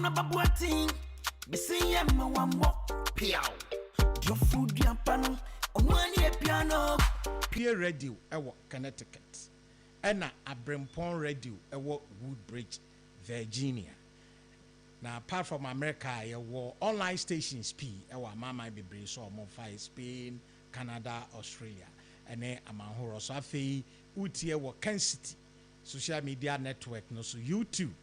Ekuonaba babuating. Me say yeah ma wambo piao. Your food ya pano. Omwani e piano. Peer Radio ewo Connecticut. Ena Abrempon Radio ewo Woodbridge, Virginia. Now apart from America, you were online stations P. Ewa mama bebre so mo fire Spain, Canada, Australia. Ene amahoro so afei utie wo Kansas City social media network no so YouTube.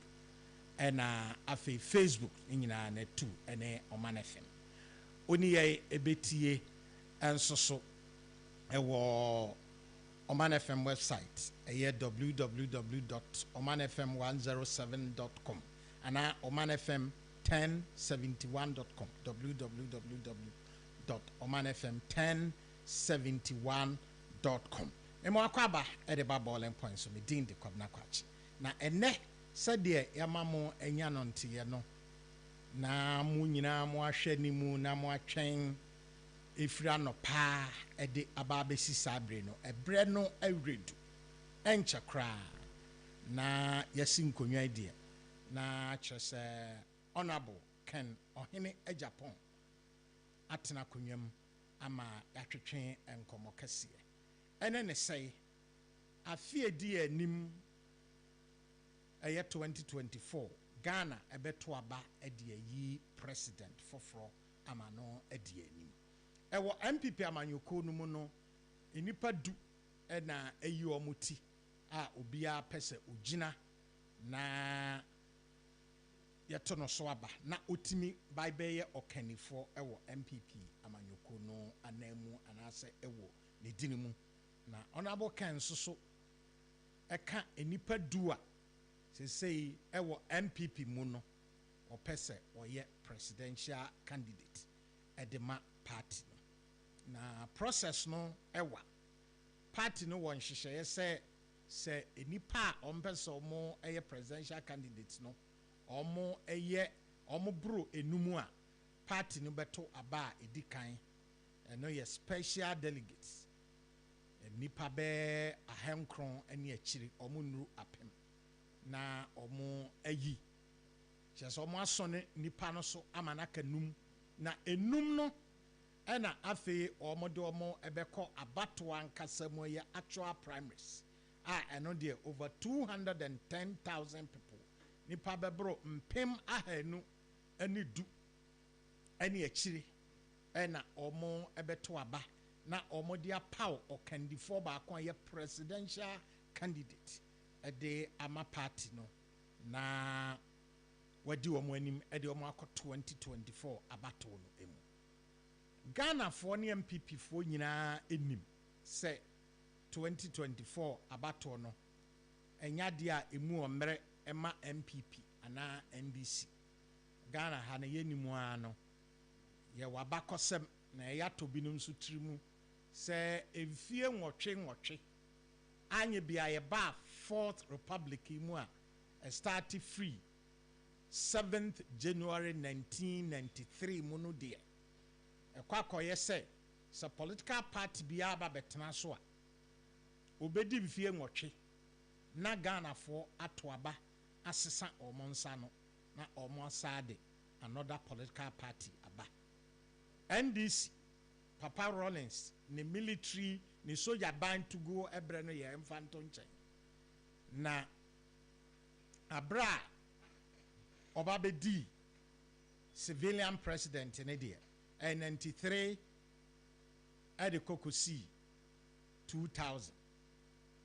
Ena afei Facebook nyina na tu ene Omanfm. Oni ye ebetie enso so ewo Omanfm website www.omanfm107.com ana omanfm1071.com www.omanfm1071.com emo akwaba e de baball points so me din de kwabna kwachi na ene sede yamamo enya no ntiye no na mu nyina mo ahwe ni mu na mo atwen efira no pa e de ababesi sabre no ebre no awredu encha kra na yasi nkonwa idea na chese honorable Ken Ohene Agyapong atena konwam ama yatwetwe enkomo kase ene ne sei afie di anim eye 2024 Ghana ebeto aba edi yi president foforo ama no edi anim ewo MPP amanyoko no mu no enipa du na eyi omuti a obia pese ogina na yeto no so aba na otimi baibeye okanifo ewo MPP amanyoko no anamu anase ewo ne dinimu na honorable Ken so eka enipa du a sesei ewo MPP mu no opese oye presidential candidate edema party no na process no ewa party no won hyehyeye se enipa ompese omo eye presidential candidate no omo eye omo bro enumu a party no beto aba edikan eno ye special delegates enipa be ahenkron ene akiri omo nuru apem na omo ayi cheso omo asone nipa no so amanaka num na enum no ena afi omo de omo ebeko abato ankasa mo ye actual primaries eno de over 210,000 people nipa bebro mpem ahanu ani du ani akiri ena omo ebeto aba na omo dia paw okandifo ba akon ye presidential candidate ede ama party no na wadi omo anim ede omo akọ 2024 abato no emu Ghana for ne MPP for nyina enim se 2024 abato no enya dia emu omre ema MPP ana NDC Ghana ha na yenimu ano ye wabakosem na yato binum so trimu se emfie nwotwe anye bia ye ba 4th Republic mu a start free 7th January 1993 mu no de ekwakoye se political party bia ba betena so a obedi mfie nwotwe na Ghana for atoaba asesa omonsa no na omo asade another political party aba NDC Papa Rollins ni military ni soldier band to go ebre no ye mfanto nchen na abra obabedi civilian president ne de 93 at the kokosi 2000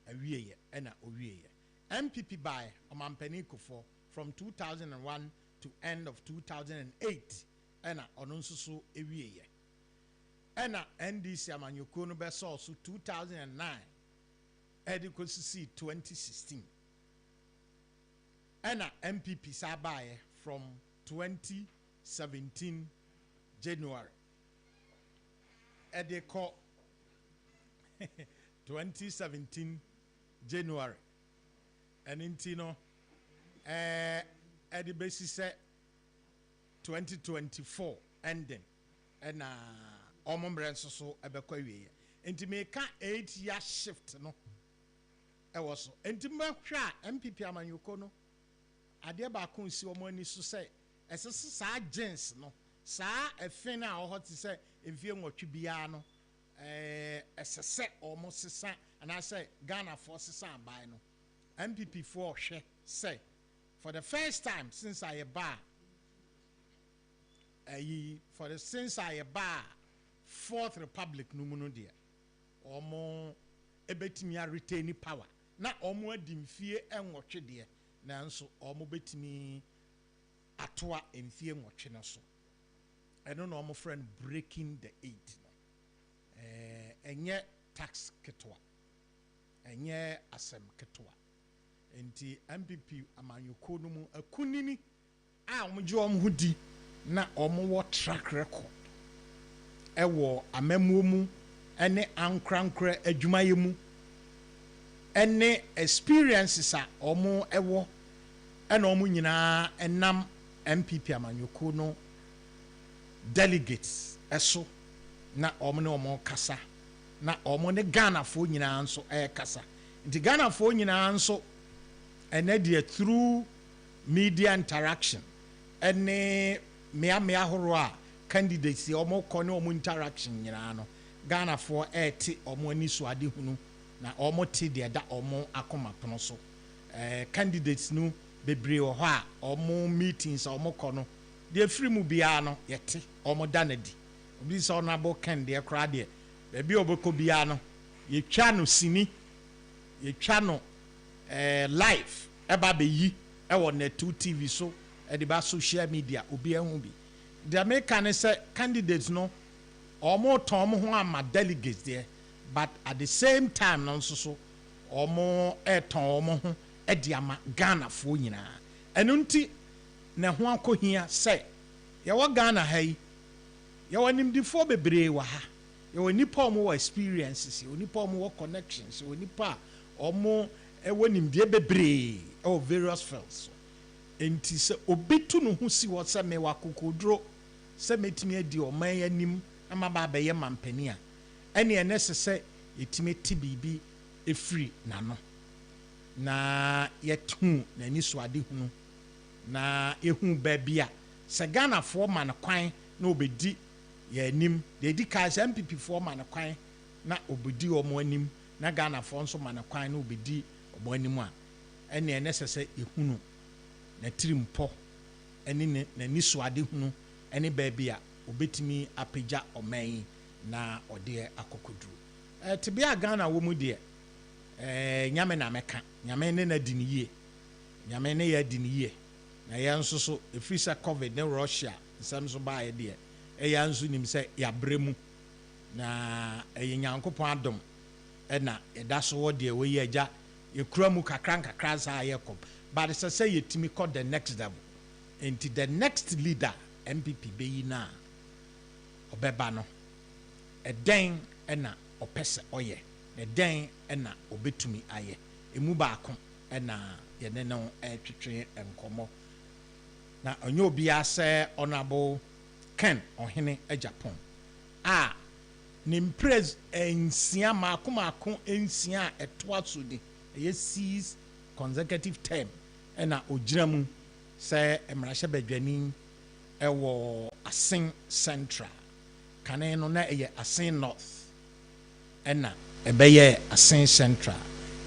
awieye ena owieye MPP by Omanfm Kofo from 2001 to end of 2008 ena ononsusu ewieye ena NDC amanyoko no beso so 2009 edikosisi 2016 ena MPP sabaye from 2017 January ediko 2017 January and intino edibesi se 2024 ending and omombre so ebekwa wiye enti meka 8 year shift no e wo so enti mahwa MPP amanyoko no ade ba ko nsi omani so se ɛsɛ saa jeans no saa ɛfin a ɔhɔ te sɛ mfie nwɔtwe biara no ɛsɛ sɛ ɔmo sesa anaasɛ Ghanafoɔ sesa aban no MPP foɔ hwɛ sɛ for the first time since I ba since I ba Fourth Republic no mu no deɛ ɔmo ebetumi a retain power na ɔmo adi mfie nwɔtwe deɛ nanso ɔmo betumi atoa mfie nwɔtwe no so ɛno na ɔmo friend breaking the eight no ɛnyɛ tax ketewa ɛnyɛ asɛm ketewa nti MPP amanyɔkuo no mu akunini a ɔmo gye ɔmo ho di na ɔmo wɔ track record ɛwɔ amamuo mu ɛne ankrankra adwumayɛ mu ɛne experiences a ɔmo ɛwɔ ɛna ɔmo nyinaa ɛnam MPP amanyɔkuo no delegates ɛso na ɔmo ne ɔmo kasa na ɔmo ne Ghanafoɔ nyinaa nso ɛkasa nti Ghanafoɔ nyinaa nso ɛnɛ deɛ through media interaction ɛne mmea horo a candidates ɔmo kɔ ne ɔmo interaction nyinaa no Ghanafoɔ ɛte ɔmo ani so ade hunu na ɔmo te deɛ da ɔmo akoma pono so candidates no bebree wɔ hɔ a ɔmo meetings a ɔmo kɔ no deɛ firi mu biara no yɛte ɔmo da na di obi sɛ ɔnabo kan deɛ koraa deɛ baabi a ɔbɛkɔ biara no yɛtwa no sini yɛtwa no live ɛba bɛyi ɛwɔ Net2 TV so ɛde ba social media obi ɛho bi deɛ meka ne sɛ candidates no ɔmo tɔn ɔmo ho ama delegates deɛ but at the same time no nso so ɔmo ɛtɔn ɔmo ho ɛde ama Ghanafoɔ nyinaa ɛno nti na ho akɔhia sɛ yɛwɔ Ghana ha yi yɛwɔ nimdifoɔ bebree wɔ ha yɛwɔ nipa ɔmo wɔ experiences yɛwɔ nipa ɔmo wɔ connections yɛwɔ nipa ɔmo ɛwɔ nimdie bebree ɛwɔ various fields enti sɛ obi tu no ho si wɔ sɛ mewɔ akokoduro sɛ metumi adi ɔman anim ama ba abɛyɛ mampani a ɛne ɛnɛ sɛ yɛtumi te biribi ɛfiri n'ano na yɛtu n'ani so ade hunu na ehu baabi a sɛ Ghanafoɔ ma no kwan na obedi yɛ anim deɛ di kan sɛ MPP foɔ ma no kwan na obedi ɔmo anim na Ghanafoɔ nso ma no kwan na obedi ɔmo anim a ɛne ɛnɛ sɛ ehunu na tirimpɔ ɛne n'ani so ade hunu ɛne baabi a obetumi apagya ɔman na ɔde akɔkɔduru tibia Ghana wɔ mu deɛ nyame na meka nyame ne na di ne yie nyame ne yɛ di ne yie na yɛn nso so efiri sɛ COVID ne Russia nsɛm so baa yɛ deɛ ɛyɛ nso nim sɛ yɛabrɛ mu na ɛyɛ Nyankopɔn adom ɛna yɛda so wɔ deɛ wɔyi agya yɛkura mu kakra saa yɛkɔ but sɛ yɛtumi kɔ the next level nti the next leader MPP bɛyi na ɔbɛba no ɛdɛn ɛna ɔpɛ sɛ ɔyɛ ɛdɛn ɛna ɔbɛtumi ayɛ emu baako ɛna yɛne no ɛtwetwe nkɔmɔ na ɔnyɛ obiara sɛ Honorable Ken Ohene Agyapong a ne praise nsia maako nsia a ɛtoa so de ɛyɛ 6 consecutive term ɛna ogyina mu sɛ mmarahyɛ badwani ɛwɔ Asen Central kane no na ɛyɛ Asen North ɛna ɛbɛyɛ Asen Central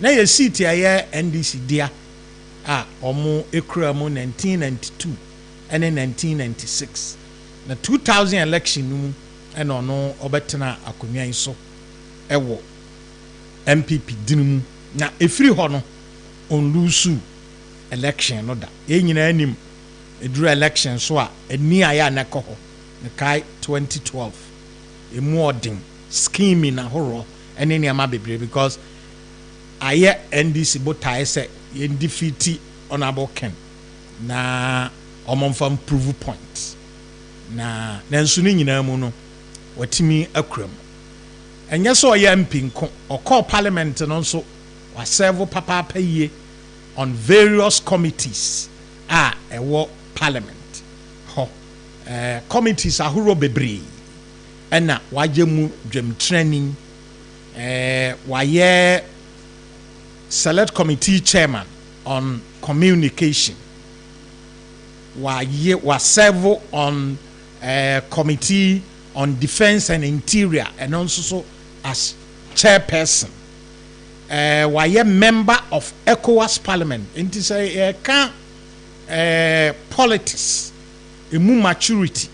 na yɛ seat ɛyɛ NDC dia a ɔmo ekura mu 1992 ɛne 1996 na 2000 election no mu ɛna ɔno ɔbɛtena akonnwa yi so ɛwɔ MPP din mu na efiri hɔ no on lose election no da yɛn nyinaa anim eduru election so a ani ayɛ anakɔ hɔ ne kai 2012 emu ɔden scheming ahoroɔ ɛne nneɛma bebree because ayɛ NDC botae sɛ yɛn defeat Honorable Ken na Omanfm prove point na nanso ne nyinaa mu no watimi akura mu ɛnyɛ sɛ ɔyɛ MP nko ɔkɔ parliament no nso waserve papa yie on various committees a ɛwɔ parliament hɔ committees ahorow bebree ɛna wagye mu dwam training wayɛ select committee chairman on communication was serve on committee on defense and interior and also as chairperson. Why member of ECOWAS parliament. It is a politics, maturity,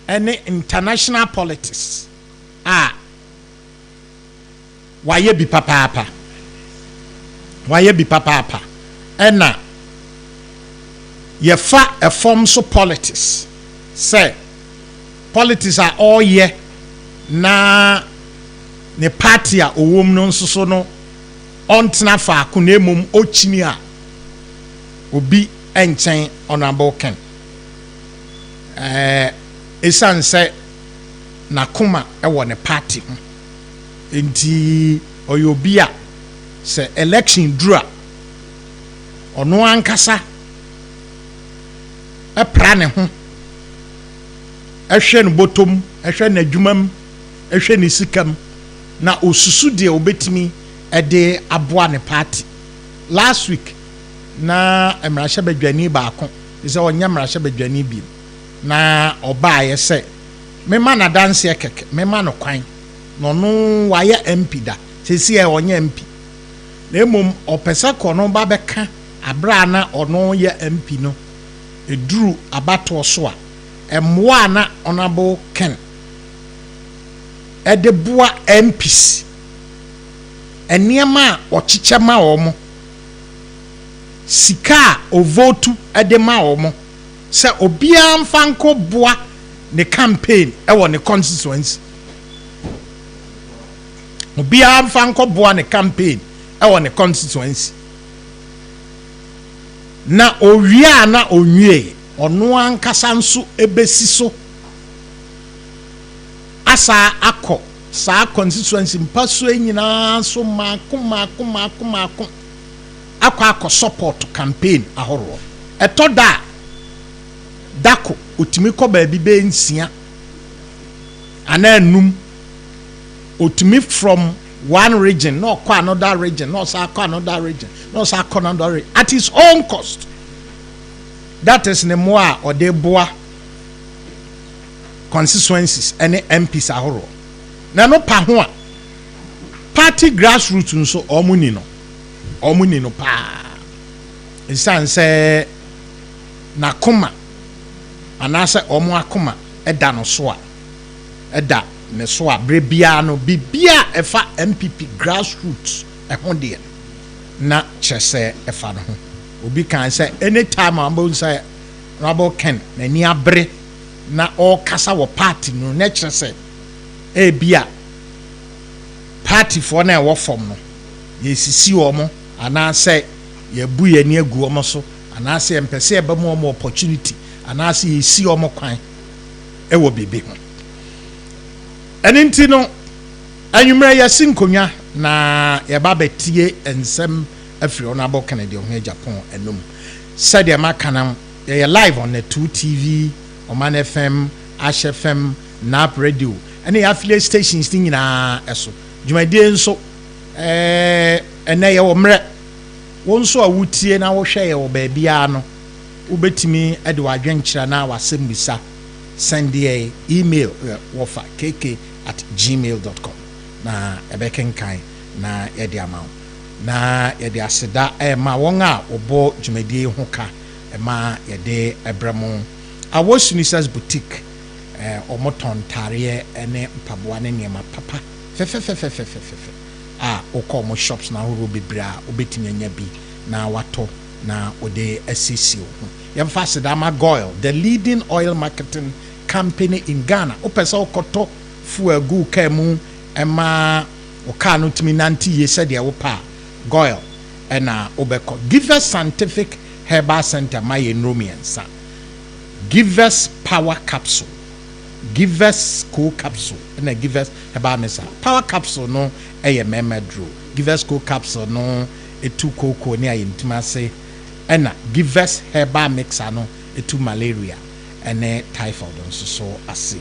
and international politics. Why be papa? Why be papa? And now, ye fa a form so politics. Say, politics are all ye na ne party a owom no so no ontena fa akunemum ochini a obi enchen honorable Ken. Esan say nakoma ewo ne party enti oyobi a say election dura ono ankasa pra ne ho ehwe ne botom ehwe ne adwumam ehwe ne sikam na osusu de obetimi ede aboa ne party last week na emrahye badwani baako ise onya emrahye badwani bi na oba ye se mema na dance keke mema no kwan no no waye MP da sesi e onya MP na emom opese kono ba beka abra na ono ye MP no eduru abato so a emwa na honorable Ken edeboa MPs eniema ochichema omo sika ovotu edema omo se obia mfanko boa ne campaign ewo ne constituency obia mfanko boa ne campaign ewo ne constituency na owia na onwie ono ankasa nso ebesi so asa akọ sa constituency mpaso enyina so mako akọ support campaign ahoro etoda dako otimi kọ baabi be nsia ananum otimi from one region no kọ another region no sa kọ another region no sa kọ another region at his own cost. That is ne moa or de boa constituencies any MPs ahoro na no pa ho a party grassroots nso omuni no pa insan say na koma anase omo akoma eda no so a eda ne so a brebia no bibia efa MPP grassroots ehon de na chese efa no ho obi kan say anytime am say Honorable Ken na ni abre na all kasa wo party no na kire say e bia party for na wo form no ye sisi omo ana say ye bu ye ni agu omo so ana say empese e ba mo opportunity ana say ye si omo kwan e wo bebe ho enenti no anwumre ye sinkonwa na ye ba betie ensem afri Honorable Kennedy Agyapong enum said the makanam ye live on the 2TV Omanfm Ashfm Nap Radio and the affiliate stations nyina eso dwumadie nso ene ye wo mre won so awutie na wo hwe ye wo ba bia no ubetimi ede wadwenkyira na wasem bisa send the email wofa kk@gmail.com na ebekenkan na ye de amount na yede aseda ma won a obo dwumadie ho ka ma yede ebramo Awo Sunisas boutique omoton tare ene mpaboa ne niema papa fe okomo shops na horo bebra obetimi anya bi na wato na ode assisi ho yemfa aseda ma Goil, the leading oil marketing company in Ghana opesa okoto fuagu kamu ema oka no timi nanti ye said ya wo pa Goil and obeko give us scientific herbal center my Romiansa give us power capsule give us cool capsule and give us herbal mesa power capsule no memedro give us cool capsule no etu koko ni ayintima say and give us herbal mixer no etu malaria and typhoid so ase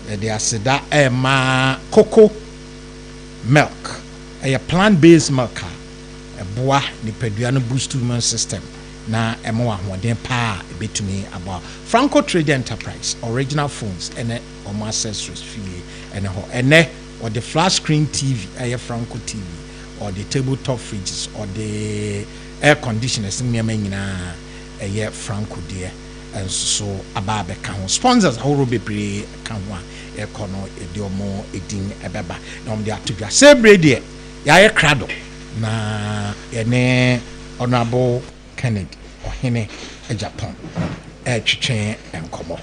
the asida ma cocoa milk a plant based milk boa nipadua no boost immune system na ɛmo ahoɔden pa ebetumi aba Franco Trading Enterprise original phones ɛne ɔmo accessories fie ɛne hɔ ɛnɛ or the flat screen TV ɛyɛ Franco TV or the tabletop fridges or the air conditioners nneɛma nyinaa ɛyɛ Franco deɛ ɛnso aba abɛka ho sponsors ahorow bebree ka ho a ɛkɔ no ɛde ɔmo edin ɛbɛba na ɔmo de ato dwa sebre deɛ yɛayɛ krado na yɛne Honorable Kennedy Ohene Agyapong ɛtwetwe nkɔmɔ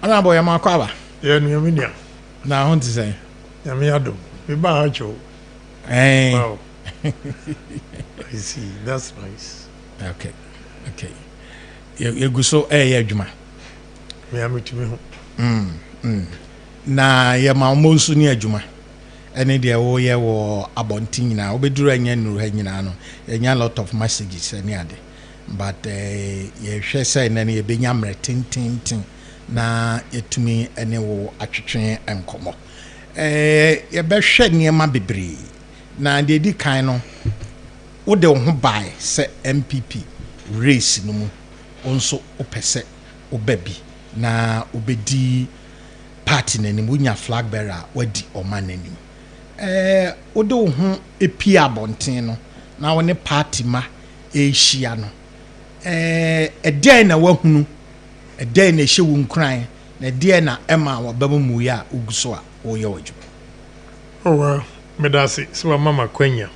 Honorable Ekuonaba Nuaminia na ho te sɛ Yamiado me ba hacho wow I see that's nice okay you go so adwuma me amitumi ho na ye ma mo nso ni adwuma ene de wo ye wo abonti nyina obeduru anya nuru ha nyina no enya lot of messages ene ade but ye hwe say na ye benya mre tintintin na yetumi ene wo atwetwe enkomo ye behwe niema bebre na de di kan no wo de wo ho bai se MPP race no mu onso opese obabi na obedi party nanim wonya flag bearer wadi oman nanim wo de wo ho epi abonten no na wo ne party ma ehia no den na wahunu den na ehye wo nkran na den na ema wo baba mu ya uguso a wo ye waju oh well medasi so mama kwenya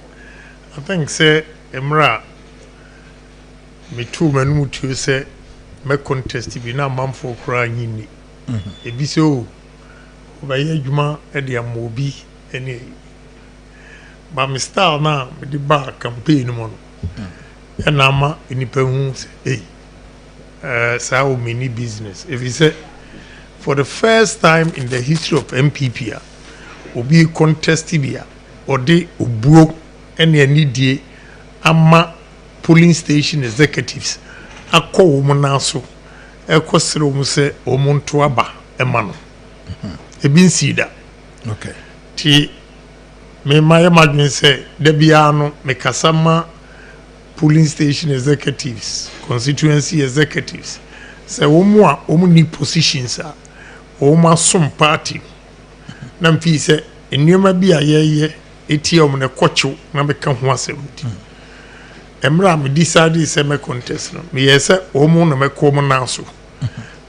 I think say emra me too manu to say me contest bi na mamfo kra nyini ebi so obaye adwuma e de amobi ene ba me style na me di ba campaign mo no na ma enipa hu say sa o mini business if you say for the first time in the history of MPP obi contest bia ode obuo ene anidie ama polling station executives akọ wo mo naso ekosere wo se wo mo nto aba ema no ebi nsida okay ti me maye madwen se da bia no me kasama polling station executives constituency executives se wo mo a wo mo ni positions a wo mo asom party na mfi se enwema bi a ye etie wo ne kocho na me ka ho asem ti emra me decide say me contest no me yesa o mu na me ko mu na so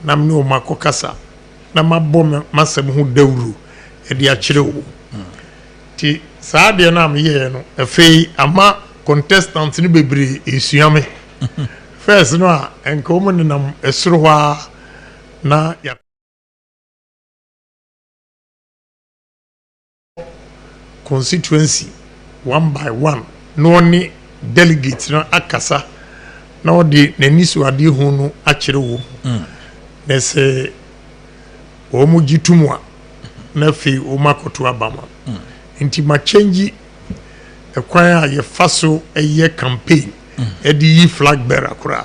na me o makokasa na mabom masem ho dawuru e de a kire wo ti saa de na me ye no afei ama contestant ni bebre esuame first no a enko mu nam esoro hwa na ya constituency one by one no ni delegates no akasa na odi nanisu ade hu no akire wo na se o mu gitumu a na fe o makoto abama nti ma change ekwan a ye faso eye campaign e di yi flag bearer kura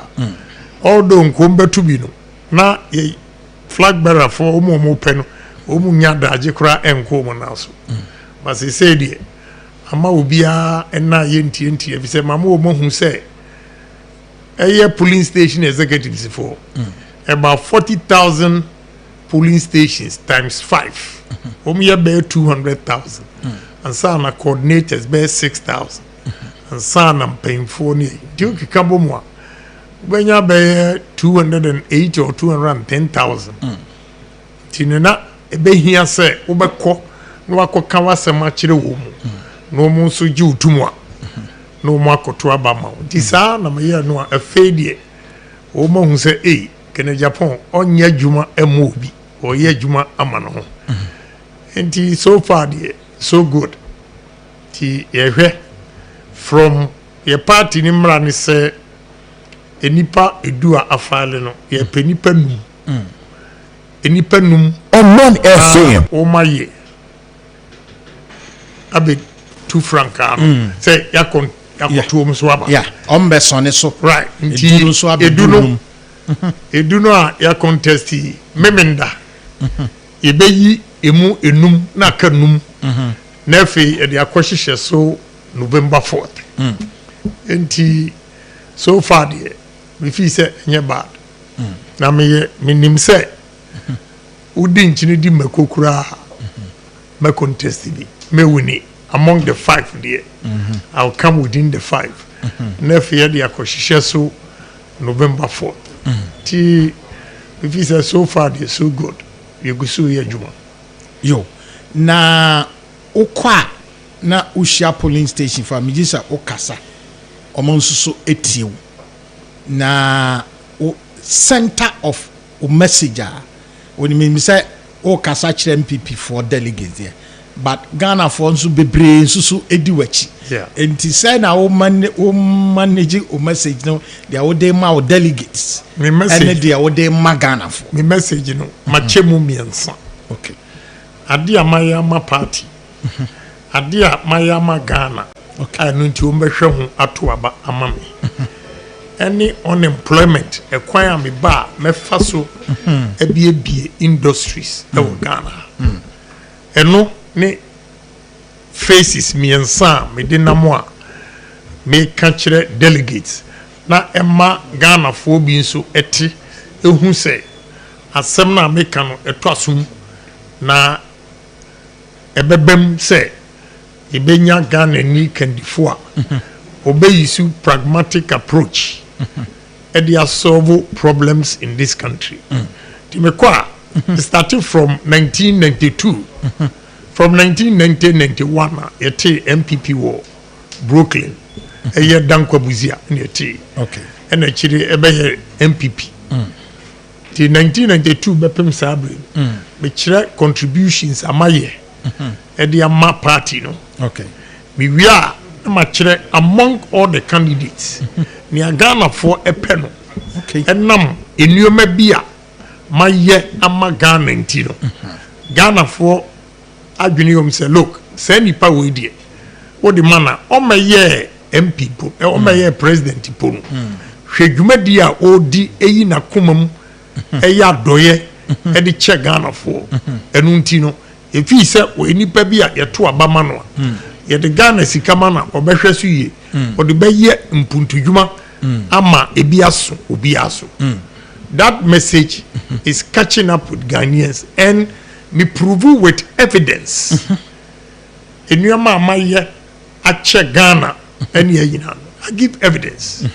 although nkombetu bi no na ye flag bearer for o mu pe no o mu nya daje kura enko mu na so ma se say die ama obia ena ye ntie bi se mama o mohu se eye polling station executives for about 40,000 polling stations times 5 ye be 200,000 and sana coordinators be 6,000 and sana painful ni duke kabo mo benya be 208 or 210,000 tinena ebe hia se obekọ no akọka wasema kire wo mu no mo so ji utumu a no mo akoto abama di saa na me no afedie o mo hu se kene Japan onya dwuma emobi o ye dwuma amano ho enti so far die so good ti ye hwe from ye party ni mra ni se enipa edu a afale no ye penipa num enipa num Omanfm o maye abe 2 franca say yakoto mu so aba yeah ombe sone so right nti so aba eduno a ya contest memenda ebeyi emu enum na kanum na fe e de akohihye so November 4th nti so far me feel say nye bad na me nim say udi nchini di mekokura me contest bi me wini among the 5 there I'll come within the 5 na fear the akoshishe so November 4th ti me feel say so far they so good you go so here juma yo na okwa na ushia polling station for mijisa okasa omonsuso etiew na o center of o messenger when me say okasa kire MPP for delegates there but Ghana for nso bebre nso ediwachi enti say na o manage o message no they o dey ma o delegates me message and they o dey ma Ghana for me message no machemu miensa okay ade amayama party ade amayama Ghana okay anu nti o mbehwe ho atoaba amame any unemployment ekwan am ba mefa so ebiebie industries e wo Ghana eno ne faces miensa me de namo a me ka kire delegates na emma Ghana fo bi nso eti ehu se asem na me ka no eto asum na ebebem se ibenya Ghana ni kandifo a obeyisu pragmatic approach and they solve problems in this country. Timekwa starting from 1992 from 1991 yete MPP war Brooklyn eye dankwa buzia yete okay and actually ebe MPP till 1992 bepem sabre me kire contributions amaye e dia ma party no okay we are among all the candidates ni Ghana for epeno okay enam enuoma bia maye ama Ghana ntino Ghana for adwene say look say nipa we die wo de mana o meye MP po o meye president po no hwedwuma di a odi eyi na komam eya doye e de che Ghana for enu ntino efi se we nipa bia ye to abama no ye de Ghana sikama na obehwe so ye o de beye mpuntudwuma ama ebiaso obiaso that message is catching up with Ghanaians and me prove with evidence enuama amaye ache Ghana any yina I give evidence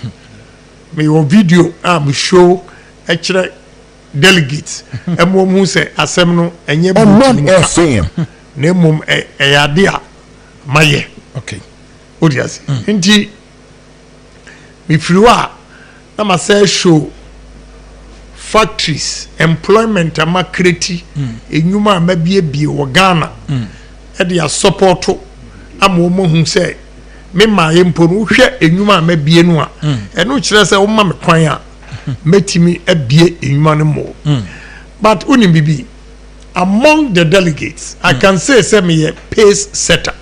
me your video am show actually delegates emom say asem no enye Omanfm na mom eyade a maye okay odiasi nti me friwa na ma say show factories employment ama create enyuma amabiebie wo Ghana e dia support ama wo hu say me ma yempo no hwe enyuma amabie no a eno kire say wo ma me kwan a metimi abie enyuma no mo but unim bibi among the delegates I can say me a pace setter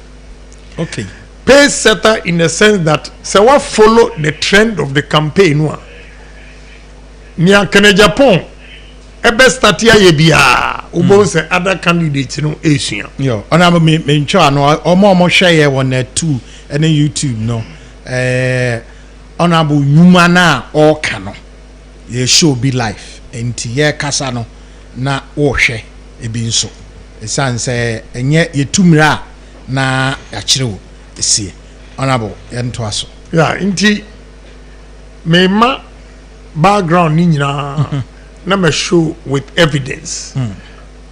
okay pace setter in the sense that say what follow the trend of the campaign one ni Agyapong ebe start ya ye bia ubo say other candidates no esua yo ona me ncho no omo hwe ye won na 2 ene YouTube no ona bu nyuma na o ka no ye show be life enti ye kasa no na wo hwe ebi nso esanse enye yetumira na yakirewo esie honorable yento aso yeah inti me ma background ni nyina na me show with evidence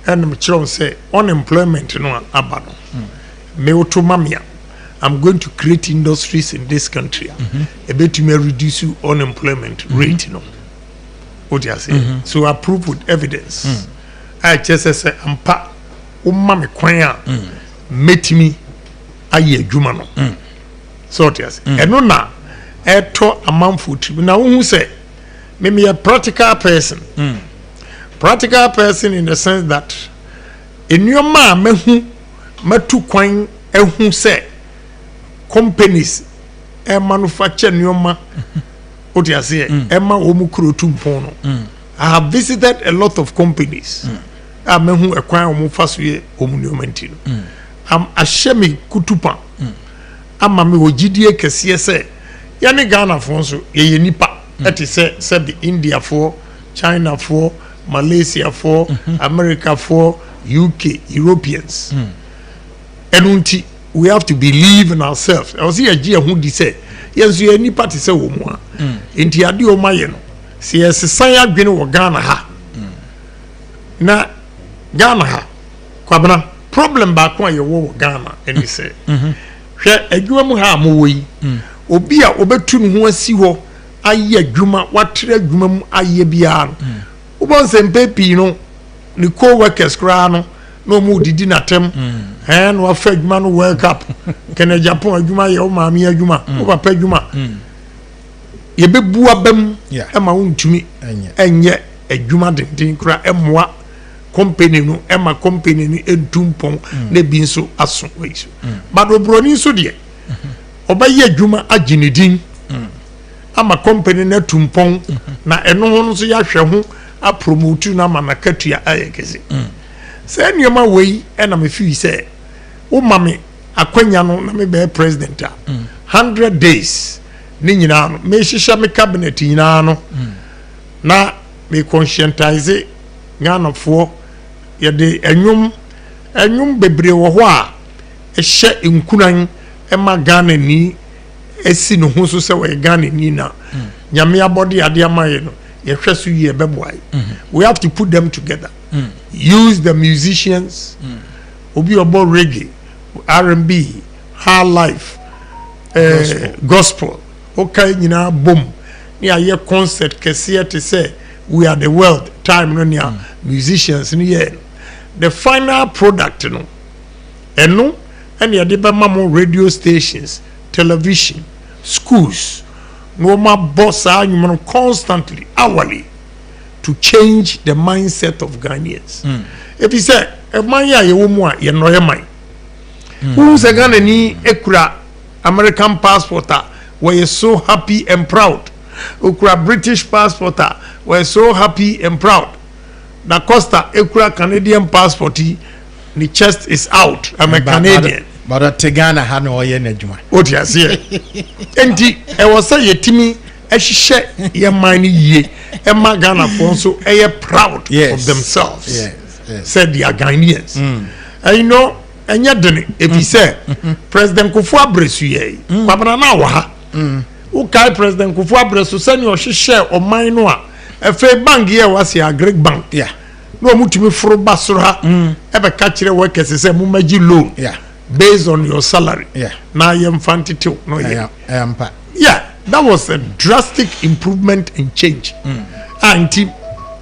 and me tell say unemployment no abano me otomamia I'm going to create industries in this country a bit to me reduce unemployment rate no what you say so I prove with evidence I just say ampa umma me kwan a metimi aye adwuma no so what you say eno na eto amanfo tribu na wo hu say me a practical person practical person in the sense that enuoma mehu matu kwan ehu say companies manufacture enuoma what you say ema wo mu kuro tumpon no I have visited a lot of companies mehu ekwan wo mu faso ye omunuoma ntino am ashemi kutupa ama me ogidie kese say ya ne Ghana fo so ye nipa ɛte sɛ the India for China for Malaysia for America for UK Europeans and we have to believe in ourselves. I was here who say yes you any party say wo mu a enti ade o maye no se yesesan adwene wo Ghana ha na Ghana ha kwabena problem ba ko ye wo Ghana eni say hwe adwuma mu ha mo wo yi obi a obetu ne ho asi ho aye adwuma watre adwuma mu aye bia no wo bon se mpepi no ni co-workers kra no no mu didi natem and wa fa adwuma no wake up ken Agyapong adwuma ye o maami adwuma o papa adwuma ye bebu abam e ma wontumi enye adwuma den kra emmoa company no ema company ni edumpon na bi nso aso weiso but obroni nso de obaye adwuma aginidin ama company na tumpon na eno ho nso ya hwe ho a promote na manakatua ayekese say nioma wei e na me fi say o mame akwanya no na me be president 100 days ni nyina no me hihye me cabinet nyina no na me conscientize Ghanafo ye de enwum bebre wo ho a ehye nkunan e ma Ghana ni esi no ho so se we Ghana ni na nyame abode ade amaye no ye hweso ye beboai we have to put them together use the musicians obi obo reggae R&B high life gospel okay nyina bom ni aye concert kese te say we are the world time no nia musicians ni ye the final product no eno ene ye de be mamo radio stations television schools no ma boss anyum constantly hourly to change the mindset of Ghanaians if you say e man ya ye wo mu a ye no ye man who say Ghana ni ekura American passport were so happy and proud okura British passport were so happy and proud da Costa ekura Canadian passport ni chest is out I'm a Canadian but Ghana ha no ye na djuma oti ase enti e was say yetimi ehihye ye man ye e ma Ghana for so e proud of themselves said they are Ghanaians and you know enya dene if he say President Kufu Abresu ye kwabana na wa ha o kai President Kufu Abresu say ni o hihye o man no a e fe bank ye was ya Greek bank no mutumi foro basoro ha e be ka kire workers say mu magi loan based on your salary na yem fantito no that was a drastic improvement and change and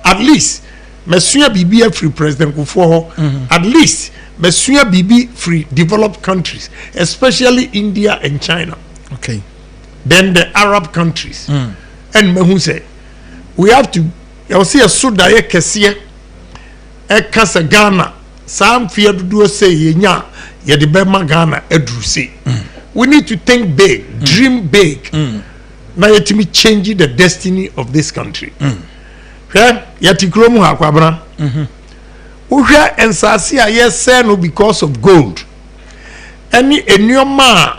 at least mesua bibi free President Kufu at least mesua bibi free developed countries especially India and China then the Arab countries and mehu say we have to you see a soda ye kese e kasa Ghana sam fia dudu say yenya ye de be ma Ghana eduru say we need to think big dream big na yetimi change the destiny of this country yati kromu ha kwabra uhwa ensase a yese no because of gold any enuoma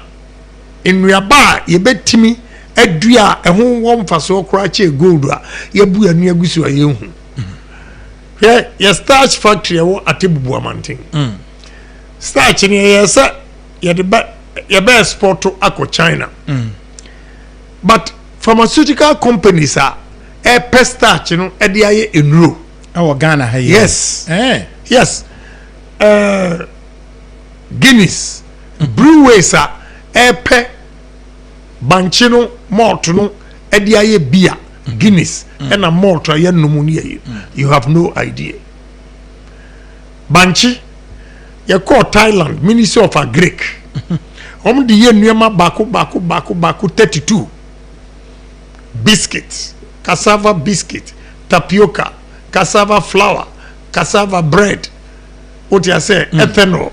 enuaba ye betimi adua ehun won faso kra che gold a ye bu anu agusu a ye hu ye starch factory wo atebubu amanten starch ni yesa ye de ba ye be export to ako China but pharmaceutical companies are a starch no e de aye enuro our Ghana ha yes Guinness breweries are a banchi no malt no e de aye beer Guinness and a malt aye nomu you have no idea banchi ye call Thailand Ministry of Agric de ye nuema baku 32 biscuits cassava biscuit tapioca cassava flour cassava bread what you say ethanol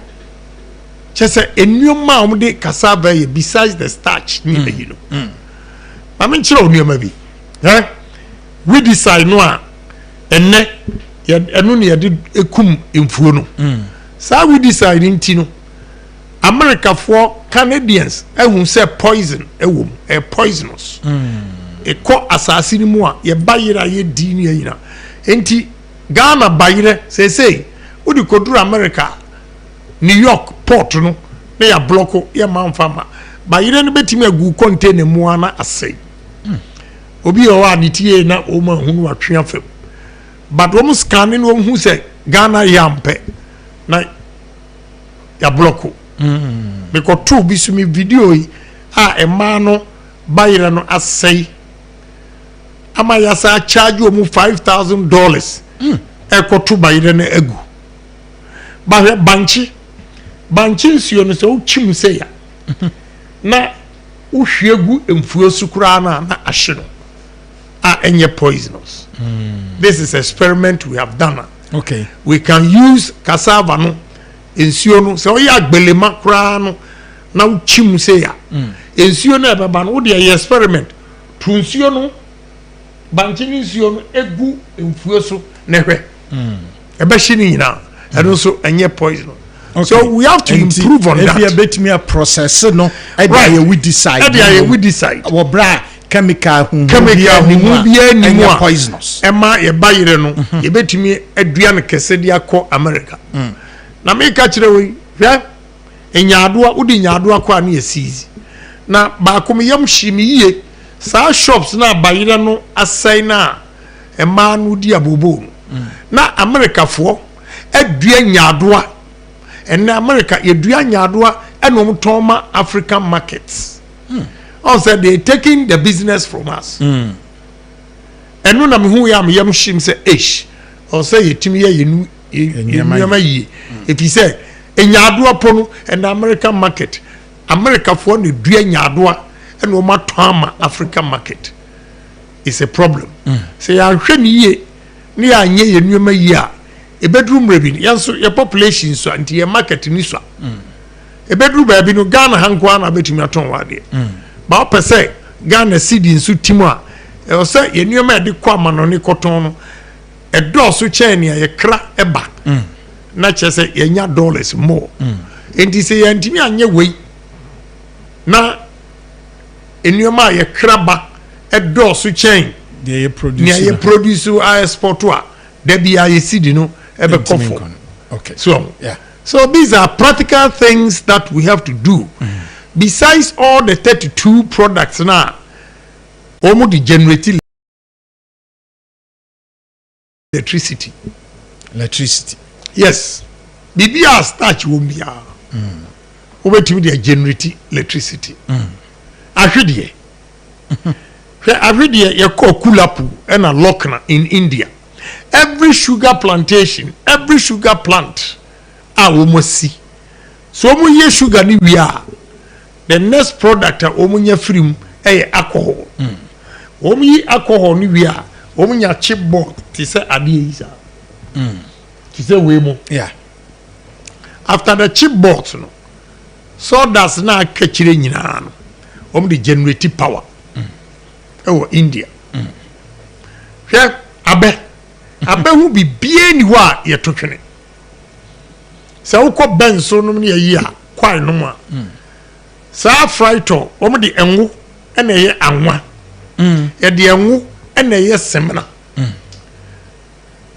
just say enuoma de cassava besides the starch ni you know I mean chiro nuema bi we decide no a enne enu ne de ekum emfuo no sa we decide ntino America for Canadians ehun say poison ewom poisonous ekɔ asase ni mu a ye bayira ye di ni yina enti Ghana bayire say udi koduru America New York port no na ya blocko ye manfama bayire no betimi agu container mu ana asai obi o wa nitie na o ma hunu atwe afem but wo scan no hu say Ghana yampe na ya blocko because two bisumi video yi a ema no bayire no asai ama ya sa charge o mu $5,000 ekotu bayire na egu ba banchi nsuo no so chim se ya na uhwiegu emfuo sukura na ahye no enye poisonous. This is experiment we have done. Okay, we can use cassava no nsuo no so ya agbelema kura no na uchim se ya nsuo na beba no de experiment tu nsuo no banchi nsuo no egu emfuo so na hwe ebe hye ni nyina eno so enye poisonous. Okay. So we have to improve on that. If you bet me a process, no, right. We decide. We decide. Our bra chemical ni poisonous. Emma ye bayire no, ye bet me aduan kese dia ko America. Na me ka kire we, hwe enyadoa udi nyadoa ko ani esizi. Na ba ko me yam himi yie, sa shops na bayire no asai na emma no di abobo. Na America fo aduan nyadoa and America yedua nyadoa enom toma African markets. Also they taking the business from us. And no me hu ya me yam shim say ish. Or say yetimi ye yenu yi. If he say nyadoa pono and American market. America for ne dua nyadoa enom toma African market. It's a problem. Say ya hwe ni ye ni anye yenuma yi a a bedroom revenue yanso your population so anti your market ni so a bedroom baby no Ghana hankwa na betumi aton wade ba per se Ghana cedi nso timo a e say ye nneoma de kwa mano ne koton no e do so chain ya ye kra eba na che say ye nya dollars more enti say ye ntimi anye wei na nneoma ye kra ba e do so chain they produce a export a there be a cedi no. Okay. So these are practical things that we have to do. Besides all the 32 products now, almost generating electricity. Yes. BBR starch won't be over to me generate electricity. I read here you call Kulapu and a Lokna in India. Every sugar plantation, every sugar plant, almost see. So we use sugar ni we are. The next product omunya film alcohol. Omu alcohol ni we are. Omunya chipboard. Tise adi isa. Tise wemo. Yeah. After the chipboard, no. So that's na kechire nyina no. Omu the generative power. India. Here abe. Abehu bi bie ni wa ye totwene sa ukọ benso no ne yi a kwai no ma sa frito o mo de enwo ena ye anwa ye de enwo ena ye semna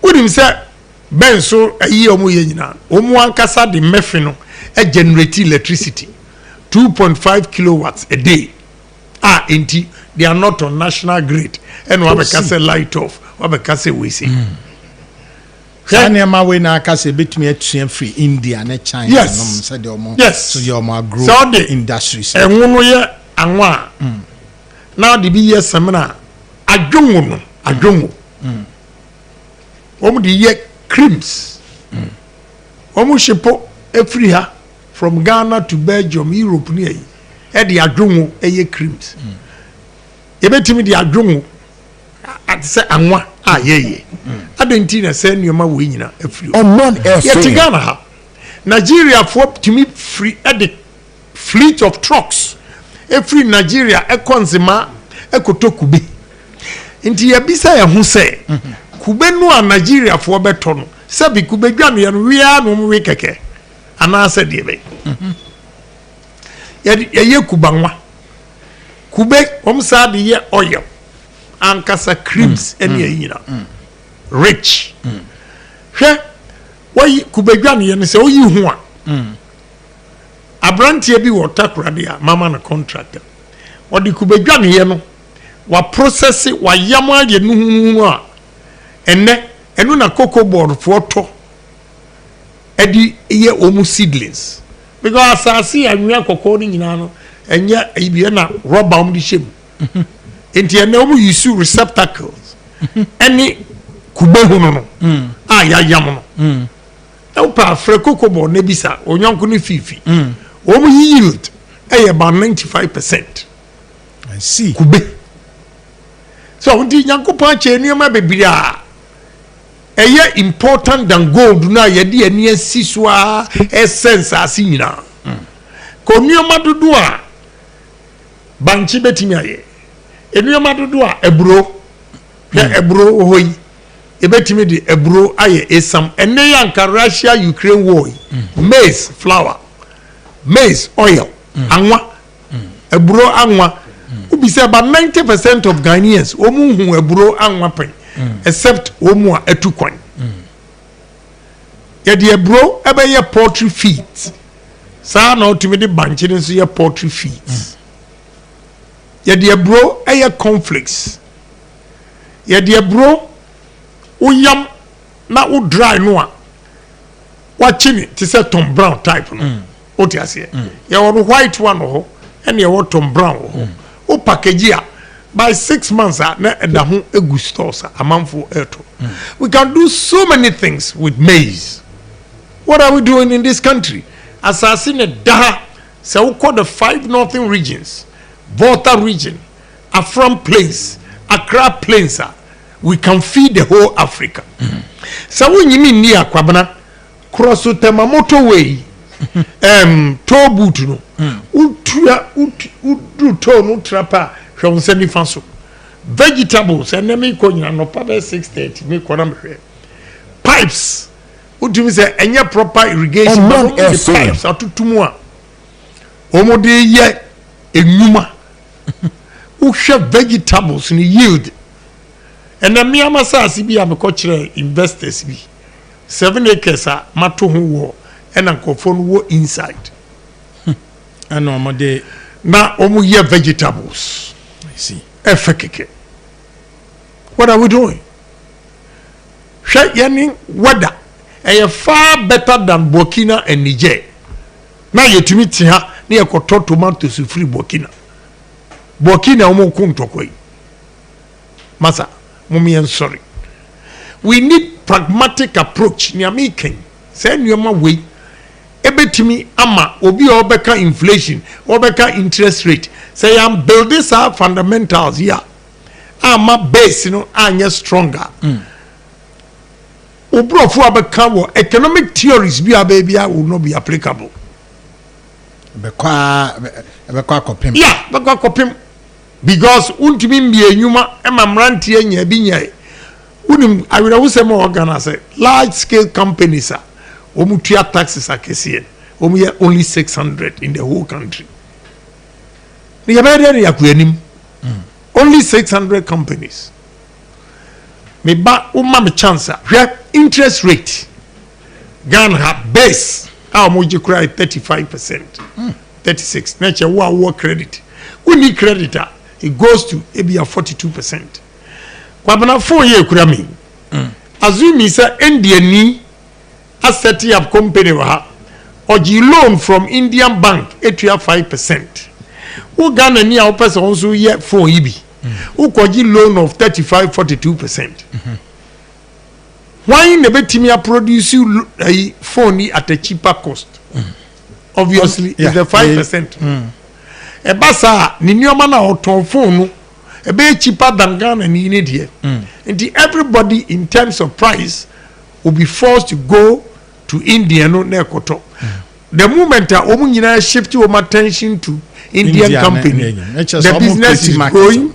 udim se benso ayi o mo ye nyina o mo ankasa de mefe no e generate electricity 2.5 kilowatts a day enti they are not on national grid and we have a light off. Wabekase we say. China we na kase betumi atuen free India na China no say de omo. Yes. So your ma grow so the industries. Enwo ye anwa. Now the be ye semina adwonwo no adwonwo. Omo de ye creams. Omo shipo every ha from Ghana to Belgium, Europe ni e de adwonwo ye creams. Ye betumi de adwonwo at say anwa ye adentina say nyoma we nyina afiri Omanfm Ghana ha Nigeria for timi free at the fleet of trucks every Nigeria ekonsema ekotokube nti ya bisa ya hu say kube no a Nigeria for beto no sabi kube dwane ya no wia no we keke ana asa de be ye kubanwa kube omsa de ye oil ankasa creams any yina rich hwe why kubedwa ne ye say oyi hu a abrantie bi wo takrade a mama na contractor odi kubedwa ne ye no wa process wa yam ade nu a enu na cocoa board for edi ye omu seedlings because asase anwia cocoa ni nyina no enya ibie na rubber om di shem enti ena omu use receptacles any kube hu no ya yam no e pa afre cocoa board na bisa onyonko ni fifi omu yield about 95%. I see kube so ndi nyankopon che nioma bebira eye important than gold na ye de ani asiso a essence asinyina ko nioma dodo a banchi betimi aye enioma dodo a eburo na eburo hoyi ebetimi de eburo aye esam ene yanka Russia Ukraine war maize flour maize oil anwa eburo anwa ubi say about 90% of Ghanaians omu hu eburo anwa pen except omu a etukwan ya de eburo ebe ye poultry feed sa na otimi de banchi nso ye poultry feed ya de eburo eye conflicts ya de eburo uyam na u dry no a wachini ti say Tom Brown type no oti ase ya wo white one ho and ya wo Tom Brown ho o package ya by 6 months na eda ho egu stores amanfo eto we can do so many things with maize. What are we doing in this country? Assassin da se we call the 5 northern regions, Volta region, Afram Plains, Accra Plains, we can feed the whole Africa. So we nyimi ni akwabana cross tema motorway toll booth no utu toll no trapa hwe nsani fanso vegetables and me ko nyina no pa 6:30 me ko na mhwe pipes utumi say enye proper irrigation pipes atutumu a omode ye enuma uhwe vegetables ni yield and me amasasi bi ameko kire investors bi 7 acres a mato ho wo and ankofo no wo inside and omode na omu ye vegetables. I see efekeke. What are we doing? Yani weather far better than Burkina and Niger. Now you to meet her near Koto tomatoes free Burkina. Burkina omo kuntokoi. Masa, mummy and sorry. We need pragmatic approach. Nyamiken. Send your way. Ebetimi ama obi obeka inflation, obeka interest rate. Say I'm building our fundamentals here. Ama base, anya stronger. Obrofu abeka wo economic theories bi abebia will not be applicable. Bekwa kopim. Yeah, bekwa kopim. Because untimi mbi enyuma ema mrantie nya bi nya. Unim awira wo say mo organize large scale companies are omutua taxes akesien omuye only 600 in the whole country. Ni yabere ya kuenim only 600 companies. Me ba umma me chance hwe interest rate Ghana have base how much you cry 35% 36 nature wo credit we need creditor it goes to maybe 42%. Kwa bana 4 year kura me azumi say Indian set up company or loan from Indian bank at 5%. Who Ghana ni a person also yet for EB. Who could loan of 35-42%. Why never timia produce you a phone at a cheaper cost? Obviously, it's the 5%. A basa ni nyomana or phone a bit cheaper than Ghana ni need here. And everybody in terms of price will be forced to go to India no nekoto. The moment omu nyina shift your attention to Indian company, the business is growing.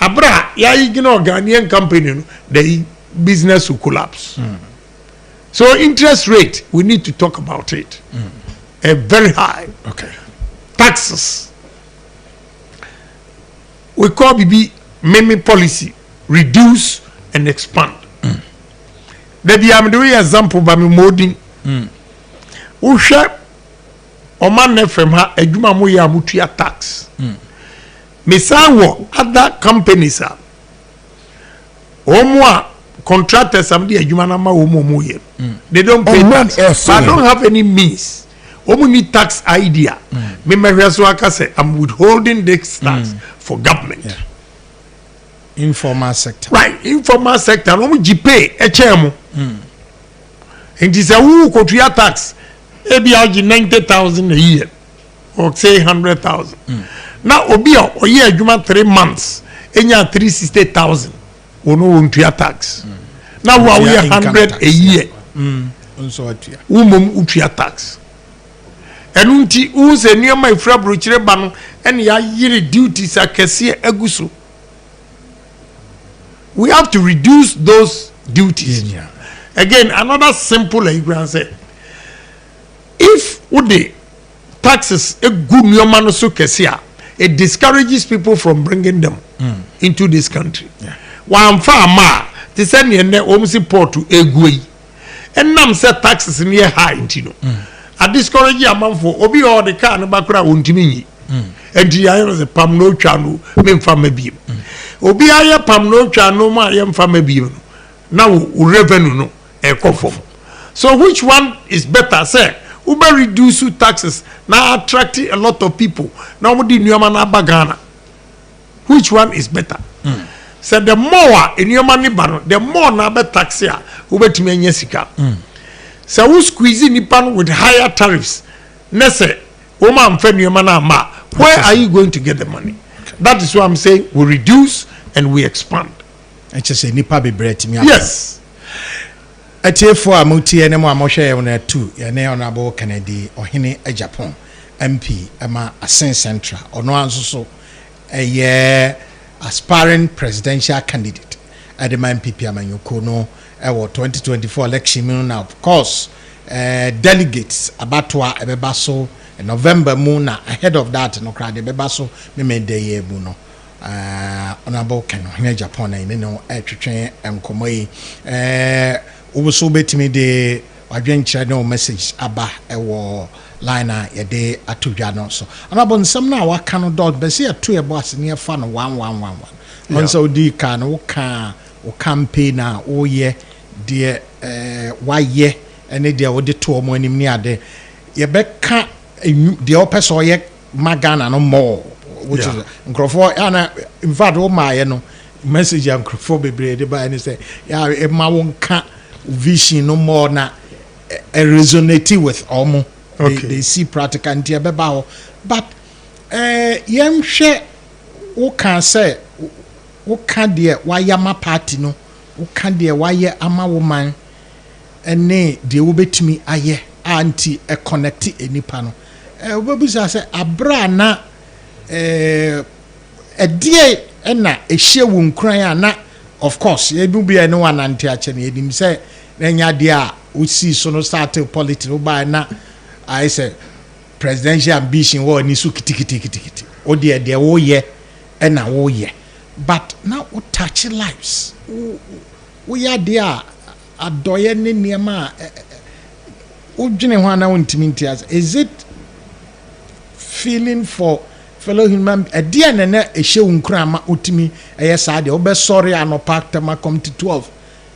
Abra ya igno Ghanaian company no, the business will collapse. So interest rate, we need to talk about it. A very high. Okay. Taxes. We call BB mimi policy reduce and expand. There be am doing example by me modin. Usha Omanfm ha adwuma mo ya mutua tax. Misawo other companies are Omwa contractors am the adwuma na ma omo ye. They don't pay tax. But I don't have any means. Omo need tax idea. Me so aka say I'm withholding this tax for government. Yeah. Informal sector. Right, informal sector no mu pay echemu. And this a who kotua tax ebi agi 90,000 a year or say 100,000. Now obi o ye adwuma 3 months enya 360,000 ono wontua tax. Now we are 100 a year. Nso atua. Umom utua tax. Enunti u se nioma ifra brochire ba no ene ya yire duties akese aguso. We have to reduce those duties. Yeah. Again, another simple example. If the taxes a good nioma so kesia, it discourages people from bringing them into this country. Yeah. One farmer, they send you almost port to Egui. And nam set taxes near high intino. I discourage a man for obi or the car and bakra untimini. And the iron is a pam no channel, men from a beam. Obi aya pam no channel, my young family beam. Now, revenue no, a conform. So, which one is better, sir? Uber reduce taxes now attracting a lot of people. Now, what do you bagana? Which one is better? So, the more in your money, the more number tax here, Uber to me yesika. So, who squeezing Nipan with higher tariffs? Nesse, Omanfm your mana ma. Where are you going to get the money? That is what I'm saying. We reduce and we expand. I just say nipa be bread me. Yes. Atiefo amuti ene mo amhwe ye na 2 ye ne honorable Kennedy Ohene Agyapong MP ama Asen Central ono anso so aspiring presidential candidate at the MPP amanyoko no 2024 election now of course delegates abatwa ebeba so November moon ahead of that no crowd ebeba so me dey ye bu no honorable Ohene Agyapong na no twetwen enkomo yi Ubuso betimi de wadwenkyerɛ no message aba ɛwɔ line a yɛde atodwa no so anabo nsɛm na waka no dog bɛsɛ yɛto yɛbɔ ase ne yɛfa no 1111 ɔnsa odi ka no woka wo campaign na woyɛ de wayɛ ɛne de wode to ɔmo anim ne ade yɛbɛka de ɔpɛ sɛ ɔyɛ magana no more which is nkrɔfo ana in fact wo maayɛ no message am nkrɔfo bebree de ba ne sɛ ya ma wonka vision no more na resonate with almo. Okay. They see practical and beba but yem hwe wo kan say wo kan de wayama party no wo kan de waye ama woman ene de wo betumi aye anti e connect enipa no wo bebusa say abra na e die na e hye wo nkran na of course ye bi bia no anante a che na edim say nya de a o see so no start politics wo ba na I say presidential ambition wo ni su kitikiti o de wo ye e na wo ye but now we touch lives we are there adoye ne niema o dwene ho na wontimi ntias is it feeling for fellow human dia na na ehye unkura ma otimi eye saa de obe sorry anopa tema come to 12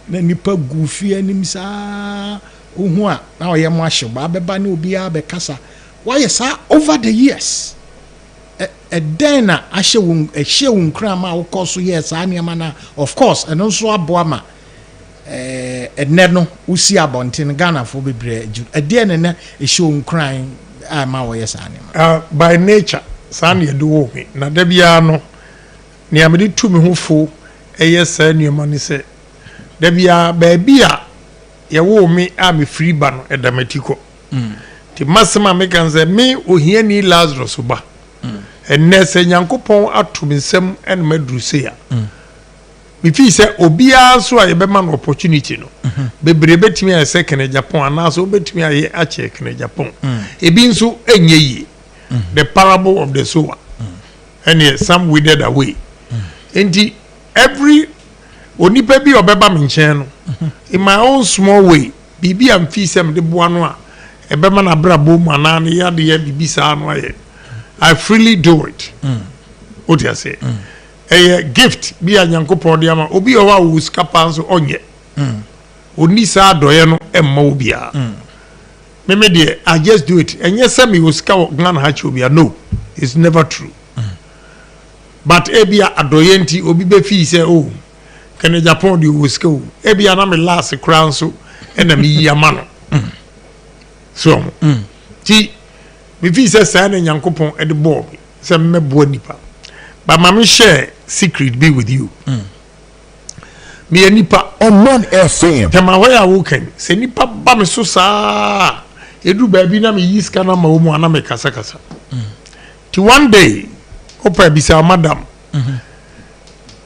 na nipa gufi anim saa ohu a na oye mo ahye ba beba na obi a be kasa why saa over the years then na ehye unkura ma wo koso yes aniama na of course eno so aboa ma ene no usi abonten Ghana for bebre dia na ehye unkura ma wo yes aniama by nature san ye do wo na da bia no ne amede tu me ho fo sa nuoma ni se da bia ba bia ye wo me a me free ba no edamatiko ti masema me kan se me ohiani Lazarus ba enne se Nyankopon ato me nsam en maduru se ya me fi se obia so a ye be man opportunity no bebre betimi a se kene Japan ana so betimi a ye a che kene Japan ebi nso enye yi the parable of the sower and yes, some withered away. enti every onipa bi obeba me nchen no in my own small way bibi am fi sem de boa no a ebema na brabo mu ana ne ya de ya bibi sa no aye I freely do it what you say a gift bi a Nyankopon de ama obi o wa wo skapa nso onye oni sa doye no emma obi a me de I just do it enye say me wo ska gnan ha chi obi a no it's never true but ebia adoye nti obi be fi say oh can Agyapong di wo ska o ebia na me last crown so ena me yi ama no so ti me fi say say na Nyankopon e de bo say me bo nipa but mama share secret be with you me nipa Omanfm tema where I woken say nipa ba me so sa edu ba bi na me yi ska na ma wo mu ana me kasa ti one day opa bi say madam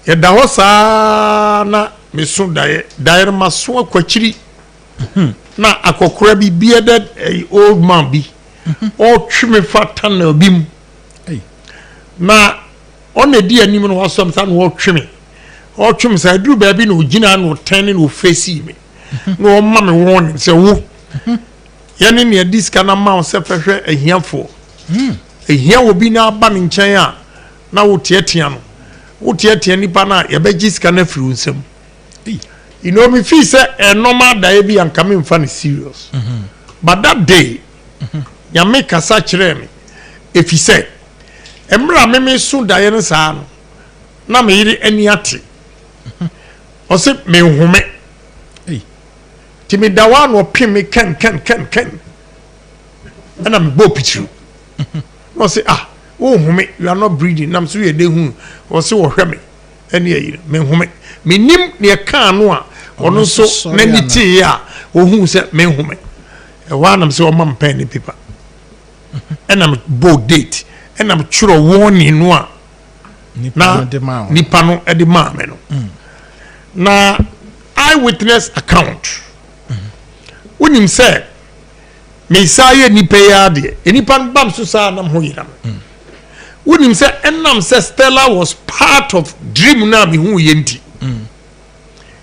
ya da ho sa na me so daire ma so akwachiri na akokora bi bearded old man bi o twime fata na obi mu na on the dia ni no wasom sa no twime o twime sa duru ba bi na ogina na ten na o face me no ma me won se wo ya ne ne diska na ma o se fehwe ahiafo ehia obi na aba ne nchen a na wo tietia no wo tietia nipa na ya be jiska na firi nsem you know me feel say a normal day bi an come in funny serious but that day ya make kasa kire me if he say emra me so daye no sa no na me yiri ani ate o se me hume ti me dawa no pim me ken ana me bo pitru no say ah wo hume you are not breathing nam so ye de hu o se wo hwe me ani ayi me hume me nim ne ka no a ono so na niti ya wo hu se me hume e wa nam se o mam pen ni paper enam bo date enam churo warning no a nipa no e de ma me no na eyewitness account wonim se me saye nipa ya de nipa bam so sa nam ho yiram wonim se enam se Stella was part of dream na me hu yenti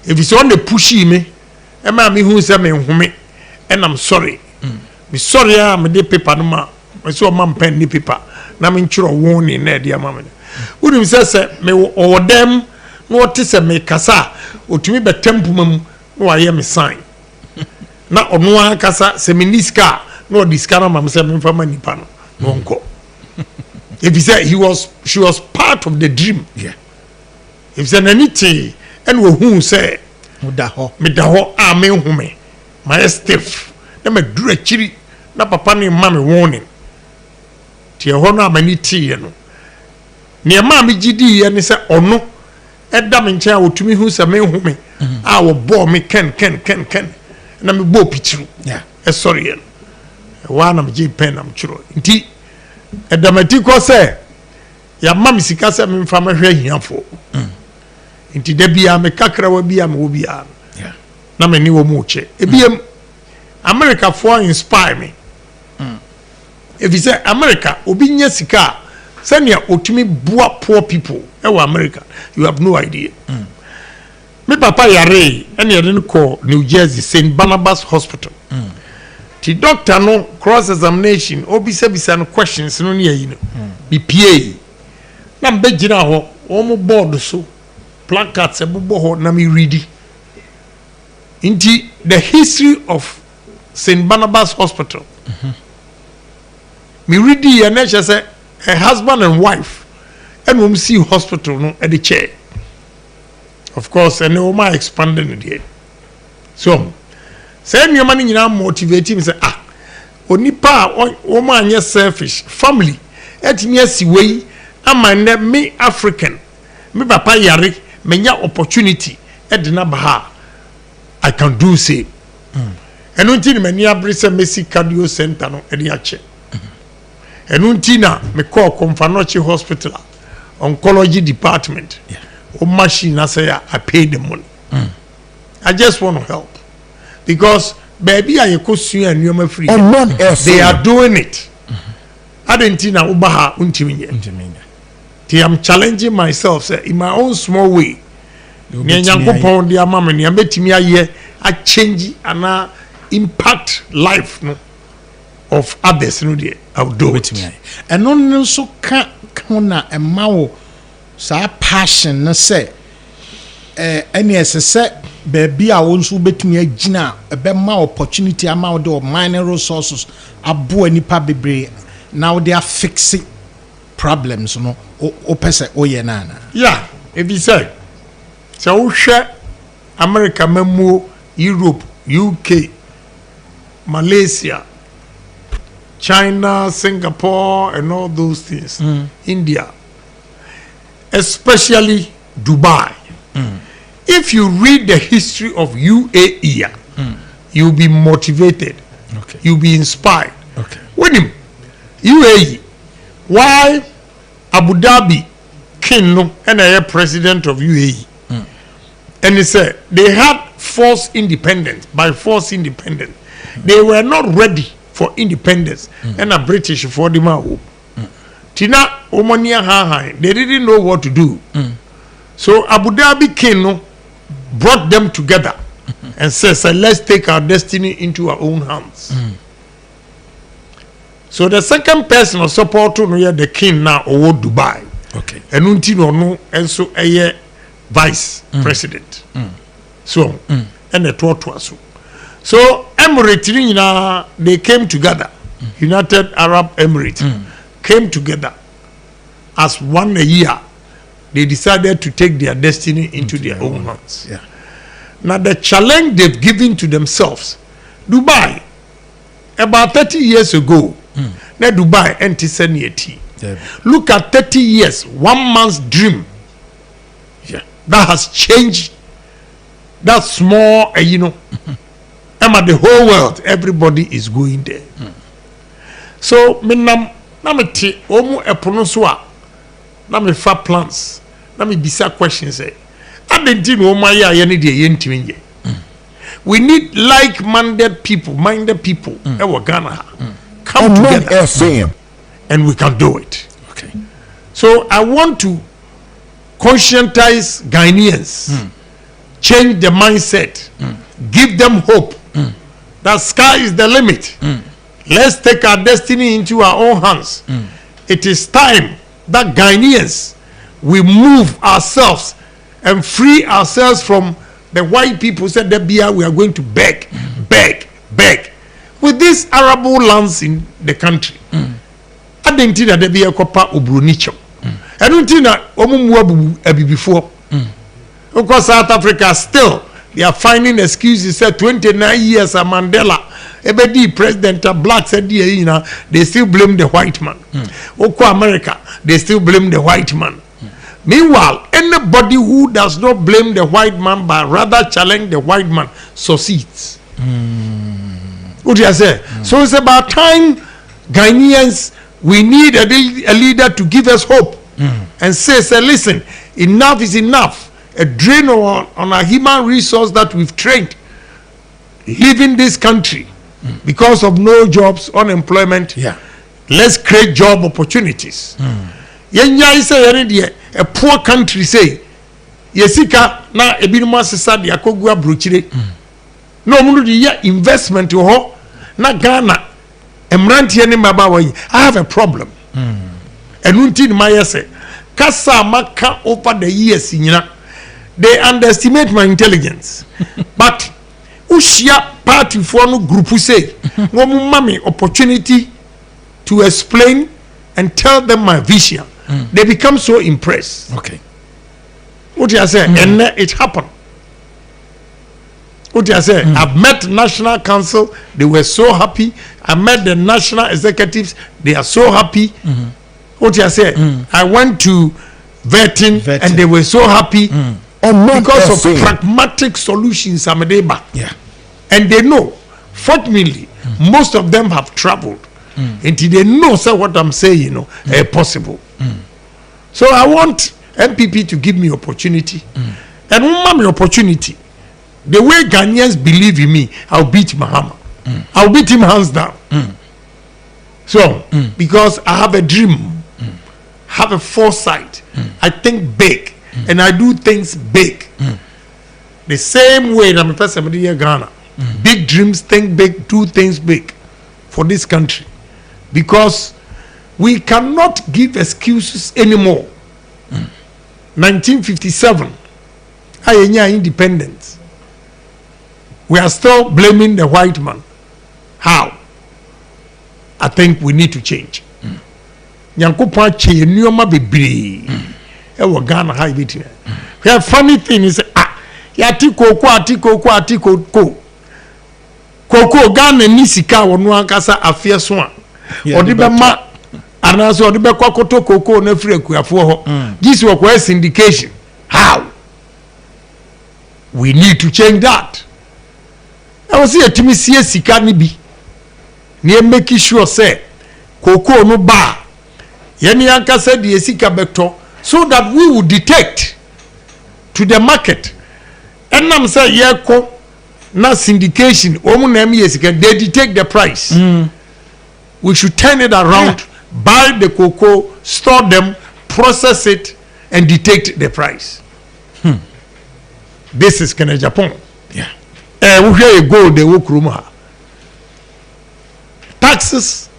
if it's on the pushy me ema me hu se me home and I'm sorry me sorry am de paper no ma me so mam pen ni paper na me nchiro warning na de ama me wonim se me o dem no what se me kasa otumi betempu mam no aye me sign na ono an kasa se me niska no diska na mam se me fama nipa no no nko if he said she was part of the dream if said anything and we who say me da ho a me hume my stiff na me dura chiri na papa ni ma me warning ti ho na mani tie no ne ma me gidi ye ne se ono eda me nche a otumi hu se me hume a wo bo me ken na me bo pitru sorry ye wa na me gi pen am churo nti edamati ko se ya ma me sika se me mfa me hwe hiafo inti de bia me kakra wa bia me wo bia na me ni wo mu che ebiem America for inspire me if you say America obi nya sika senia otumi boa poor people e wa America you have no idea me papa yare ene yare ko New Jersey St. Barnabas Hospital ti doctor no cross examination obi se no questions no ne yi no BPA na mbe gina ho o mo board so placards ebobo ho na me ready into the history of St. Barnabas Hospital me ready and say a husband and wife and we see hospital no at the chair of course and no my expanding it here so say me man nyina motivate me say onipa o man ye selfish family etimi asiwei ama na me African me papa yare menya opportunity edina ba I can do say enunti ni mani abrese Messi cardio center no edi ache enunti na me call Confanochi hospital oncology department o machine na say I pay the money I just want to help because baby I kosu anuma free they are doing it adentina ubaha untiminya I'm challenging myself say, in my own small way. Nyankopon dia mama ne betimi aye a change and impact life no of others no dey I will do it. And no so can na emma wo sa passion na say any say baby a wo nso betumi agina ebe ma opportunity ama wo de mineral resources abo anipa bebre now they are fixing problems no o pese o ye na na. Yeah, if you say so share America memo Europe UK Malaysia China Singapore and all those things India especially Dubai if you read the history of UAE you'll be motivated you'll be inspired with him UAE why Abu Dhabi king no and a president of UAE and he said they had forced independence by forced independence they were not ready for independence and a British for the man Tina Omania ha they didn't know what to do so Abu Dhabi king no brought them together and says let's take our destiny into our own hands so the second person of support to know the king now over Dubai and unti no and so a vice president so and the total so Emirates they came together United Arab Emirates came together as one a year they decided to take their destiny into their own hands. Now the challenge they've given to themselves Dubai about 30 years ago now Dubai anti-sanity look at 30 years 1 man's dream that has changed that small the whole world everybody is going there so me na me te omu epono so a na me fa plans na me bisa questions adenti no omu aye aye ne de ye ntimi ye we need like-minded people e wo Ghana come together and we can do it so I want to conscientize Ghanaians change the mindset give them hope that sky is the limit let's take our destiny into our own hands it is time that Ghanaians we move ourselves and free ourselves from the white people said that we are going to beg with these arable lands in the country I didn't think that there be a copper obronicho I don't think that omu before because South Africa still they are finding excuses said 29 years a Mandela ebedi president black said they still blame the white man Oko America they still blame the white man meanwhile anybody who does not blame the white man but rather challenge the white man succeeds what do you say so it's about time Ghanaians we need a leader to give us hope and say listen enough is enough a drain on our human resource that we've trained leaving this country because of no jobs unemployment let's create job opportunities yenya say a poor country say yesika na ebinuma sesa de akogu abrochire no munu de investment ho na Ghana emrantie ne mabawa yi I have a problem enunti ni mayese kasa maka over the years nyina they underestimate my intelligence but ushia party for no group say wo mama opportunity to explain and tell them my vision they become so impressed what you say and it happened what you say I've met National Council they were so happy I met the national executives they are so happy what you say I went to vetting and they were so happy because of pragmatic solutions Amadeba and they know fortunately most of them have traveled and they know what I'm saying possible so I want MPP to give me opportunity and one me opportunity the way Ghanaians believe in me I'll beat Mahama I'll beat him hands down so because I have a dream have a foresight. I think big, and I do things big. The same way that I'm a person in Ghana. Big dreams, think big, do things big for this country. Because we cannot give excuses anymore. 1957, independence. We are still blaming the white man. How? I think we need to change. Nyankopon che nneoma bebree e wo Ghana ha ibiti. The funny thing is yati koko Ghana ni sika wo no ankasa afie so a odi be ma anaso odi be kwakoto koko na free akuafo ho. This was a syndication. How? We need to change that. I was here to me see sika ni bi. Ni make sure say koko no ba yeni anka said the sika beto so that we will detect to the market. And I'm say yeko na syndication omu na me sika they detect the price. We should turn it around, buy the cocoa, store them, process it and detect the price. This is Agyapong. Yeah. We hear a gold they work room. Taxes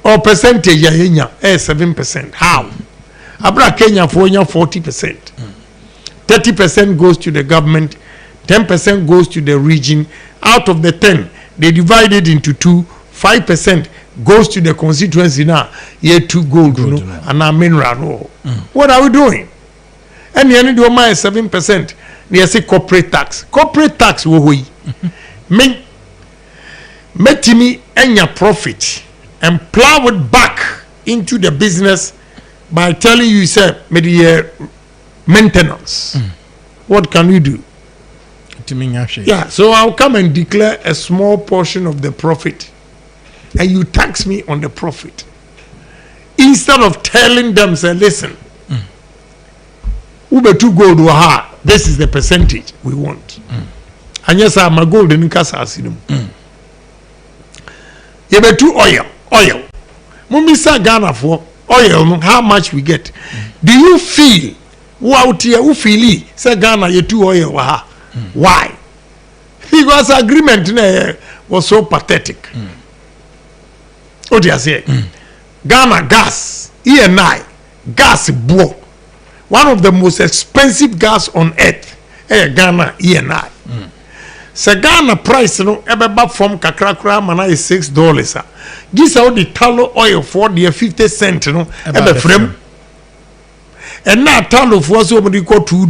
or percentage ya 7%. How? Abra Kenya for 40%. 30% goes to the government, 10% goes to the region. Out of the 10, they divide it into 2. 5% goes to the constituency now. Year 2 gold, you know, and our mineral. What are we doing? And the end of my 7%. They say corporate tax. Corporate tax we make me any profit and plow it back into the business by telling you, say, maintenance. What can we do? Yeah, so I'll come and declare a small portion of the profit, and you tax me on the profit. Instead of telling them, say, listen, Ube to gold waha. This is the percentage we want. And yes, I'm a gold in Kasasinum. You bet to oil. Mumisa Ghana for oil, how much we get. Do you feel out here who feel say Ghana you two oil waha? Why? Because agreement was so pathetic. What do you say? Ghana gas, ENI, gas blow. One of the most expensive gas on earth, Ghana ENI. So Ghana price no ebe from kakrakra mana is $6. This how the tallow oil for the 50 cents no ebe frame. And now tallow for somebody called $2.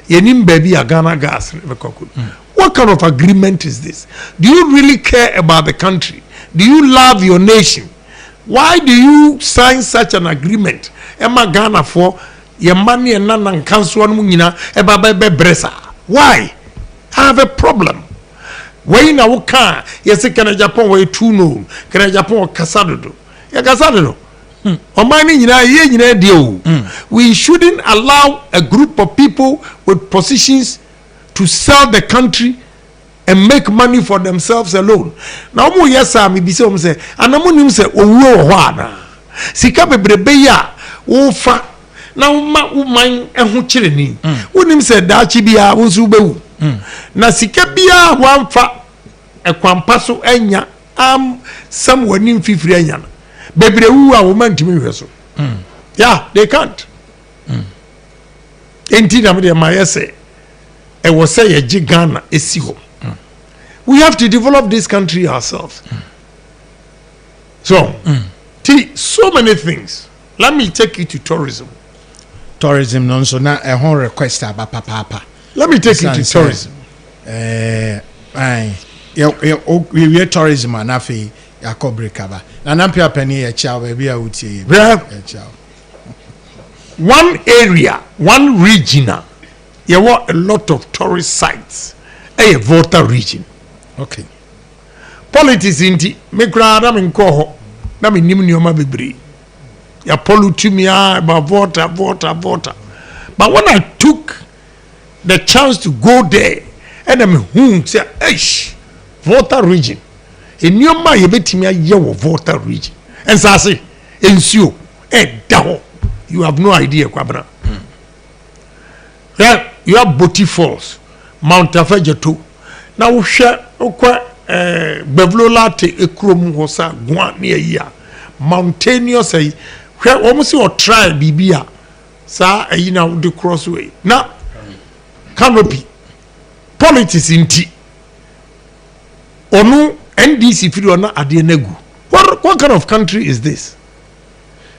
Yenim baby a Ghana gas. What kind of agreement is this? Do you really care about the country? Do you love your nation? Why do you sign such an agreement? Emma Ghana for your money and nan council bresa. Why? I have a problem. Why in our car? Yes, can Agyapong way too no? Can Agyapong Casado? Ya Casado. We shouldn't allow a group of people with positions to sell the country and make money for themselves alone. Now, yes, I be so say, and I'm say, oh, wana. Sika bebrebe ya, fa. Now, my who chilling. Wouldn't say that chibia was ubu. Na sika bia one fa a kwampaso enya somewhere in Fifrian. Baby, who are woman to me. Yeah, they can't. Indeed, I'm my essay. I was say a Ghana is home. We have to develop this country ourselves. So, so many things. Let me take you to tourism. Tourism, non so now a whole request about papa. Let me take you to tourism. We tourism and afi yakobre kaba. Na nampia penny a chow baby a uti. One area, one regional. You want a lot of tourist sites. A Volta region. Okay. Politics inti me crowd am in koho. Na me nim nyoma bebre. Ya pollute me about Volta. But when I took the chance to go there, and I'm say, eish, Volta region. In nyoma ye betimi aye wo Volta region. And so I say, ensure down. You have no idea, Kwabra. Yeah, you have Boti Falls, Mount Afejeto. Now we share Bevlola te Ekuonaba hosa Guan near here. Mountainous where almost your trial Bibia. Sa na the crossway. Now canopy. Politics in tea. Onu NDC feel na adenegu. What kind of country is this?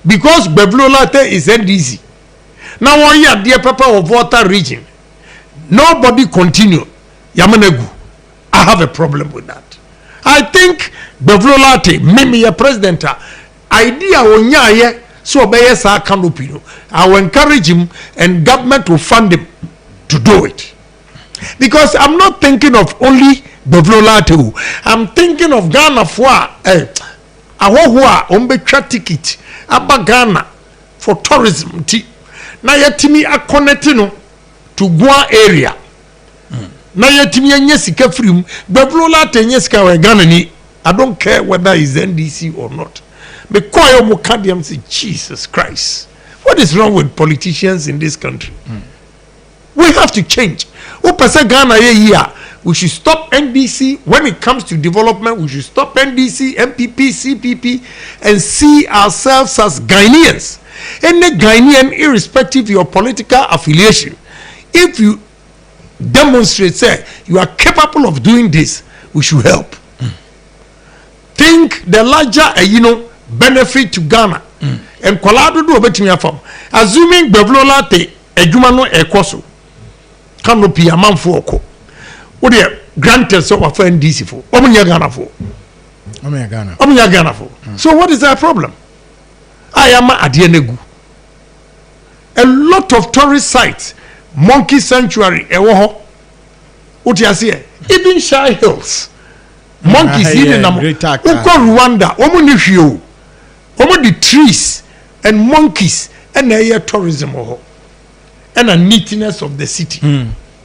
Because Bevlola is NDC. Now one year dear papa of water region. Nobody continue. Yamanegu. I have a problem with that. I think Bevlola mimi ya president idea onya ye so obey sa canopy. I will encourage him and government will fund him to do it. Because I'm not thinking of only Bevlola. I'm thinking of Ghana for ombetwa ticket aba Ghana for tourism ti na yetimi connect no to Gua area na yetimi anya sika free Bevlola anya sika we Ghana ni. I don't care whether it's NDC or not. Me call you Mukadiam say Jesus Christ. What is wrong with politicians in this country? We have to change. Ghana here. We should stop NDC when it comes to development. We should stop NDC, MPP, CPP, and see ourselves as Ghanaians. Any Ghanaian, irrespective of your political affiliation, if you demonstrate, say you are capable of doing this, we should help. Think the larger, benefit to Ghana. And Kolado do obetimi afam. Assuming Bevlola te ejumano ekoso. Canopy amanfo oko. What the granted so of NDC for? Omunya Ghana for. So what is our problem? I am Adienegu. A lot of tourist sites, Monkey Sanctuary, what you say? Even Shy Hills, monkeys in Rwanda, the trees and monkeys and the tourism and the neatness of the city.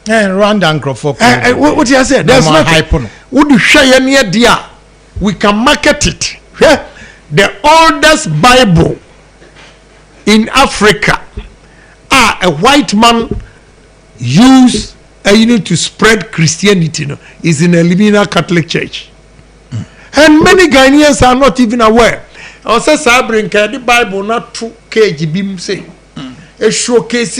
Rwanda and Crawford. What you say? There's nothing. Would you share near dear? We can market it. Yeah? The oldest Bible in Africa, a white man used to spread Christianity, is in a Limina Catholic Church. And many Ghanaians are not even aware. I say Sabrin the Bible not 2 kg bim say. A showcase,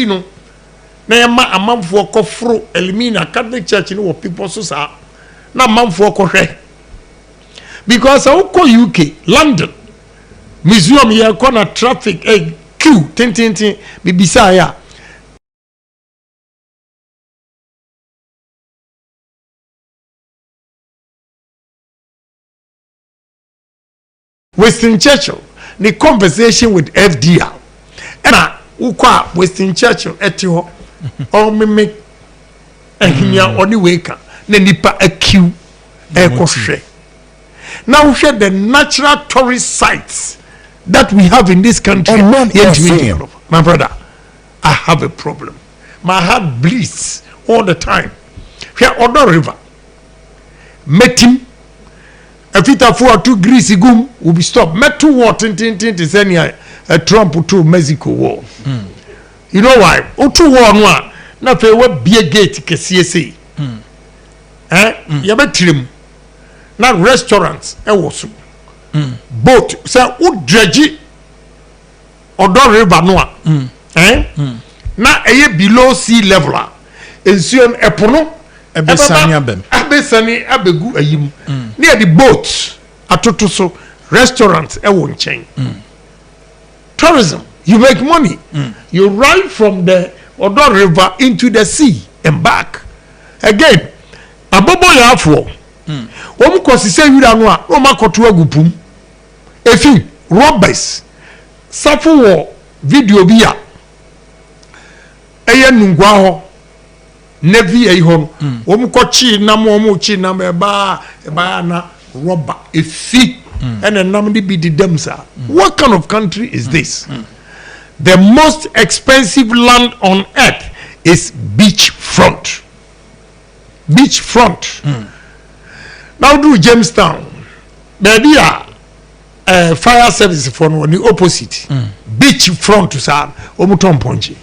na yama amamfo kofro Elimina Catholic Church no people so sa na amamfo kohwe because awko UK London museum here corner traffic queue tintintin bibisa ya Western Churchill the conversation with FDR and ukwa Western Churchill etiho or mimic and hinya only waker na nipa acute ekoshe. Now we share the natural tourist sites that we have in this country. My brother, I have a problem. My heart bleeds all the time. Here Odo River, Metim, a fita for 2 greasy gum will be stopped. Met 2 water is any a Trump to Mexico war. You know why? Otu war no na fe we bie gate kesiese. Yabetrim na restaurants e wo so. Boat say wo dredge Odo River no na eye below sea level a ensuon epono ebesani abem. Abesani abegu ayim. Near the boats atoto so restaurants e wo nchen. Tourism, you make money. You ride from the Odo River into the sea and back. Again, abobo ya afo. Omu kosise yura no a, o makoto agupum. Efi robbers. Safu wo video bi a. Eye nungwa ho. Nevi e ho. Omu kochi nam omu chi nam eba na robber. Efi and a number be the demsa. What kind of country is this? The most expensive land on earth is beachfront. Beachfront. Now do Jamestown. Baby, fire service for no the opposite beach front to sa omuton ponche.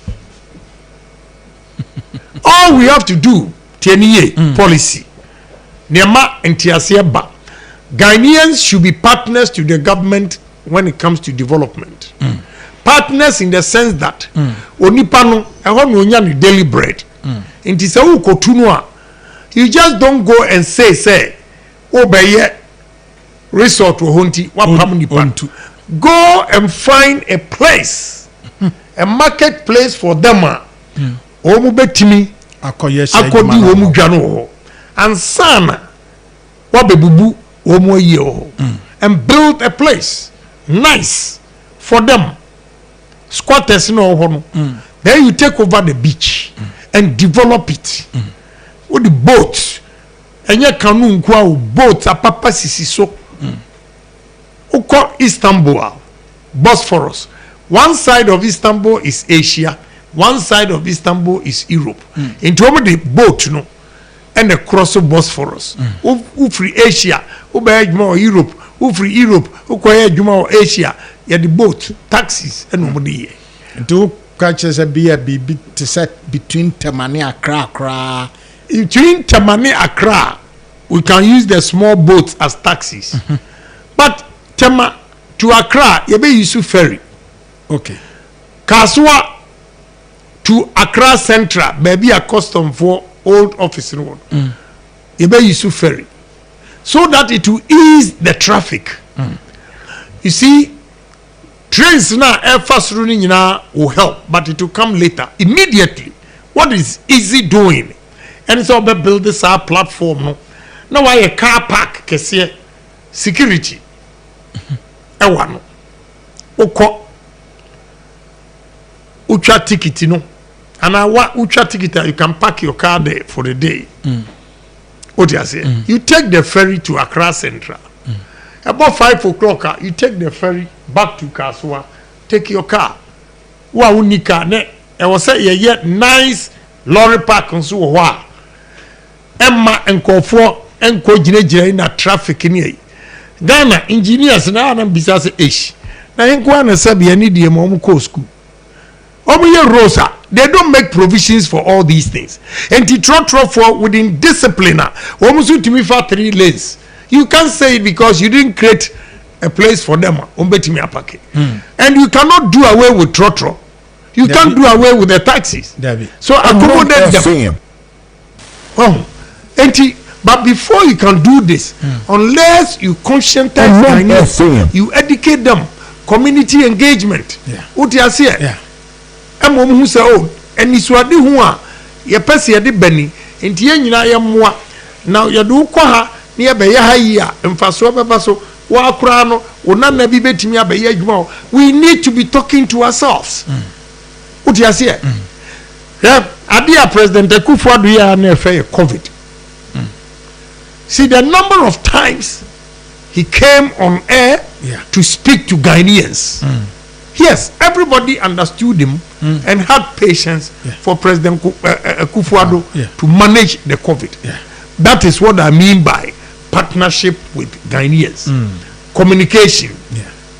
All we have to do TNA policy nema entiasie ba Ghanaians should be partners to the government when it comes to development. Partners in the sense that onipa no ehon no nya no daily bread. Nti se wo kotunu a you just don't go and say obeye resort wo honti wapam nipa. Go and find a place, a marketplace for them. Omu betimi akodi omu dwano ho. Ansana wabebubu omu ye ho. And build a place nice for them. Squatters no ho. Then you take over the beach and develop it. With the boats. Enye kanu nkwa boats apapa sisi so. Uko Istanbul, Bosphorus. One side of Istanbul is Asia, one side of Istanbul is Europe. Into the boat, no, and the cross of Bosphorus. Who free Asia, who buy Europe, who free Europe, who buy Asia. Yeah, the boat, taxis, and nobody. Do catches a beer be to set between Temane Accra. Between Temane Accra, we can use the small boats as taxis. But Tema to Accra, you be use ferry. Okay. Kaswa to Accra Central, maybe a custom for old office road. You be use ferry, so that it will ease the traffic. You see, trains now air fast running now will help, but it will come later. Immediately, what is easy doing? And it's all about build this platform. No, now why a car park? Kesiye security. Ewano uko ucha ticket no and ucha ticket you can park your car there for the day. What you say? You take the ferry to Accra Central. About 5 o'clock you take the ferry back to Kaswa. Take your car. Wa unika ne e was say ye nice lorry park nso wo a emma enkofo enko gine na traffic ni Ghana engineers na na bisa say ish na yenko na sabi ani die mo ko school omuye rosa they don't make provisions for all these things and to trot for within discipline omusu timi for 3 lanes you can't say it because you didn't create a place for them ombetimi apake and you cannot do away with trotro you can't do away with the taxis so accommodate them well but before you can do this, unless you conscientize Ghanaians, you educate them, community engagement. What you say? I'm who say, oh, and it's what you want. Your person, your Benny, and Tiana, your moi. Now you do Quaha near Bayahia and Faso Babaso, Wakrano, or none of me about we need to be talking to ourselves. What you say? Adia President Ekuonaba do you near COVID. See the number of times he came on air to speak to Ghanaians. Yes, everybody understood him and had patience for President Ekuonaba to manage the COVID. That is what I mean by partnership with Ghanaians. Communication,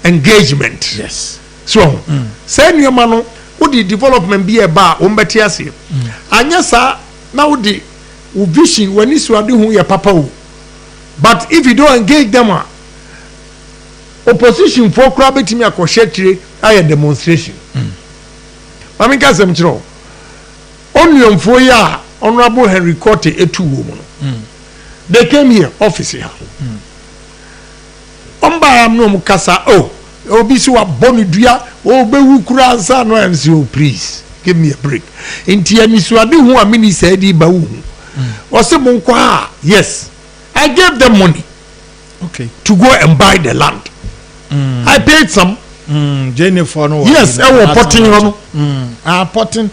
engagement. Yes. So, say your man, would the development be about Umbetiasi? Anyasa now the vision when you are doing your papa. But if you don't engage them, opposition for crabby me a crochet a demonstration. I mean, guys, I'm true. Only on 4 years, Honorable Henry Cote a 2 woman. They came here, officer. Omba no mukasa, oh, Obisu a Bonidia, oh, Bewukura, son, and so please give me a break. In Tiamiswadi, who a mini said, Baum. Was a monqua, yes. I gave them money, to go and buy the land. I paid some. Jennifer, no. Yes, I was potting on. Potting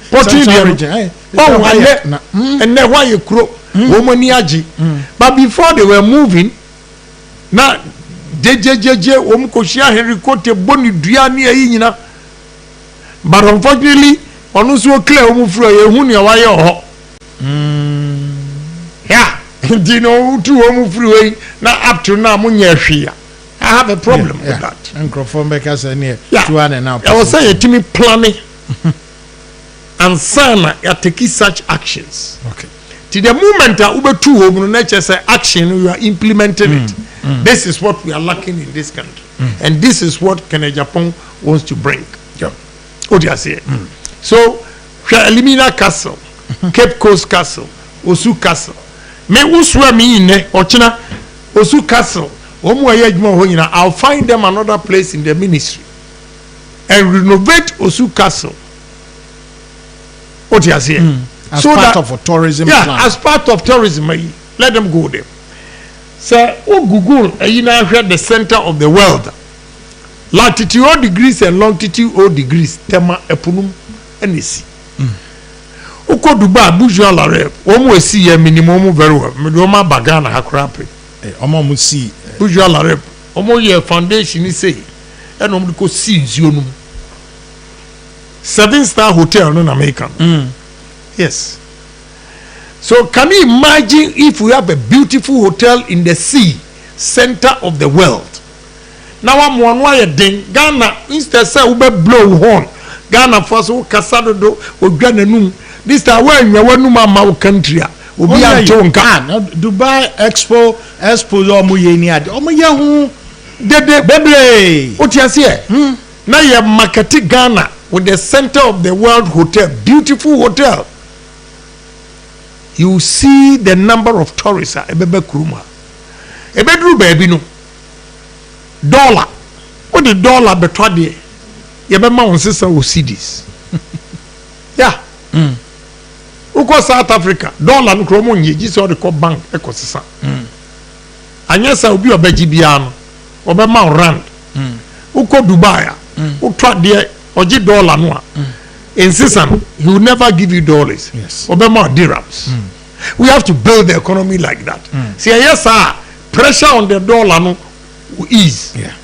region. Oh, and then why you crow, woman yaji. But before they were moving, now JJJ, Omkoshia, Henry Cote, Boni, Diani, Yina. But unfortunately, on also clear, Umufu, why yeah. You know, 2 home freeway now up to now, Munya. I have a problem with that. And Crofombeca said near Yeah. 200 now. I was saying to me planning and sana you take such actions. Okay. To the moment that Uber 2 home nature say action, you are implementing it. This is what we are lacking in this country. And this is what Agyapong wants to bring. Yeah. What do you say? So, Elimina Castle, Cape Coast Castle, Osu Castle. Me uswa mi ine, ochina, Osu Castle. I'll find them another place in the ministry and renovate Osu Castle. What you say? As so part that, of a tourism yeah, plan. as part of tourism, let them go there. So, Google, the center of the world. Latitude 0 degrees and longitude 0 degrees. Tema epunum enisi. Uko Dubai, Buja Lareb. Omo esi ye minimum very well. Midoma bagana hakrape. Omo musi. Buja Lareb. Omo ye foundation is say. And omo ko see zionum. 7-star hotel no American. Yes. So can you imagine if we have a beautiful hotel in the sea, center of the world? Now I'm one way ding Ghana instead say we blow horn. Ghana first we kasado do we Ghana num. This time when you want num country we be a Dubai Expo omo ye ni ade. Omo ye hu bebre. What you say? Now you market Ghana with the center of the world hotel, beautiful hotel. You see the number of tourists ebebe kuruma. Ebedru baby no. Dollar. What the dollar betwa there? Yebema on sister will see this. Yeah. Uko South Africa, dollar no kromo nyi ji so de ko bank ekosisa. Anyesa obi obeji bia no. Obema rand. Uko Dubai utwa there oji dollar no a. Insistent, he will never give you dollars. Yes. Obama dirhams. We have to build the economy like that. See, yes, sir. Pressure on the dollar no will ease. Yeah.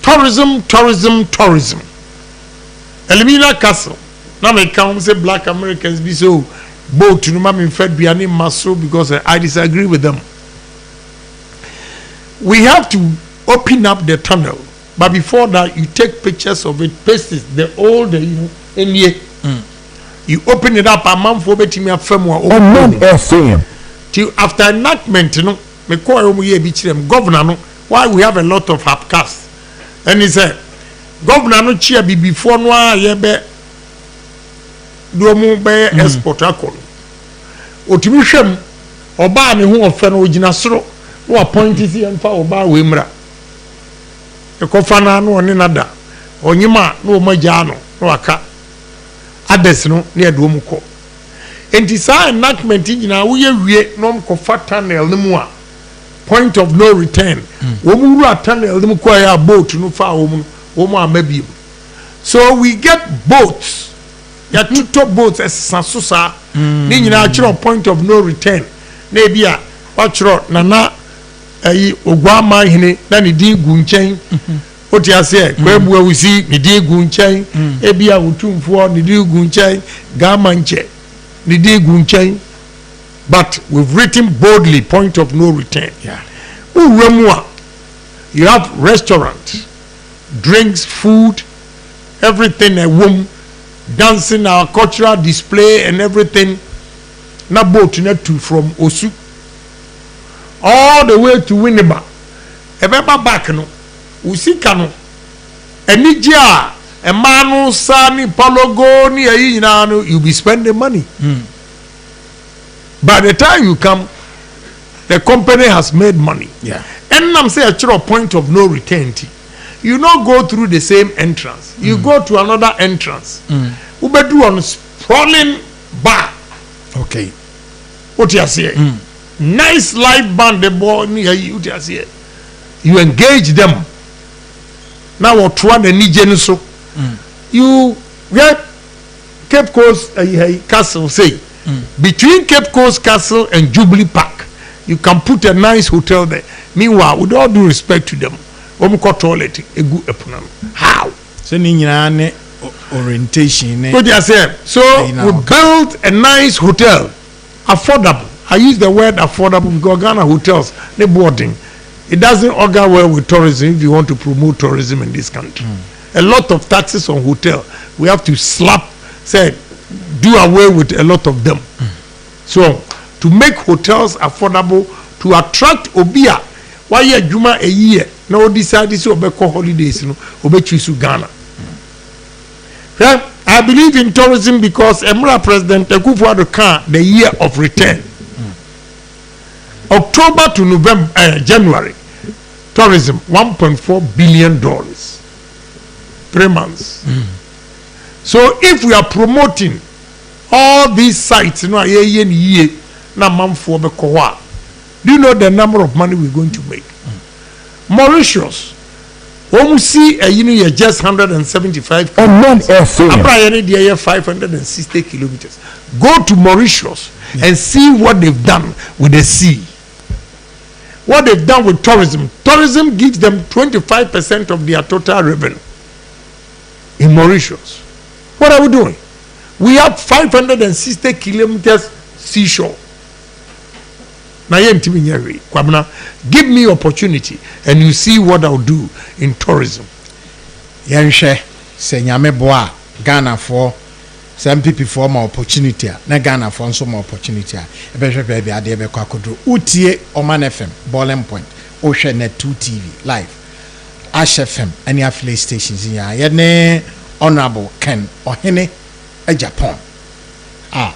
Tourism. Elimina Castle. Now me come say black Americans be so bold to no me fed biani maso because I disagree with them. We have to open up the tunnel. But before that, you take pictures of it, paste it, the old, you open it up, a month for betting a firm or Omanfm. Till after enactment, you know, me call them governor, no, why we have a lot of upcasts. And he said, Governor no chair be before no yebe do be export akon. Otimi hwem oba ne ho ofe no ogina soro no appoint si emfa oba we mra. Ekofana no oni nada onyima no magya no no aka ades no ne adom ko enti sa enactment nyina wo ye wie no mkofa tunnel no mu a point of no return wo mu ru tunnel no mu ko ya boat no fa wo mu amabiem. So we get boats ya tuto boats esasosa ne nyina akiro point of no return na bia wa kiro nana ayi ogwama hene na ne din gu nchen oti ase kwabu awusi ne din gu nchen ebia wotumfo ne din gu nchen gama nche ne din gu nchen. But we've written boldly point of no return. Yeah. You have restaurant, drinks, food, everything, a room, dancing, our cultural display and everything. Na boat na to from Osu all the way to Winneba. Ebeba back no, usika no. Enijia, a manu sani palogo ni ayi na no, you be spending money. By the time you come, the company has made money. Yeah. And I'm saying a point of no return. You not go through the same entrance. You go to another entrance. Ubedu on sprawling bar. Okay. What you say? Nice live band the boy near you. You engage them. Now what one the Nigen so you get Cape Coast Castle say between Cape Coast Castle and Jubilee Park you can put a nice hotel there. Meanwhile, with all due respect to them, toilet how? So ni orientation. What you say? So we built a nice hotel, affordable. I use the word affordable because Ghana hotels, they boarding. It doesn't augur well with tourism if you want to promote tourism in this country. A lot of taxes on hotel, we have to do away with a lot of them. So, to make hotels affordable, to attract Obia, why you Juma a year, now decide this will be holidays, choose Ghana. Yeah, I believe in tourism because Emra President Ekuonaba can the year of return. October to November, January, tourism $1.4 billion, 3 months. So if we are promoting all these sites, do you know the number of money we're going to make? Mauritius, when we see a year just 175 kilometers, 560 kilometers. Go to Mauritius and see what they've done with the sea. What they've done with tourism. Tourism gives them 25% of their total revenue in Mauritius. What are we doing? We have 560 kilometers seashore. Now, give me opportunity and you see what I'll do in tourism. Yanshe, Senyame Boa, Ghana for some people for more opportunity. Na Ghana for some more opportunity. Baby, I debe kwa kudru. Utie Omanfm, Bowling Point, Ocean Net 2 TV, live. Ash FM, any affiliate stations in ya. Yene Honorable Ken Ohene, Agyapong.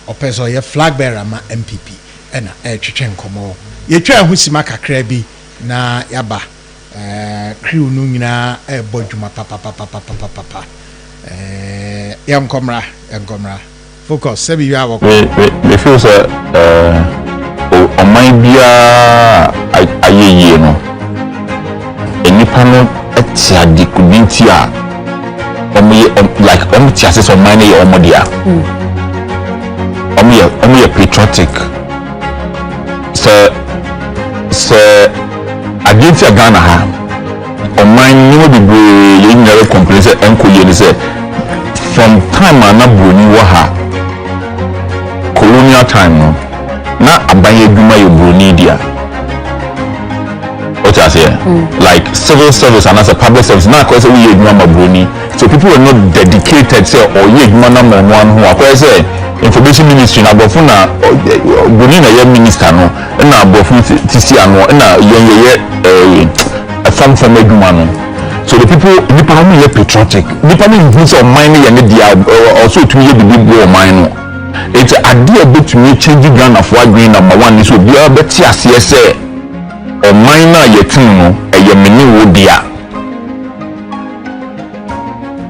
Opeso ye flag bearer ma MPP. Ena twetwe nkomo ye twa husima kakra bi na yaba crew no nyina bodwuma papa yankomra focus se bi ya wo we feel so o man bia ayeye no enipa no etia di kudinti a like tia se so man ye omodia omo ye patriotic. Sir, I didn't say Ghana ha. On my new degree, you never complain. Say, Uncle, you say, from time I na Bruni waha, colonial time no. Na abaye duma yo Bruni dia. What I say? Like civil service and as a public service. Na cause we ye duma Bruni. So people are not dedicated. Say, or ye duma na mo one who. I say. Information ministry na bofu na Bruni na ye minister no na bofu tisi ano na ye from eduma no. So the people nipa no ye patriotic nipa no think say mind ye ne dia also to ye bibi bo mind no. It's idea bit me change Ghana for green number 1 so bia beti ase say o mind na ye tin no ye meni wo dia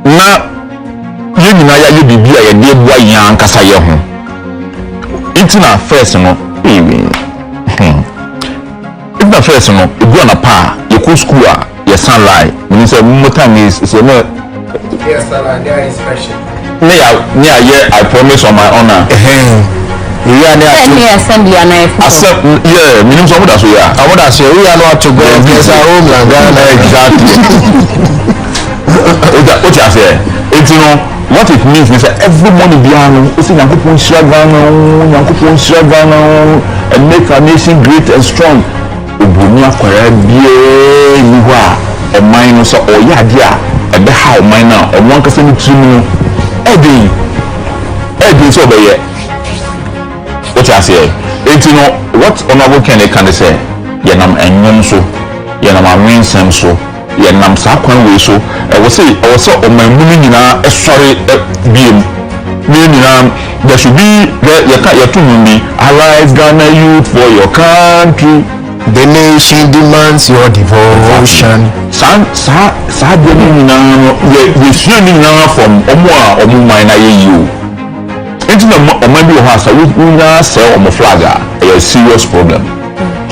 na yeni na ya bibi a ye de bua yan kasa ye ho intina first no if first no e go na pa ye ko school a ye san lie mean say time is no yes there is special me ya I promise on my honor we are there to assembly and yeah minimum so that so yeah I want to say we are not to go against our homeland exactly what you say it's what it means is that every money beyond is in Agyapong and make our nation great and strong. Ubunia Korabie Niwa, a minor so or yadia, a beha minor, or one person to me. Eddie, so be it. What I say, it's what honorable can they say? Yanam and Yonso, Yanam and so. Yeah, nam sa kwan we so I was so on my money na sorry beam there should be your two me arise Ghana youth for your country the nation demands your devotion sa de ni na we should ni na from omo na you into the maybe you have we na sell on flag a serious problem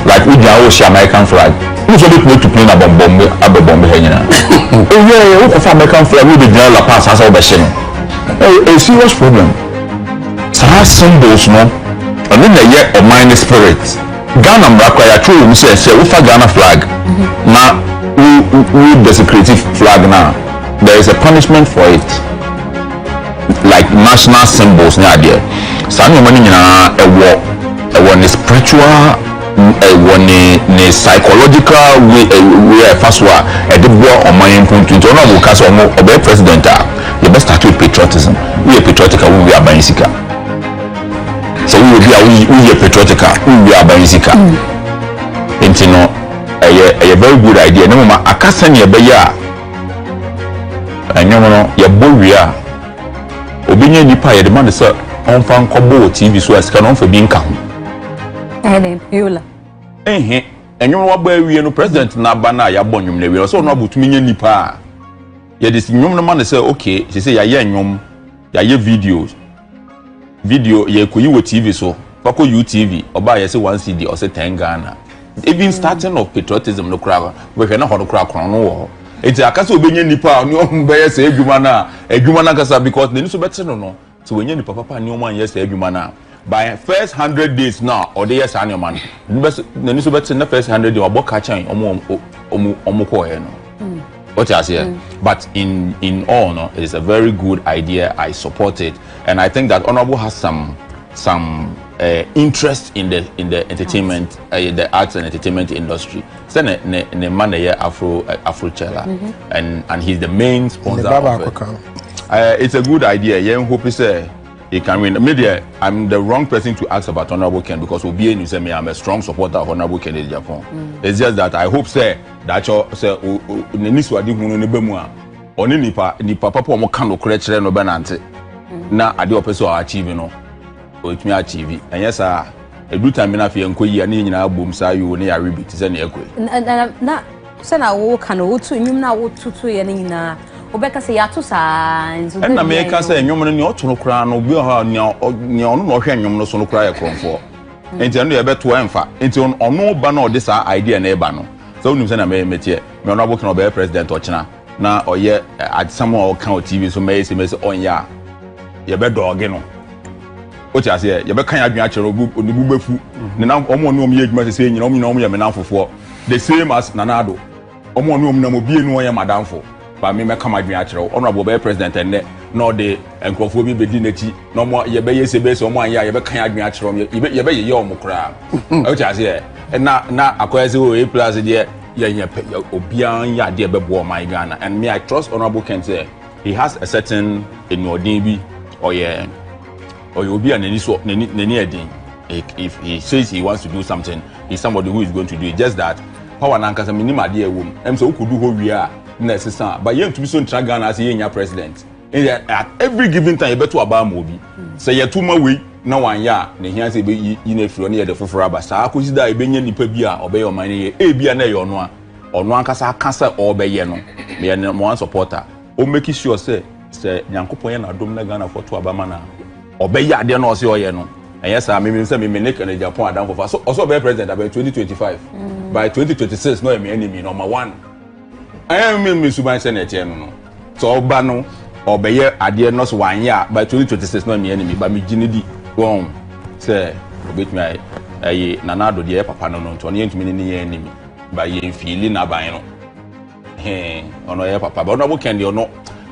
like we just American flag. Who's a bit to play a bomb hanging? Oh, yeah, what if American flag with the general pass as our best? A serious problem. So, have symbols, no? And then they yet a minor spirit. Ghana, Mrakaya, true, say, with a Ghana flag. Now, we desecrate flag now. There is a punishment for it. Like national symbols, near there. So, I'm money in a war. one spiritual one psychological way first one the boy on my point to no go cast on obey president you best start with patriotism. We are patriotic, we are basic. So we are patriotic, we are basic. It's a very good idea. No matter I can't send you and you know your boy Obinya nipa ye demand say on fan kobo TV so as can for being count. Yola. And you know what boy we no president na bana ya bon nwum na we so no abutumi nya nipa. Ye dis nwum no man say okay, she say ya ye nwum, ya ye videos. Video ye koyi wo TV so, fako UTV, oba ye say 1 CD or say 10 Ghana. Even starting of patriotism no kra, we hwe na ho no kra kron no wo. Enti akasa obenye nipa oni ohun be ye say adwuma na kasa because neni so bete no so wenye nipa papa ni oman ye say adwuma na by first 100 days now or the years an man neni so bete na first 100 days oboka chan omo ko he no what you say but in all no it is a very good idea. I support it and I think that Honorable has some interest in the entertainment the arts and entertainment industry. So ne man Afro Chela and he's the main sponsor of it. It's a good idea. Yeah, hope he say he can win. Media, I'm the wrong person to ask about Honorable Ken because Obi and you say me I'm a strong supporter of Honorable Ken in Japan. It's just that I hope say that you say nisu adi hunu ne bemu a oni nipa papa omo kan okure kire no benante na ade opeso achieve no otumi achieve enye sa edu time na fe enkoyi na nyina bom sa yo ne ya repeat say na ekwe na se na wo kan wo tu nyum na wo tutu ye nyina obeka se ya to sa nzo na me ka say nyum no ne otono kra no bi ha ne ono no hwe nyum no so no kra ya kromfo enti no ye beto emfa enti ono ba na ode sa idea na eba no so unim say na me metie me ono abokin obe president ochina na oye at someone kan o TV so me say onya ye be dog no o ti ase ye be kan adwan akere onibu befu ne na omo no ye adwuma se nyina omo ye me na fofo the same as nanado omo no na mo bie no ye madamfo ba me kam adwan akere ono abo be president enne no de enkrofo bi bedi nachi no mo ye be yese be se omo anya ye be kan adwan akere ye be ye omo kra o ti ase na akoyese o a plus de ye obian ya de be bo my Ghana and me I trust Honorable Ken say he has a certain inordin bi or obi an neni edin. If he says he wants to do something, he's somebody who is going to do it. Just that power na nkasa minima de ewom em so kudu ho wi a na sesa but yen to be so ntra Ghana as yen president at every given time you beto aba ma obi say ye too ma we na wan ya na hia say be yi na firo na ye de foforo aba sa akosi da ebenye nipa bi a obe yo man ye e bia na ye ono ankasa akasa obe ye no me no one supporter o make sure say nyankopon ye na dom na Ghana for to aba ma na obe ya de na o say oye no yes sir me say me make in Japan adam for so also be president about 2025 by 2026 no me enemy number 1 I am me suban senate no so oba no obeye ade no so wan ya by 2026 no me enemy ba me ginidi won say obetumi ayi nanado de papa no to no yentumi ni enemy ba ye feel na ban no ono ye papa ba ono bo kendi ono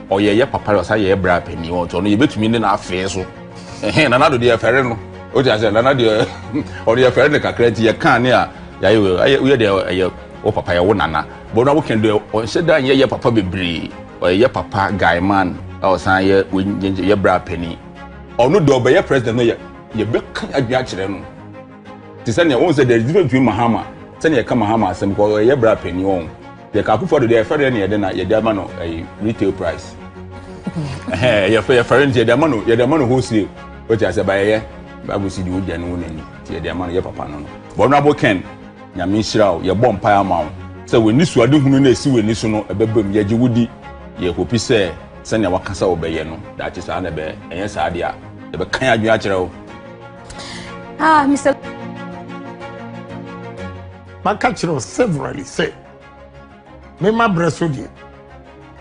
oye papa so ye bra pani won to no ye betumi ni na afi so nanado de fere no o ti ase nanado o de fere ne kakra ti ye kan ne a ya de o papa ye wo nana bo ono bo kendi o se da ye papa bebre o ye papa guy man o san ye bra pani ono do obeye president no ye be kan adwa kire no ti se ne won say there is difference between Mahama se ne ye kan Mahama asem ko ye bra pani won ye ka ku for the fere ne ye de na ye de ma no retail price ye fere ne ye de ma no wholesale o ti ase ba ye babu si di o de no nani ti ye de ma no ye papa no bo no abo ken nyame nhirawo ye bom pa ama wo se we nisu ade hunu na esi we nisu no ebebem ye gi wudi ye hopi se ne wakasa obeye no that is an ebe enye sa ade a ebe kan adwen a kire wo Mr. Maka kire severally say me ma breso die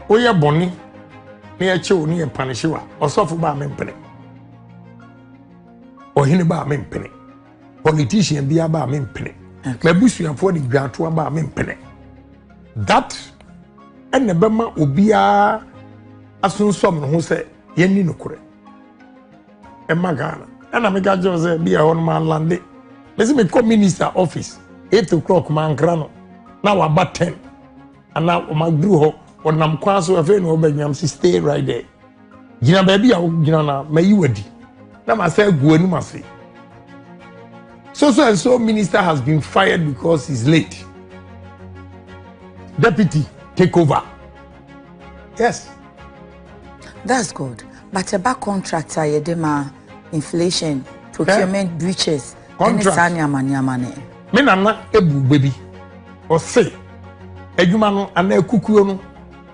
oye boni me ye che oni ye panishi wa osofo ba me mpene ohene ba me mpene politician bia ba me mpene mabusuafo de dwato ba me mpene that ene bema obia asunsom no ho se yenni nokure e magana ana me gaje se bia hon ma lande me call minister office 8 o'clock man grano. Now about 10. And now my grew or nam kwaso afa no obanyam stay right there. Gina baby a gina na mayi wadi. Na ma say go ani ma say. So and so minister has been fired because he's late. Deputy take over. Yes. That's good. But a back contractor yedema inflation, procurement breaches, contract. Me nana ebu baby. Or say edwuma no ana kukuo no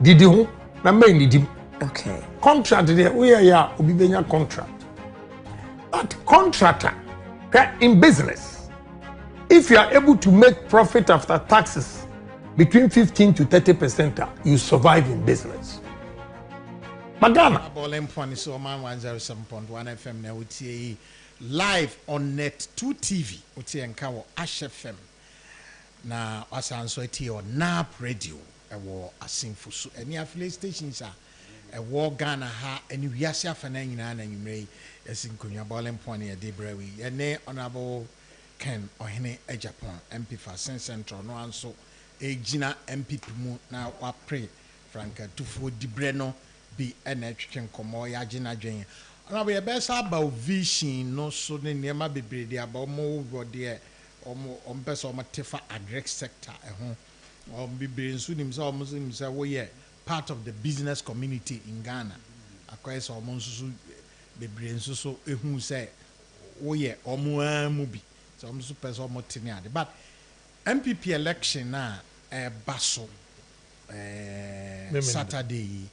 didi ho na me nidim. Okay. Contract there we are ya obi benya contract. But contractor in business, if you are able to make profit after taxes between 15 to 30%, you survive in business. Magana. Omanfm is Oman 107.1 FM now with live on Net 2 TV. With Nkawo Ash FM. Na asanso eti o NAP radio ewo asimfu so any affiliate stations are ewo Ghana ha any wiase afana nyina na nwumrei esinkonya Omanfm ya debrewi ene honorable Ken Ohene Agyapong MP for Central no anso ejina MP mu na wa pray Franka tufo dibre no bi ene twetwe nkomo ya gina dwen honorable ye best about vision no so ne niema bebre dia ba mo wo de person tefa agric sector bibrensu nim say almost say we part of the business community in Ghana akwai so almost bibrensu so ehun say we omu bi so almost person motini ade but MPP election na baso Saturday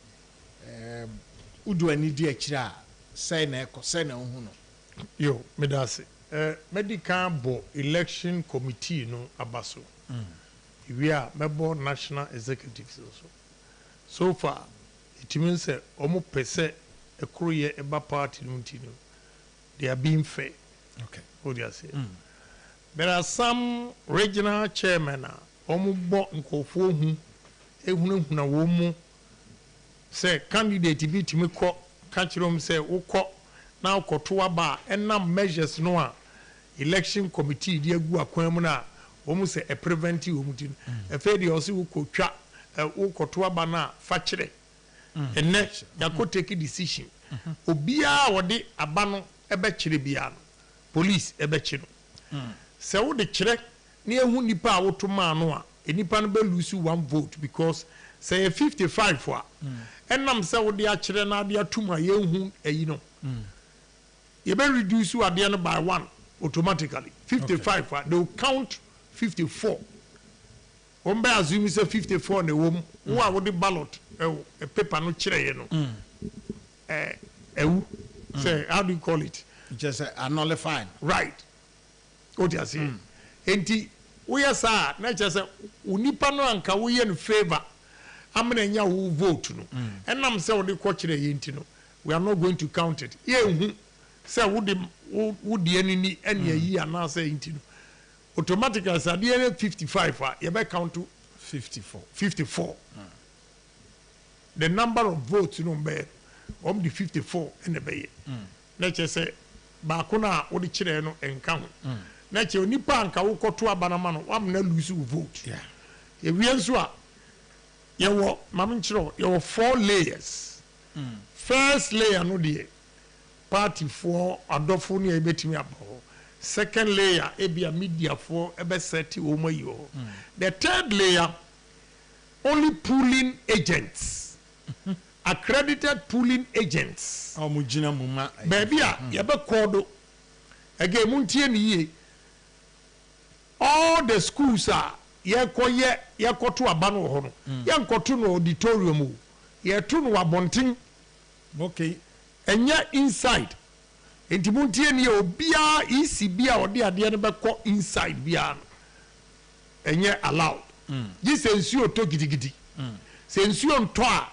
udu ani di akira say na hu no Yo medase medical bo election committee no abaso. We are member national executives also. So far, it means omo pese ekroye eba party no ntino. They are being fair. Okay. What do you say? There are some regional chairmen omo bo nkofo hu ehunahuna wo mu say candidate bi timi ko ka kirom say wokọ na koto aba enam measures no a election committee di agu akwan mu na omu say a preventive omutin e fe di osi wokotwa wokoto aba na fa kire enne yako take decision obia wode aba no ebe kire bia no police ebe kire se wo de kire na ehu nipa a woto ma no a enipa no be lose 1 vote because say 55 for enam se wo de a kire na de atuma ye hu eyi no you be reduce you at the end by 1 automatically 55 okay. They will count 54 one by assume say 54 the wom who are with the ballot a paper no kire ye no say how do you call it just nullifying right what you say enti we are sa na just unipa no anka we in favor amena nya wo vote no enam say we dey ko kire ye enti no we are not going to count it ye say would the enemy any year now say into automatically say the 55 you be count to 54 the number of votes no be the 54 and the be na che say ba ko na wo de kire no enka ho na che onipa anka wo koto abanama no wa na lose vote yeah e wi enso a ye wo mam kire ye wo 4 layers first layer no de party for adofo ne ebetimi abo second layer ebia media for ebe seti omayo the third layer only pooling agents accredited pooling agents omugina muma baby a ye be kodo again muntie ni ye all the schools are ye koto aba no ho no ye nkoto no auditorium ye to no abonten okay enya inside entimuntie ni obia ECB a ode ade no beko inside bia enye allowed this ensuo to gidigidi sensuo nto a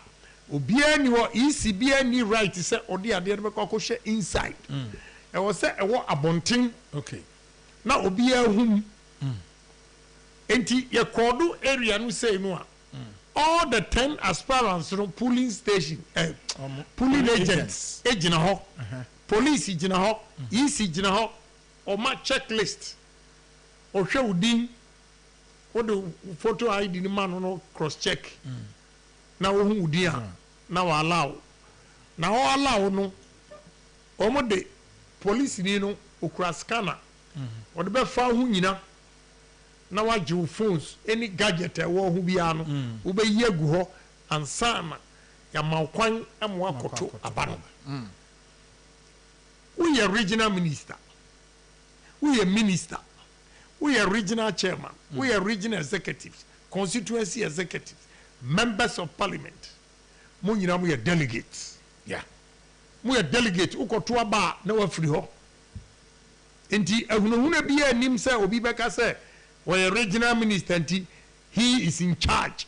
obia ni wo ECB any right say ode ade no beko akoshe inside e wo say e wo abonten okay na obia hum enti ye kodo area no say no a all the 10 aspirants from polling station polling agents ejina ho police ejina ho EC ejina ho o ma checklist ohwe udin wo photo ID ni man no cross check na wo hu udin a na wa allow na wo allow no omo de police ni no okura scanner wo de be fa hu nyina na wa jiw phones any gadget e wo hu bia no wo be yi agu ho ansana ya mawkwan amwa koto abano we are regional minister, we are minister, we are regional chairman, we are regional executives, constituency executives, members of parliament. We are delegates. Yeah. We are delegates. Uko tuwa ba na wa free ho. Enti ehunahuna biya nim se obi beka se we are regional minister enti he is in charge.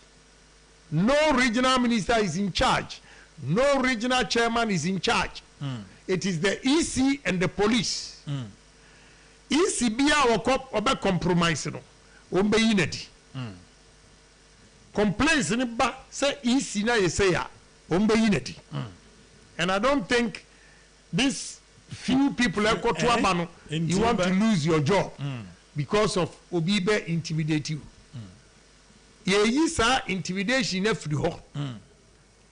No regional minister is in charge. No regional chairman is in charge. It is the EC and the police. EC biya wakop obe compromise no. Ombe yinedi. Complaints ni ba say EC na yese ya. Ombe yinedi. And I don't think these few people you want to lose your job because of obibe intimidate you. Ye sa intimidation na free ho.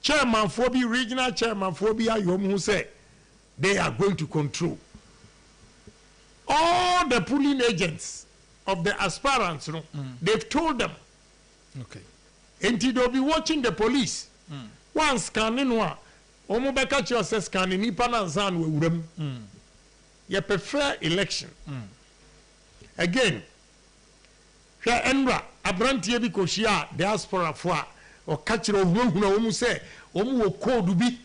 Chairman for be regional chairman for be ayom who say they are going to control all the polling agents of the aspirants. No, they've told them. Okay. And they'll be watching the police. One scanning one. Omo beka cho say scanning nipa na nsan we wuram. You prefer election. Again, hwa enra abrantie bi ko hia diaspora fo a o ka kire ohunahuna wo mu say omu wo code bi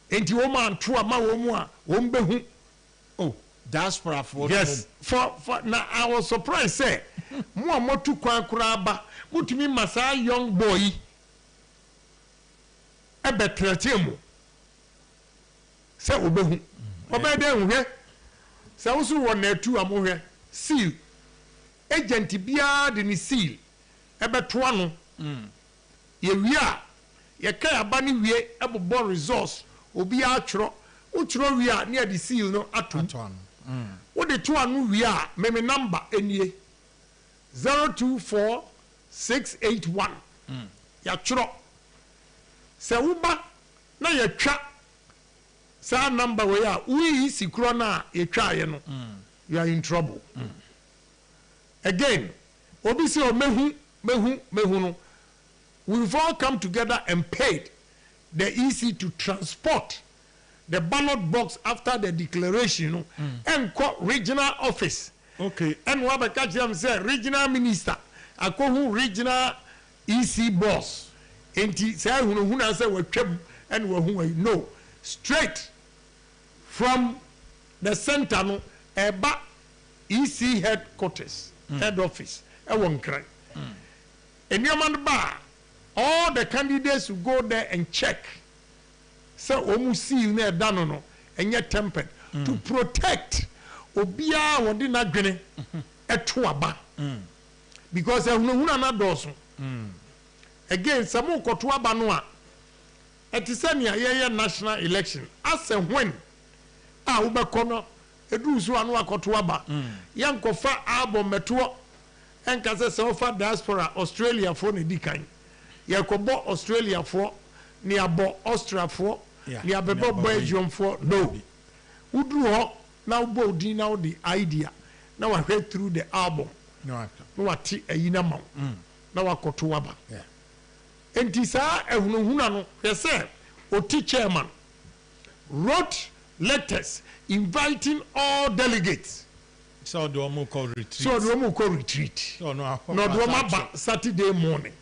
enti wo man to ama wo mu a wo mbehu. Oh, diaspora for yes for now I was surprised say mo amotu kwan kura ba mutumi masa young boy ebe tretiemu say obehu obede ehwe say wo so wo na atu amohwe seal agent bia de ni seal ebe to ano ye wi a ye kai aba ni wie ebobo resource obi a twro wo twro wi a ne de seal no atom wo de to ano wi a meme number enie 024681 ya twro se wuba na ye twa sa number we a we sikro na ye twa ye no you are in trouble. Again obi se o mehu no we've all come together and paid the EC to transport the ballot box after the declaration and call regional office. Okay. And what I catch them say regional minister I call who regional EC boss enti say who say we twem and we no straight from the center no eba EC headquarters head office e won kran eniaman ba all the candidates will go there and check so omu seal na da no enye tempered to protect obia won di na dwene eto aba because ehunahuna na doso again some koto aba no a etisania ye national election as and when a ubekono edu so anu akoto aba yankofa album meto enka se ofa diaspora Australia for ne dikan yakobo Australia for ni abo Austria for ni abebo Belgium for no udru ho na ubo din na the idea na wa head through the album no wati ayina ma na wakoto aba enti sa ehunahuna no yese oti chairman wrote letters inviting all delegates. So the one call retreat. So no ba Saturday morning.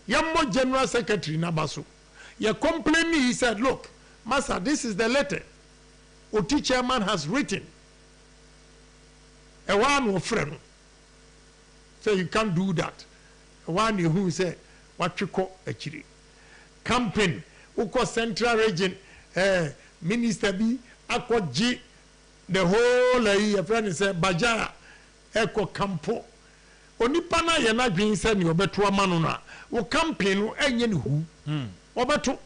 Yammo General Secretary Nabaso. Your complaint he said, look, Master, this is the letter Oti chairman has written. A one of friend. So you can't do that. A one who said, what you call actually. Campaign, Uko Central Region, Minister B, Akwa G, the whole your friend said Bajaya Eko Campo. Onipa na ye na dwen se ne obeto amano na wo campaign no enye ne hu. Obeto.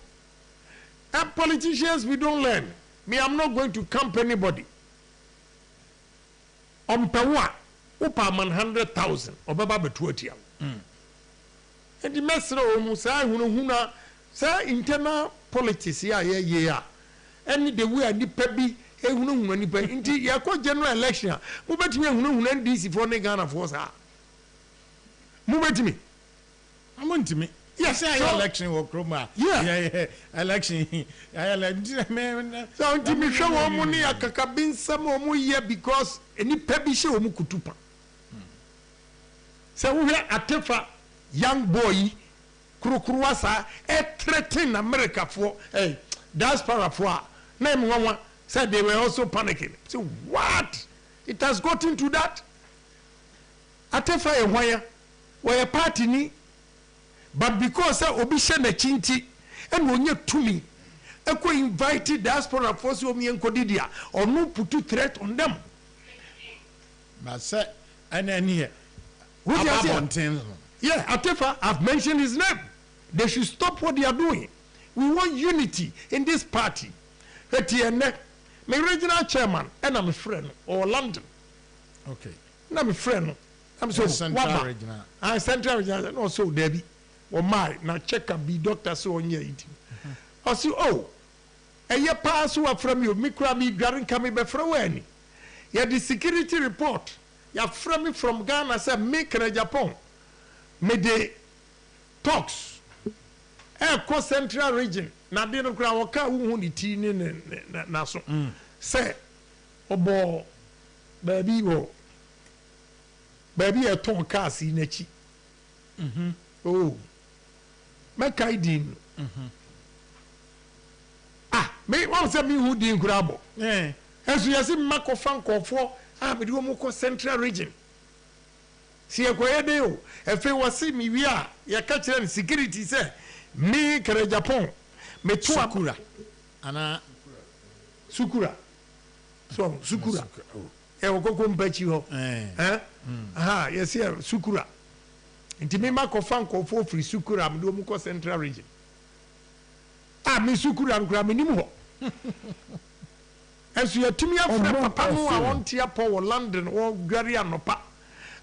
And politicians we don't learn. Me I'm not going to camp anybody. Ompewa upa man 100,000 obaba betu atia and the mesro omu say hunu say internal politics ya ye a any the way ani pa bi ehunu ani pa nti yakọ general election mo betimi ehunu NDC for ne Ghana for sa mo betimi amontimi yes so, election wo kroma yeah election so nti mi hwe wo mo ne akaka binsam wo mo ye because any pa bi hye wo mo kutupa se wo hwe atefa young boy kurukuru sa threaten America for diaspora for name nwa said they were also panicking. So what? It has gotten to that. Atefa e hwaya we party ni but because obisha na chinti and wonye tumi eko invited diaspora force omi enkodidia or no put threat on them. But say and here yeah, Atefa, I've mentioned his name. They should stop what they are doing. We want unity in this party. My regional chairman, and I'm a friend, or London. Okay. And I'm a friend. I'm so Central Regional. I'm Central Regional, and also Debbie, or my, now check up, be doctor, so on your eating. I say, oh, a year pass who are from you, Mikrami, Garin coming back from when? Yeah, the security report, you're from me from Ghana, said, make Agyapong. Me the talks across Central Region na de no kra woka wo ni ti ni na so say obo baby e ton cars na chi oh make I din me won say me hu din kura bo enso yesi makofa nkofo me de wo mo ko Central Region si ekoyede o efe wasi mi wi a ya ka kire security say me kere Japan me to Sukura ana Sukura so Sukura e okoko mpachi ho aha yes here Sukura nti me makofa nkofo free Sukura me do mu ko Central Region me Sukura nkura me nim ho enso ya tumi afra papa no a won tia po London wo gwari anopa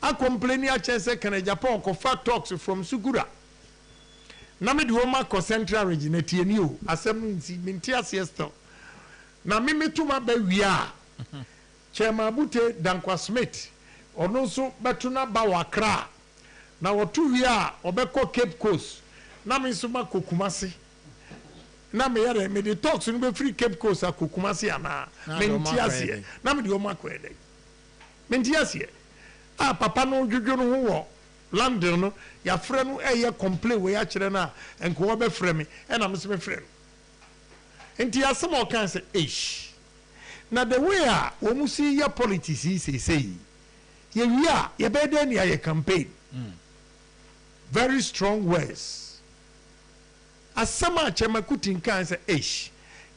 a complain ya chese kana Japan ko fact talks from Sukura na me de wo ma ko Central Region atie ni o asem nti minti asiesto na me metuma ba wi a Chairman Bute Dankwa Smith ono so betuna ba wakra na wotu wi a obekọ Cape Coast na me so ma kokumase na me yare me de talks no be free Cape Coast akokumase ana minti asie na me de wo ma ko ede minti asie papa no dwodwo no wo London no ya frɛ no ɛyɛ complain we ya kyerɛ na enko wo be frɛ me ɛna me se me frɛ no enti asem o kan se na the way a wo mu si ya politics say ye wi a ye be dey na ye campaign very strong words asem a chema kutin kan se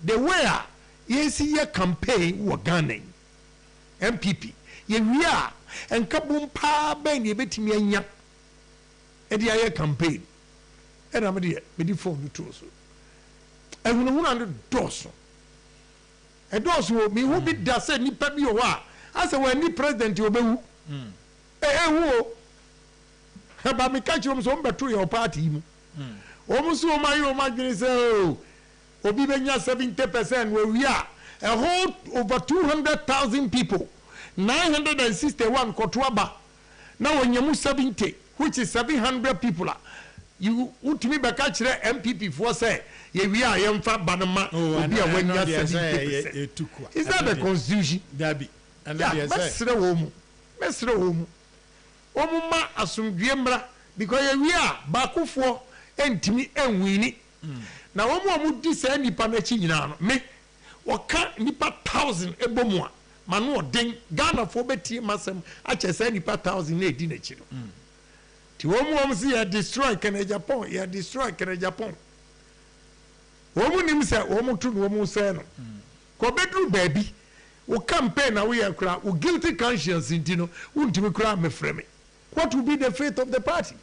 the way a ye si ya campaign wo Ghana MPP ye wi a enkabum pa ben ye betimi anya e dia ye campaign e na me di phone to so ehunu no doso e doso mi hu bi da se nipa bi o wa ase we ni president obewu ewu o ba mi ka chirom so mbeto your party mu o mu so ma yo ma gini se obi benya 70% we wi a whole over 200,000 people 961 Ekuonaba now when you 70 which is 700 people you utimi beka kire MPP for say ye wi a yemfa banama obi a wanya 70%. Is that the constitution? Dabi and that mesre wo mu ma asomdwe mra because ye wi a bakofo entimi enwini na wo mu di say nipa na chi nyina no me woka nipa 1000 ebomu a manu odin Ghana for betie masem a chese nipa 1000 na edi na chi no ti wo mu si ya destroy Agyapong ya destroy Agyapong wo mu nim se wo mu tu wo mu se no ko bedru baby wo campaign na we akra wo guilty conscience intino wo ntimi kra me frame what will be the fate of the party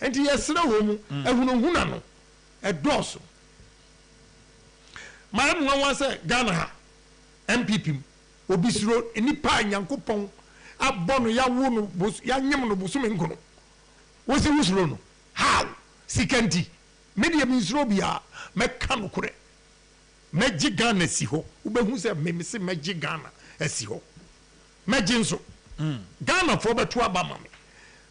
and yesra wo mu ehunu no edoso my mo wan say Ghana MPP obisiro nipa nyankopon abono ya wo no ya nyem no bosome nkono wo se wusuro no how sikanti media minsuro bia meka no kore meji Ghana si ho ubehu se memese meji Ghana asi ho meji nso Ghana fo beto aba mame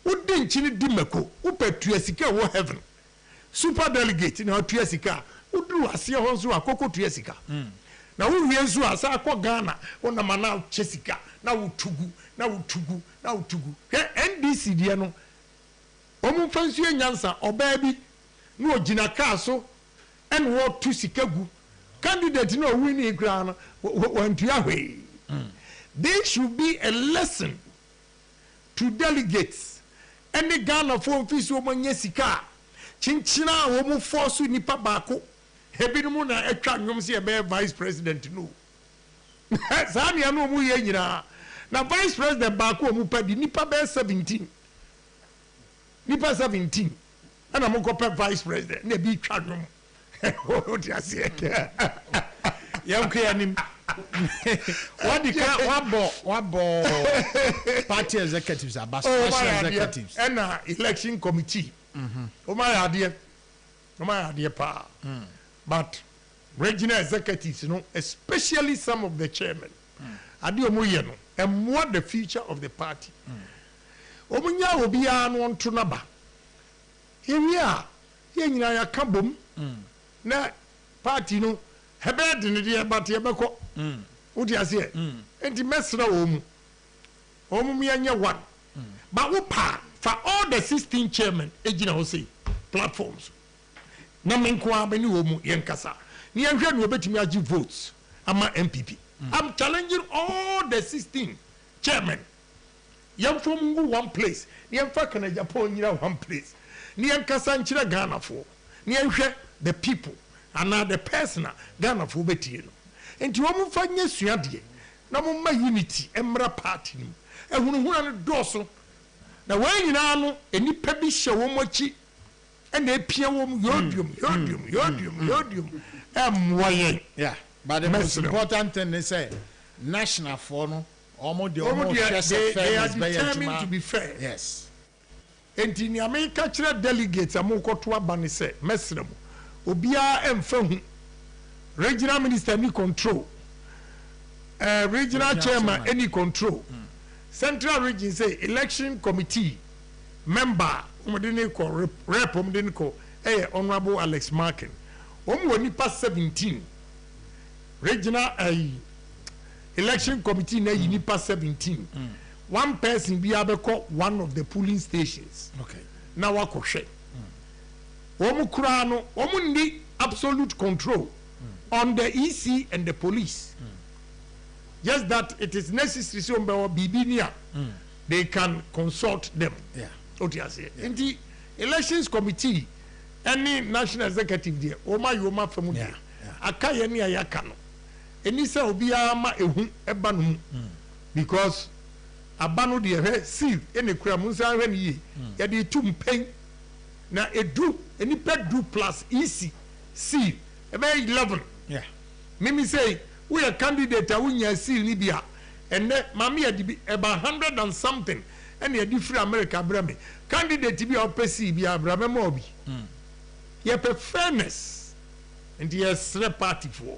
udi nchini di meko upetu asika wo heaven super delegate na tu asika uduru ase ho nso akoko tu asika na wo wie nso asa akọ Ghana wona mana chesika na wutugu NDC die no omu fansu enyansa oba bi na ogina kaa so en wo tu sika gu candidate no win kra no wantu ahwe. There should be a lesson to delegates any Ghana for office wo manya sika chinchina wo mu force nipa baako hebinu na etwa nwom se be vice president no sani anu mu ye nyina na vice president baako mu padi nipa be 17 nipa 17 ana mo ko pe vice president na bi twa nwom o ti ase Yankuyanim. What the wabo party executives are national executives and election committee. Oh my idea pa. But regional executives, you know, especially some of the chairmen, adio moyeno, and what the future of the party. Omunya obi anu onto naba. Here we are. Here nyina ya kabom. Na party no hebed ni dia but ye beko udi ase enti mesra omu mi anya one but wo pa for all the 16 chairmen ejina ho say platforms na menko abani omu yenkasa ni ehwe no obetimi agi votes ama MPP. I'm challenging all the 16 chairmen yam from one place ni emfa kana Agyapong nyira one place ni yenkasa nchira Ghana for ni ehwe the people and now the person Ghana for betie no enti wo mu fanya suade na mo ma unity emra party nim ehunu no doso na wan nyina no enipa bi hye wo mochi na epia wo yodium emwoyen. Yeah, but the most important thing is say national for no they are determined to be fair. Yes, enti ni America kire delegates amokoto abane say mesrem obia emfa hu regional minister any control regional chairman any control central region say election committee member umdini ko rep umdini ko honorable Alex Markin woni pass 17 regional election committee na yini pass 17 one person be abeko one of the polling stations. Okay, na wakohwe womu kura no womu ndi absolute control on the EC and the police. Just that it is necessary so bibinia they can consult them. Yeah. Otiase. In the elections committee any national executive there oma from there akaye ni ayaka no eni se obi ama ehu eba no because abano de seal ene kura mu nsa hwe ni ye ya de tu mpen na edu enipa du plus EC seal ebe 11. Yeah, mimi say we a candidate a wunya seal ni bia enne mama ya di about 100 and something ene di free America brame candidate bi opesi bia brame mo bi ye pe fairness and yes party for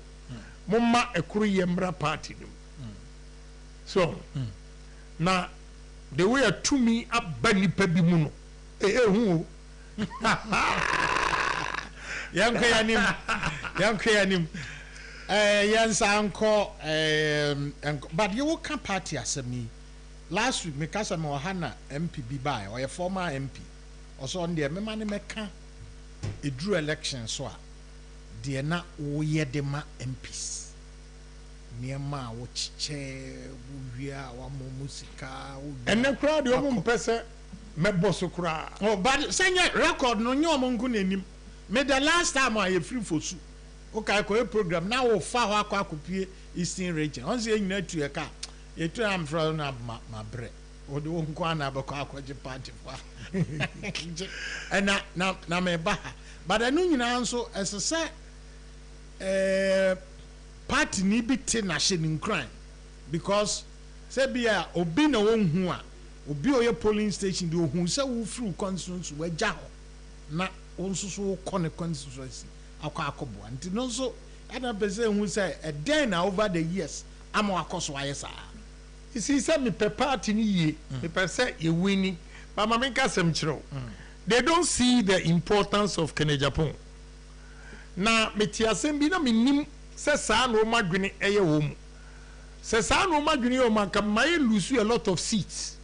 mumma ekuru yemra party nim so na the way a to me abani pa bi mu no hu yankuyanim yansa anko but you can party asemi last week because I'm Ohana MP by or a former MP also on the memani meka a drew election so dear na oye dema MPs niema wo chiche wuya wa musika and the crowd you person meboso kura oh but senya record no nyo mo nku nanim me the last time I free for su okay ko program now wo fa ho akopie Eastern region on say nyina tu e ka e tu am from na ma bre o de wo nko ana ba ko akwaje party fa na me ba but anu nyina nso esese party ni bi te na she nin crime because Say bia obi na won hu a obi oye polling station de ohun say wo free constituency we gya ho na won so so kɔ ne constituency akɔ akɔbo anti no so ana pese hu say a den na over the years ama akɔso aye saa. You see, say me pe party ni ye, me pe say ye winning, but ma me kasem chiro. They don't see the importance of Agyapong. Na me ti asem bi na me nim say saa no madwene eye wo mu. Say saa no madwene o man can may lose a lot of seats.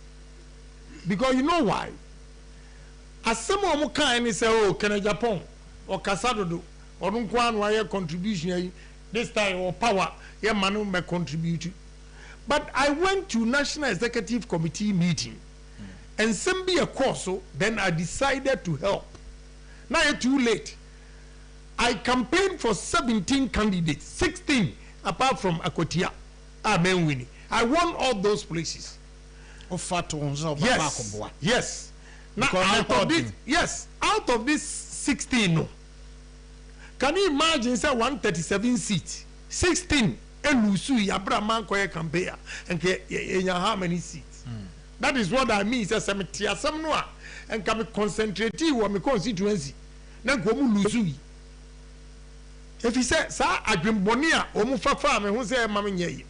Because you know why? Asem o mo kan ni say oh Agyapong or kasadodo or nko anu aye contribution this time or power ye manu me contribute. But I went to National Executive Committee meeting and send me a course, then I decided to help. Now it's too late. I campaigned for 17 candidates, 16 apart from Akotia. Amen winning. I won all those places. Yes. Yes. Now out of this 16, no. Can you imagine say 137 seats, 16 elusu Abraham koye campaign and how many seats? That is what I mean. Say cemetery asem no a and can concentrate wo me constituency. Na go mu lusu. If he say sa adwemboni a o mu fafa me hu say ma me nyɛ yi.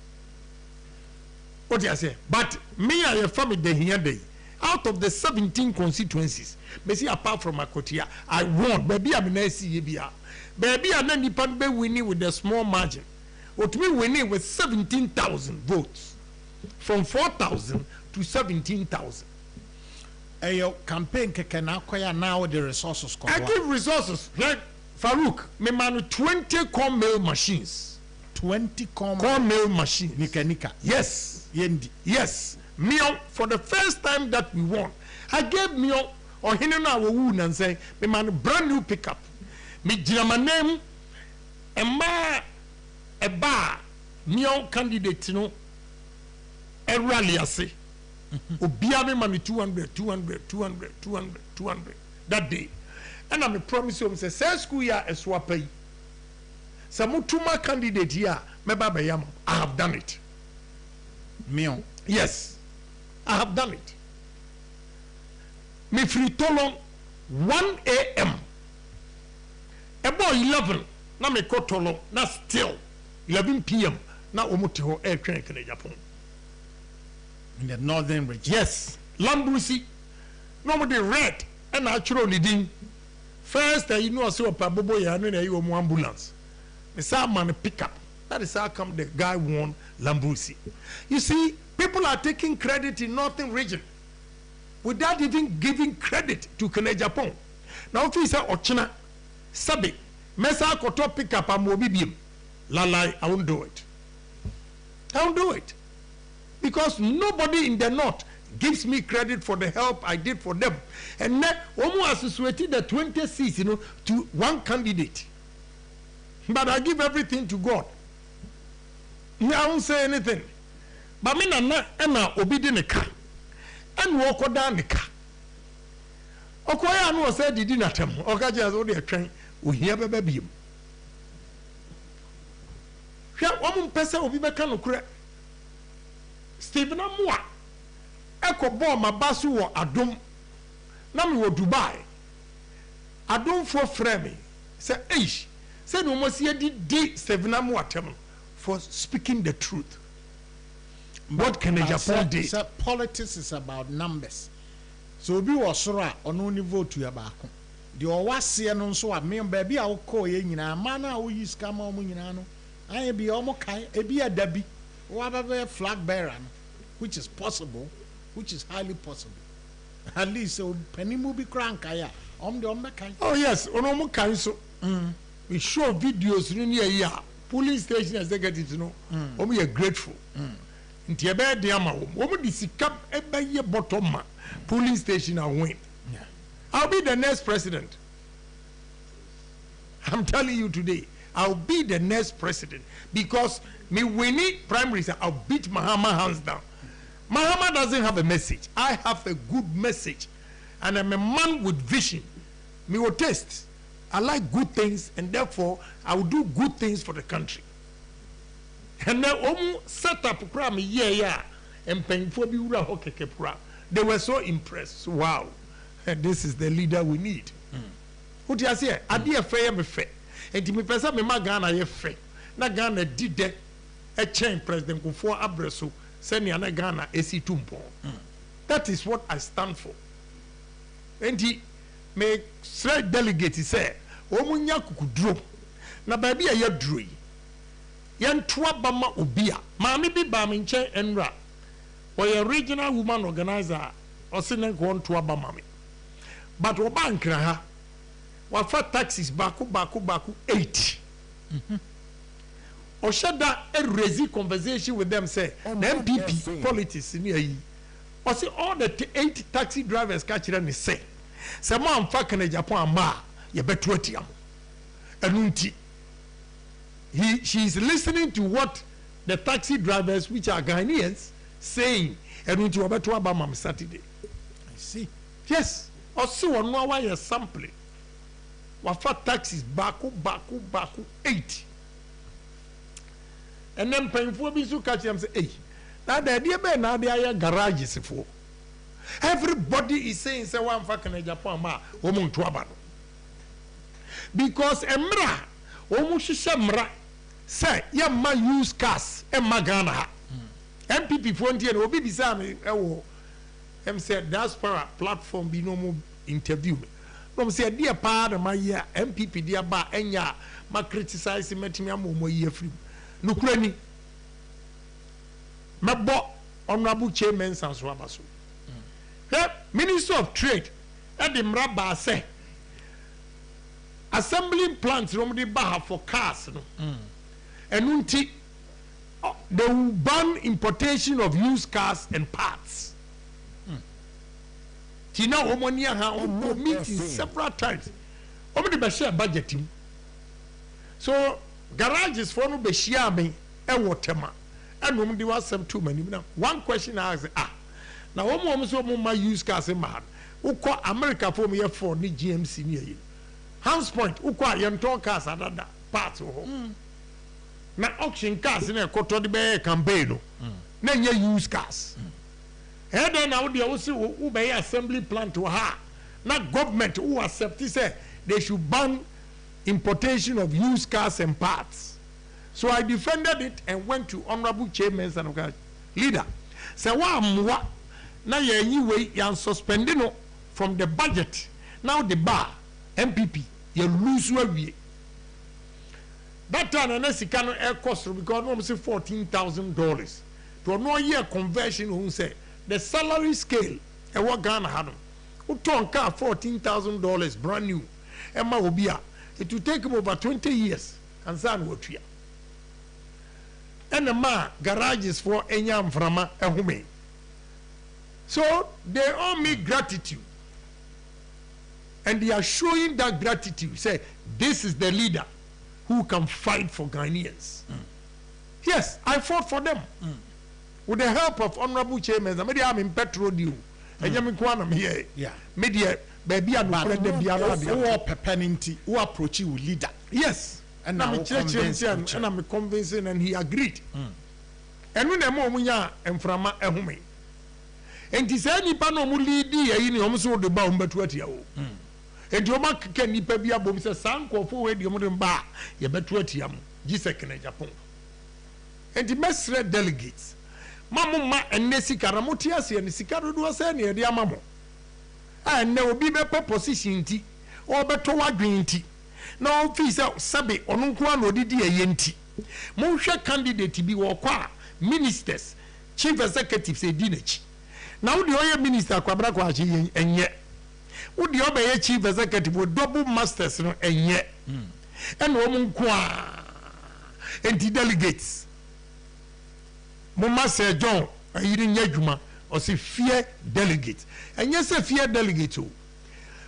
What you say? But me and your family dey here dey. Out of the 17 constituencies, me see apart from Akotia, I won. Baby am na see bia. Baby am na nipa be winning with a small margin. What we winning with 17,000 votes. From 4,000 to 17,000. Your campaign can acquire now the resources. I give resources. Like Farouk, me man 20 corn mill machines. 20 corn mill machines. Nika. Yes. Yendi. Yes. Mio, for the first time that we won, I gave Mio Ohene na wound and say, me man brand new pickup. Me jama name a bar Mio candidate no a rally ase. Obia me man 200 that day. And I promise you, say school year a swapay. Samutuma candidate here, me baba yam. I have done it. Mio. Yes, I have done it. Me free tolong 1 a.m. About 11, na me ko tolong, na still 11 p.m. na omuti ho air train in Agyapong. In the northern region. Yes, Lambrusi. No more the red and natural leading. First, you know, so Pabobo ya no na you ambulance. Me say man pick up. That is how come the guy won Lambrusi. You see, people are taking credit in Northern region without even giving credit to Agyapong. Now, if you say Ochina, Sabi, Mesa Koto pick up a mobibium, Lalai, I won't do it. I won't do it. Because nobody in the North gives me credit for the help I did for them. And now, almost associated the 20 seats, to one candidate. But I give everything to God. I won't say anything. But me na obidi ne ka. And walk down the car. Okoya no say didi na tem. Okaje as o de atwen. Ohia bebe biem. Hwa wo mpese obi beka no kure. Stephen Amwa. Eko ball ma basu wo Adom. Na me wo Dubai. Adom for frame. Say eish. Say no mo see di Stephen Amwa tem for speaking the truth. What can Agyapong do? Politics is about numbers. So obi wo soro a ono ni vote ya baako. De o wase no nso a me baby a wo ko ye nyina ma na wo yi ska ma mo nyina no. Aye bi o mo kan e bi adabi. Wo ababa flag bearer no, which is possible, which is highly possible. At least so penimu bi kranka ya. De o mekan. Oh yes, ono mo kan so. We show videos ni here. Police station executives no. We are grateful. Nti ebe de ama wo di sika ebe ye bottom ma polling station and win. Yeah. I'll be the next president. I'm telling you today, I'll be the next president because me winning primaries, I'll beat Mahama hands down. Mahama doesn't have a message. I have a good message, and I'm a man with vision. Me will taste. I like good things, and therefore I will do good things for the country. And then set up crime yeah mpanyinfoɔ bi wura hɔ kekepura they were so impressed wow this is the leader we need wote ase adeɛ fɛ yɛ me fɛ enti me pɛ sɛ me ma Ghana yɛ fɛ na Ghana di dɛ ɛkyɛn president Kufuor abrɛ so sɛnea na Ghana esi tumpɔn that is what I stand for enti me srɛ delegate sɛ wɔn nya kukuduro na baabi a yɛ duro yi yɛntoa ba ma obi a maame bi ba me nkyɛn nwura ɔyɛ regional woman organizer ɔsi ne nkɔ ntoa ba ma me but ɔba nkira ha wafa taxes baako 8 ɔhyɛ da raise conversation with them say na MPP politics ni ayi ɔsi all the 8 taxi drivers ka kyerɛ ne sɛ sɛ mo amfa kana Agyapong ama yɛbɛto atia mo ɛnu nti she is listening to what the taxi drivers which are Ghanaians saying ɛnu nti wɔbɛto aba mam Saturday I see yes ɔsi wɔn no awa yɛ sampling wafa taxis baako 8 and then mpanyinfoɔ bi nso ka kyerɛ m sɛ ɛyi na adeɛ bɛyɛ na adeɛ ayɛ garages foɔ everybody is saying sɛ wɔamfa kana Agyapong ama a wɔn nto aba no because mmra wɔn hyehyɛ mmra sɛ yɛmma use cars ɛmma Ghana ha MPP foɔ ntie no obi bisa me ɛwɔ ɛm sɛ diaspora platform bi no mo interview me no say dear pa na ma yɛ MPP dia ba enya ma criticize metimi ama mo yi afrim no kura ni mebo honorable chairman sanso abaso Minister of Trade e de mra ba say assembling plants no de ba for cars no enunti they will ban importation of used cars and parts Tina Omonia ha meeting several times. Omo de share budget him. So garages for no be share me e wotema. And omo de wasem too many. Now one question I ask now omo so omo ma use cars in man. Uko America for me for ni GMC ni yi. House point uko yenton cars adada parts ho. Na auction cars na ekoto de be campaign no. Na nye use cars. And then now they also who buy assembly plant to her. Not government who accept say they should ban importation of used cars and parts. So I defended it and went to honorable chairman and leader. Say wa na ye way yan suspending from the budget. Now the bar MPP you lose we. That time and Sikano air cost because no say $14,000. To no year conversion who say the salary scale e what Ghana had who turn car $14,000 brand new Emma Obia it will take him over 20 years and san what we and the ma garages for Enyam Frama Ehome. So they owe me gratitude and they are showing that gratitude say this is the leader who can fight for Ghanaians. Yes, I fought for them. With the help of honorable chairmen, I'm in petrol deal. And I'm here. Yeah. Media, baby, I'm not the Biara. Who are pepeninti, who approach you leader. Yes. And I'm convincing, and he agreed. And when I'm Munya and from a home. And this any pano lead in almost the bound but what you. And your mark can be a bomb says, Sanko for the modern bar, you bet what you am, Gisek Agyapong. And the mass delegates. Mamma and Nessika Ramotiasi and Sikaro do a near the Amamo. And there will be better position tea or better green tea. No fees out Sabi or Nunquano Didi Yenti. Mosha candidate to be Wakwa, ministers, chief executives a dinach. Now the oil minister Quabraquachi and yet. Would the other chief executive with double masters and yet. And woman qua and the delegates. Mama said John, I didn't yajuma or say fear delegate. And yes, a fear delegate.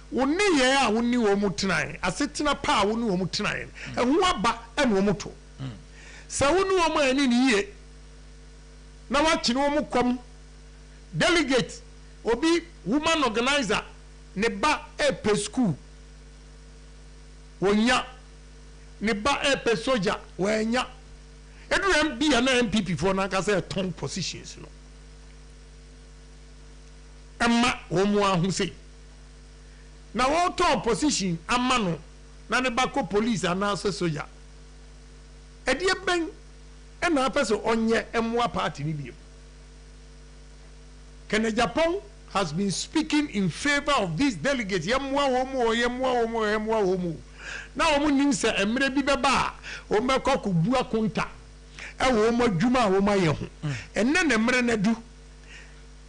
One year, one new omutinine, a sitting a power, one new omutinine, and waba and womoto. So one woman any year. Now what you know, come delegate or be woman organizer, neba a school. One ya neba a soldier, when ya. And be an MPP for now, I say a ton positions. Emma omu ahu say. Na what opposition amano na ne bako police anase soja. Edie ben e na person onye emwa party ni biem. Agyapong has been speaking in favor of these delegates. Yemwa womu. Na omu nim se emre bi beba o meko kubua konta. E wo mo dwuma wo ma ye ho. Enne na emre na du.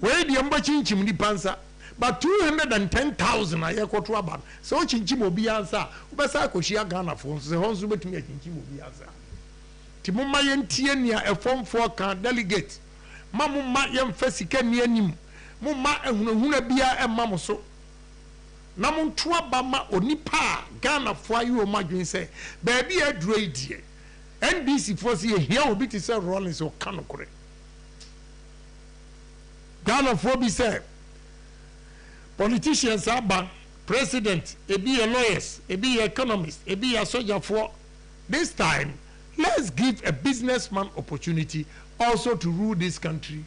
We di mba chinchim ni pansa. But 210,000 a yekoto aba. So chinchim obi ansa. Ubesa akohia Ghana fo se ho nso betumi chinchim obi ansa. Ti mumma yentie nia e form 4 kan delegate. Mamma yemfa sika ni anim. Mumma ehunahuna bia e mam so. Na mo nto aba ma onipa Ghana fo ayo madwen se ba bia aduro idie. NDC fo se ehia obi ti se Rollins o kanokore. Ghana fo bi se politicians aba president ebi lawyers ebi economists ebi soldier for this time let's give a businessman opportunity also to rule this country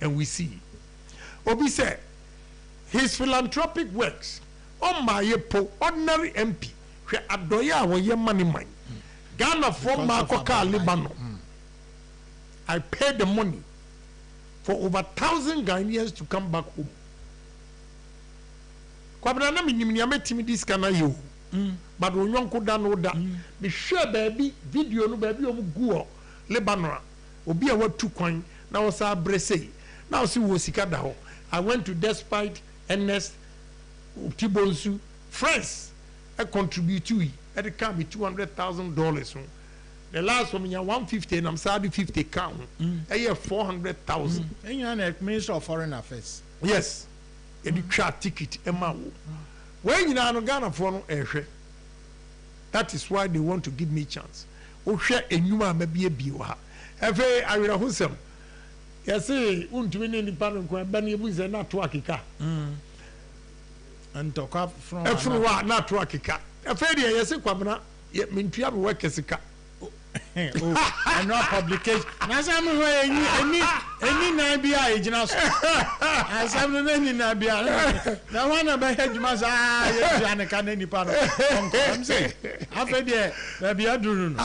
and we see obi say his philanthropic works on my ordinary MP hwe adoya wo ye money man Ghana for Makoka Lebanon I paid the money for over 1,000 Ghanaians to come back home. Kwabena na minyim ya metimi diskana yo. But onyonko da no da. Be share baby video no baby omu guo Lebanon. Obi a watu kwan na wo sa brese. Na wo si wo sika da ho. I went to Despite Ernest Tibonsu friends I contribute to it. It can be $200,000. The last one, 150, and I'm sorry, 50 count. I have 400,000. And you're a Minister of Foreign Affairs. Yes. And you try ticket, Emma. When you are Ghana for no air, that is why they want to give me chance. Oh, share a new man, maybe a bioha. Every I will have some. Yes, won't win any pardon, Benny was a not working. And talk up from everyone not working. A failure, yes, a quabana, yet mean to have work as a car. And not publication. As I'm any Nabia agents. As I'm any Nabia. Now one of my head must I can any part of I'm saying. After there, maybe I do.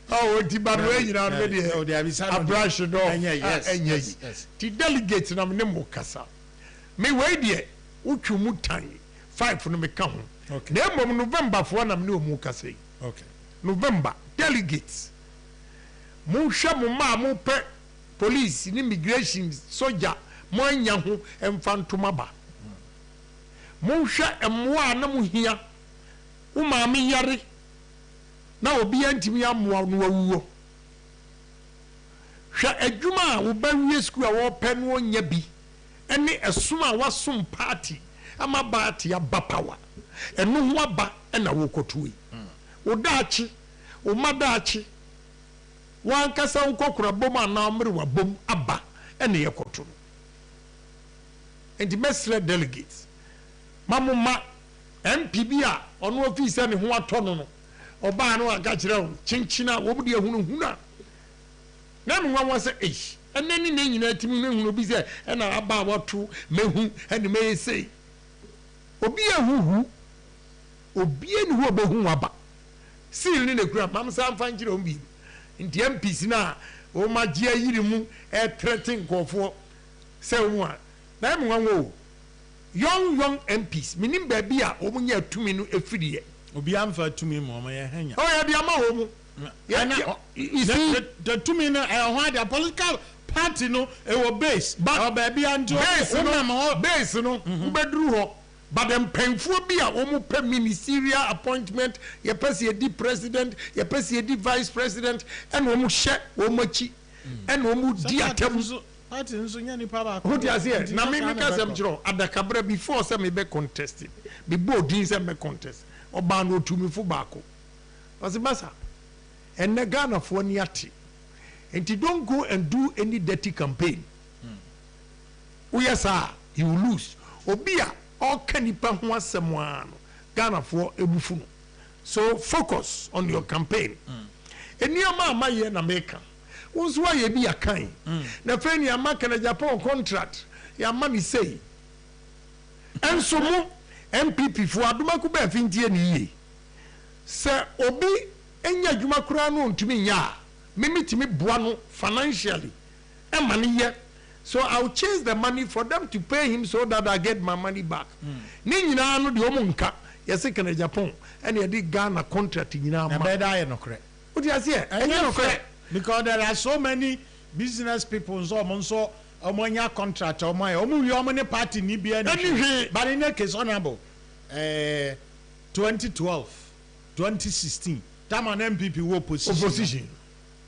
Oh, Tibaru, you know, there is a brush door. Yes. The delegates in Amnemo Casa. Me wait there, Uchu Mutai, 5 from the count. Okay. Then November for one of new Mukase. Okay. November delegates Musha Muma Mupe police in immigration soldier Moyanhu and Fantumaba Musha and Moana here Umami Yari now be antimia Mua Sha Ejuma will bury school or pen one yabi any a suma was some party Amabati a bapawa and no waba and a wokotui. Odachi omadachi wan kasa nkokora bom ana amre wa bom aba ene yekoto and the mesre delegates mamuma MPB a ono office ne ho atono no oba no aka kire wo chinchina wo bude ehunu na no wan wase ene ni nyina timi no hunu bi se ena aba watu mehu ene me sei obi ehuhu obi eni ho obehu aba seal ni ne kura mam sam fanjire o bi nti MPs na o ma gia yiri mu e threaten kofo se mu a na em wanwo young MPs minim ba bi a o mu nya tumi no efiriye obi amfa tumi mo ma ye hanya oh ya bi ama wo mu the tumi no e ho the political party no e wo base but ba bi anjo base no ubedru ho but them painful be a omu ministerial appointment ye pesi edi president ye pesi edi vice president and omu she omachi and omu di atem party nso nya ni pa ba who dey say na me make am jiro adakabra before say me be contested be boarding say me contest oba no tumi fu baako was basa and na Ghana for ni ati and you don't go and do any dirty campaign uyasa you will lose obia all kanipa ho asemwa no Ghana for ebufu no so focus on your campaign enioma amaye na meka unso aye bi akan na fani amaka na Japan contract ya money say enso mo MPP fo aduma ku ba fintie ni yi se obi enya adwuma kura no ntumi nya mimi timi boa no financially e mani ye so I'll chase the money for them to pay him so that I get my money back ni nyina no de omo nka yesi kana Japan and ye di Ghana contract nyina ma be da ye no kre what you say no kre because there are so many business people so omonya contract omo ne party ni bia ni but in the case honorable 2012 2016 time an MPP wo opposition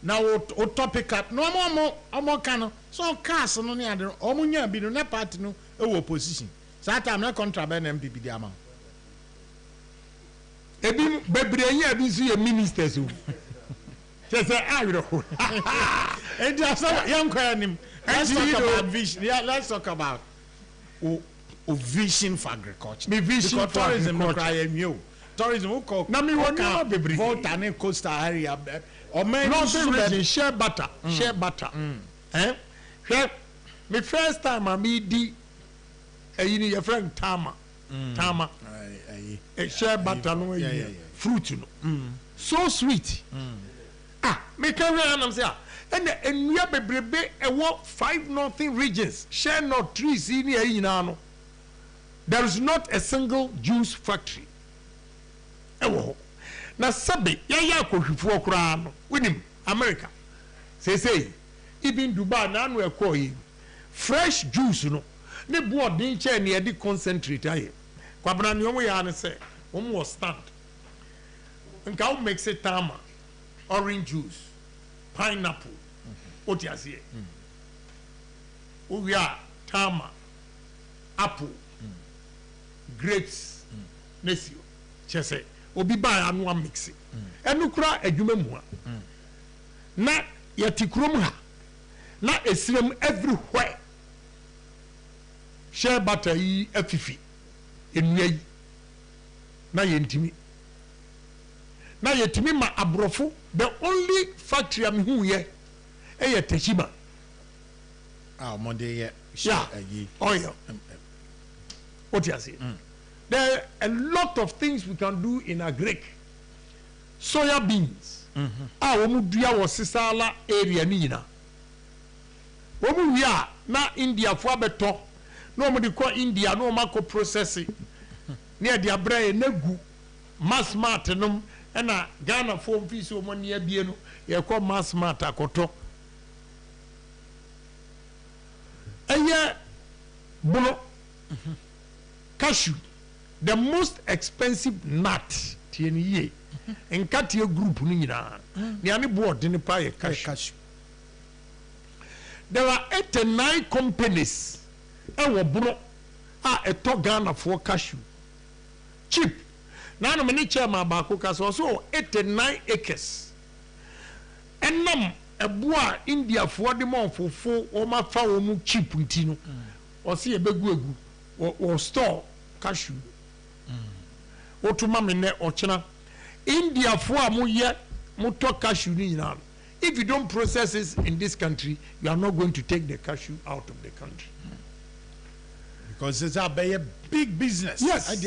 now o topic up no omo kan so cars no ne ade omo nya bi no ne party no e wo opposition that time na contract be MPP di ama ebi bebre nya bi so ye ministers o just say ayro and just young kwanim let's talk about vision. Yeah, let's talk about vision for agriculture. Me vision because for tourism agriculture. Tourism who call na me wona bebre Volta and coastal area or many northern region share butter eh me first time I me di you your friend Tama share butter no fruit no so sweet me carry on am say and enua bebrebe ewo 5 northern regions share not trees in here nyina no there is not a single juice factory ewo na sabe ya akohwifo okura no winim America say even Dubai na anu ekoyi fresh juice no ne board din che ne e concentrate aye kwabra ne omo ya ne say omo was stand nka o mix it tama orange juice pineapple otiasie owia tama apple grapes nesio chese obi ba anu mix enu kura adwuma mu na yatikrom ha na esirem everywhere share butter yi afifi enua yi na yentimi na yetimi ma abrofo the only factory am hu ye eye Teshiba monday ye oil what you say there are a lot of things we can do in agric soya beans omu dua wo sisala area ni nyina omu wia na India fo abeto na omu de ko India na omu akọ processing na de abrae na gu mass mart nom na Ghana fo mfisi omu ne abie no ye ko mass mart akoto eye bono cashew the most expensive nut tieniye enkatie group ni nyina ni ani board ni pa ye cashew there are 89 companies ewo bono eto Ghana for cashew cheap na no many chairman ba ko kaso so 89 acres enam eboa India for the month for o ma fa o mu cheap ntino o se e begu egu o store cashew o to ma me ne o chena India for amu ye moto cashew ni nyina if you don't process it in this country you are not going to take the cashew out of the country because it's a big business. Yes.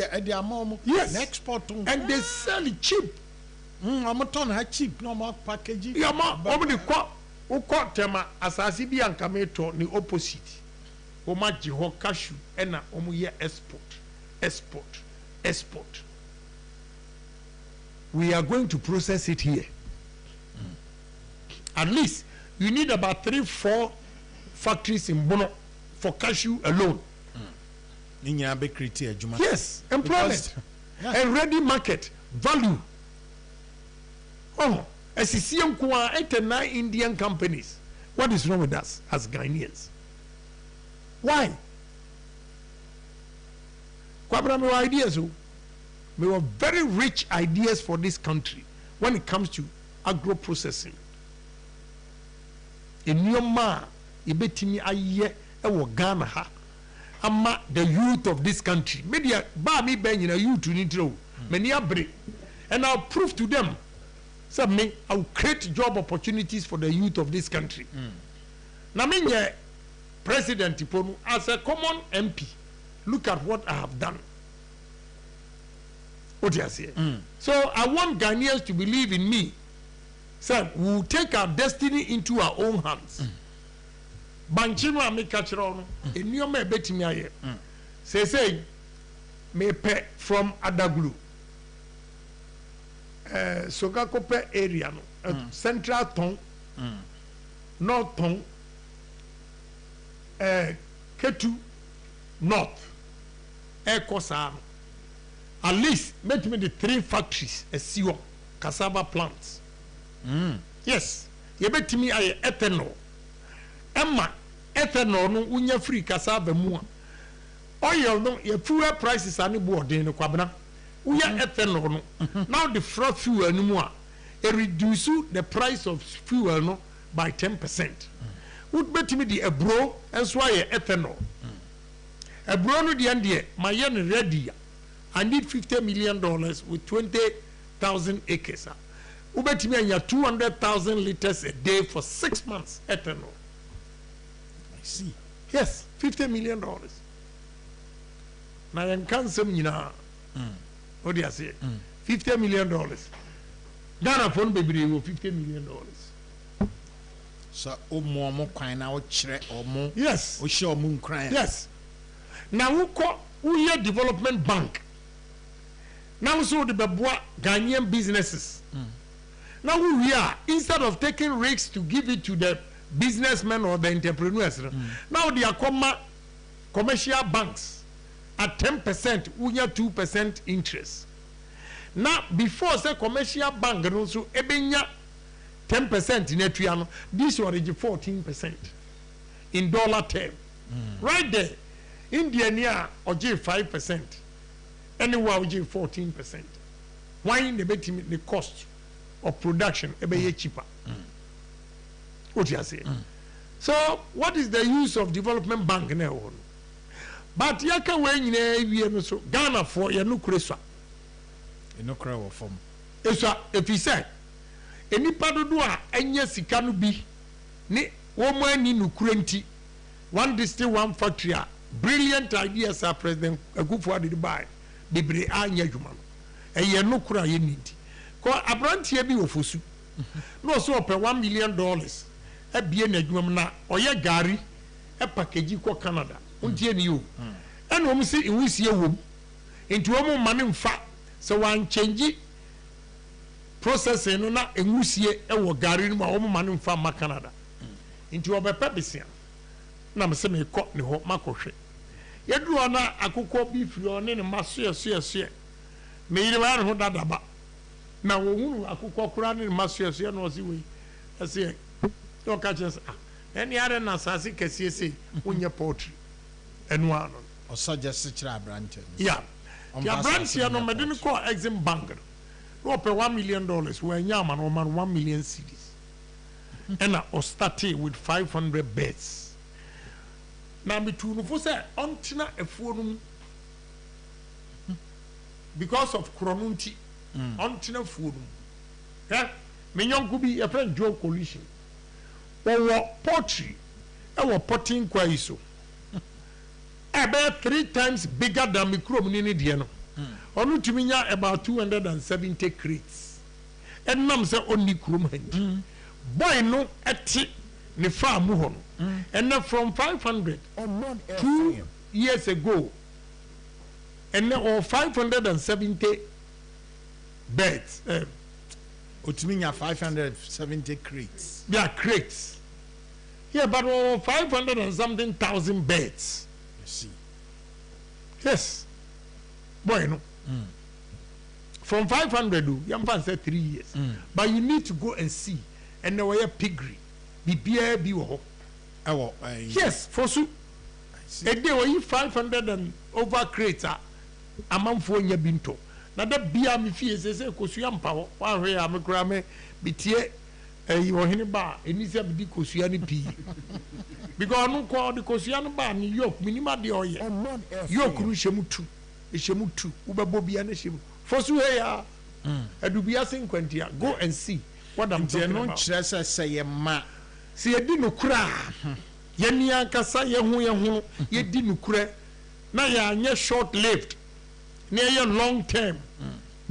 Yes. Export and they sell it cheap. I'm ton cheap no more packaging. Yeah, ma the tema asasi bi anka meto ni opposite. O ma jiho cashew na omu ye export. We are going to process it here. At least you need about 3-4 factories in Bono for cashew alone. Yes, employment and ready market value. Oh, as you see, 89 Indian companies. What is wrong with us as Ghanaians? Why? Kwabra ideas. We were very rich ideas for this country when it comes to agro processing. In your ma, ibetimi aye ewo Ghana ha. Ama the youth of this country. Media ba mi ben na youth ni tro. Many abre. And I'll prove to them. So me, I will create job opportunities for the youth of this country. Na me nye president Iponu, as a common MP, look at what I have done. What you say? So I want Ghanaians to believe in me. So we will take our destiny into our own hands. Banchino Amikachron, a new me betting me. Say, me pay from Adaglu. Sogakope area, Central Tongue, North Tongue, Ketu, North, Ekosam. At least make me the 3 factories, a siwa, cassava plants. Yes, you bet me I ethanol. Emma, ethanol no unya free cassava mua. Oil no your fuel prices are board in the kwabna. Uya ethanol no. Now the fraud fuel anymore. It reduce the price of fuel no by 10%. Would bet me the abro and why ethanol. Abro no the end my yen ready. I need $50 million with 20,000 acres. Ubet me 200,000 liters a day for 6 months ethanol. I see. Yes, $50 million. Now you can't say what do you say? $50 million. Ghana phone baby $50 million. So omo kwan na o chere omo. Yes. O she omo nkran. Yes. Now we hear development bank. Now so the Babua Ghanaian businesses. Now we are, instead of taking risks to give it to the businessmen or the entrepreneurs, now they are commercial banks at 10%, we have 2% interest. Now before say commercial bank also ebenya 10% in Etriano, this was 14% in dollar term. Right there, India near or 5%. Anywhere we give 14%. Why in the betting the cost of production be cheaper? What you say? So what is the use of development bank now? But yaka when you so Ghana for ya no kreswa. E no kra wo form. Eswa if he say any padodo a enya sika no bi ni wo mo ani no kurenti one district one factory brilliant ideas are president Ekuonaba did buy. Bibre anya dwuma no eye no kura ye nidi ko abrantie bi ofosu no so ope $1 million abie na dwuma na oye gari e package ko Canada untie ni yo ena o msi iwusie wom enti o mo mane mfa so wan change processing no na enwusie e wo gari no ma o mo mane mfa ma Canada enti obepa besia na mse me ko ne ho makohwe yedru na akukọ bi firi one ne maso me yire wa ho dadaba na wo hunu akukọ kura ne maso no osi we ase to ka chese eni are na sase kesiese wonye poultry enu ano O suggest kira branch. yeah ya branch ya no medin ko exim bank no pay $1 million we nyama no man 1 million cedis and I started with 500 beds. Now me too no for say ontina efuo because of chronunti ontina efuo me nyonko bi e friend Joe collision wo poultry e wo potting kwa iso about 3 times bigger than me krom ni de no onu tumi nya about 270 crates and nam say oni krom handi boy no eti ne farm ho no and then from 500 2 years ago and then or 570 beds Otuminya 570 crates. Yeah, crates. Yeah, but 500 and something thousand beds. You see. Yes. Boy, no. From 500, you say 3 years. But you need to go and see. And there were a piggery. Yes, for so. A day where you 500 and over crates are a month for your binto. Now that be a me fears, they say, Kosuyam power, one way I'm a grammar, bitie, you were in a bar, and it's a big Kosuani pea. Because no call the Kosiana bar, New York, minima de oye. York, Shemutu, Shemutu, Uba Bobby and Shim. For so, a dubia 50, go and see what I'm talking about. Say ma. See, I didn't cry. yɛni ankasa yɛho yɛdi nukure na yɛanyɛ short lived na yɛyɛ long term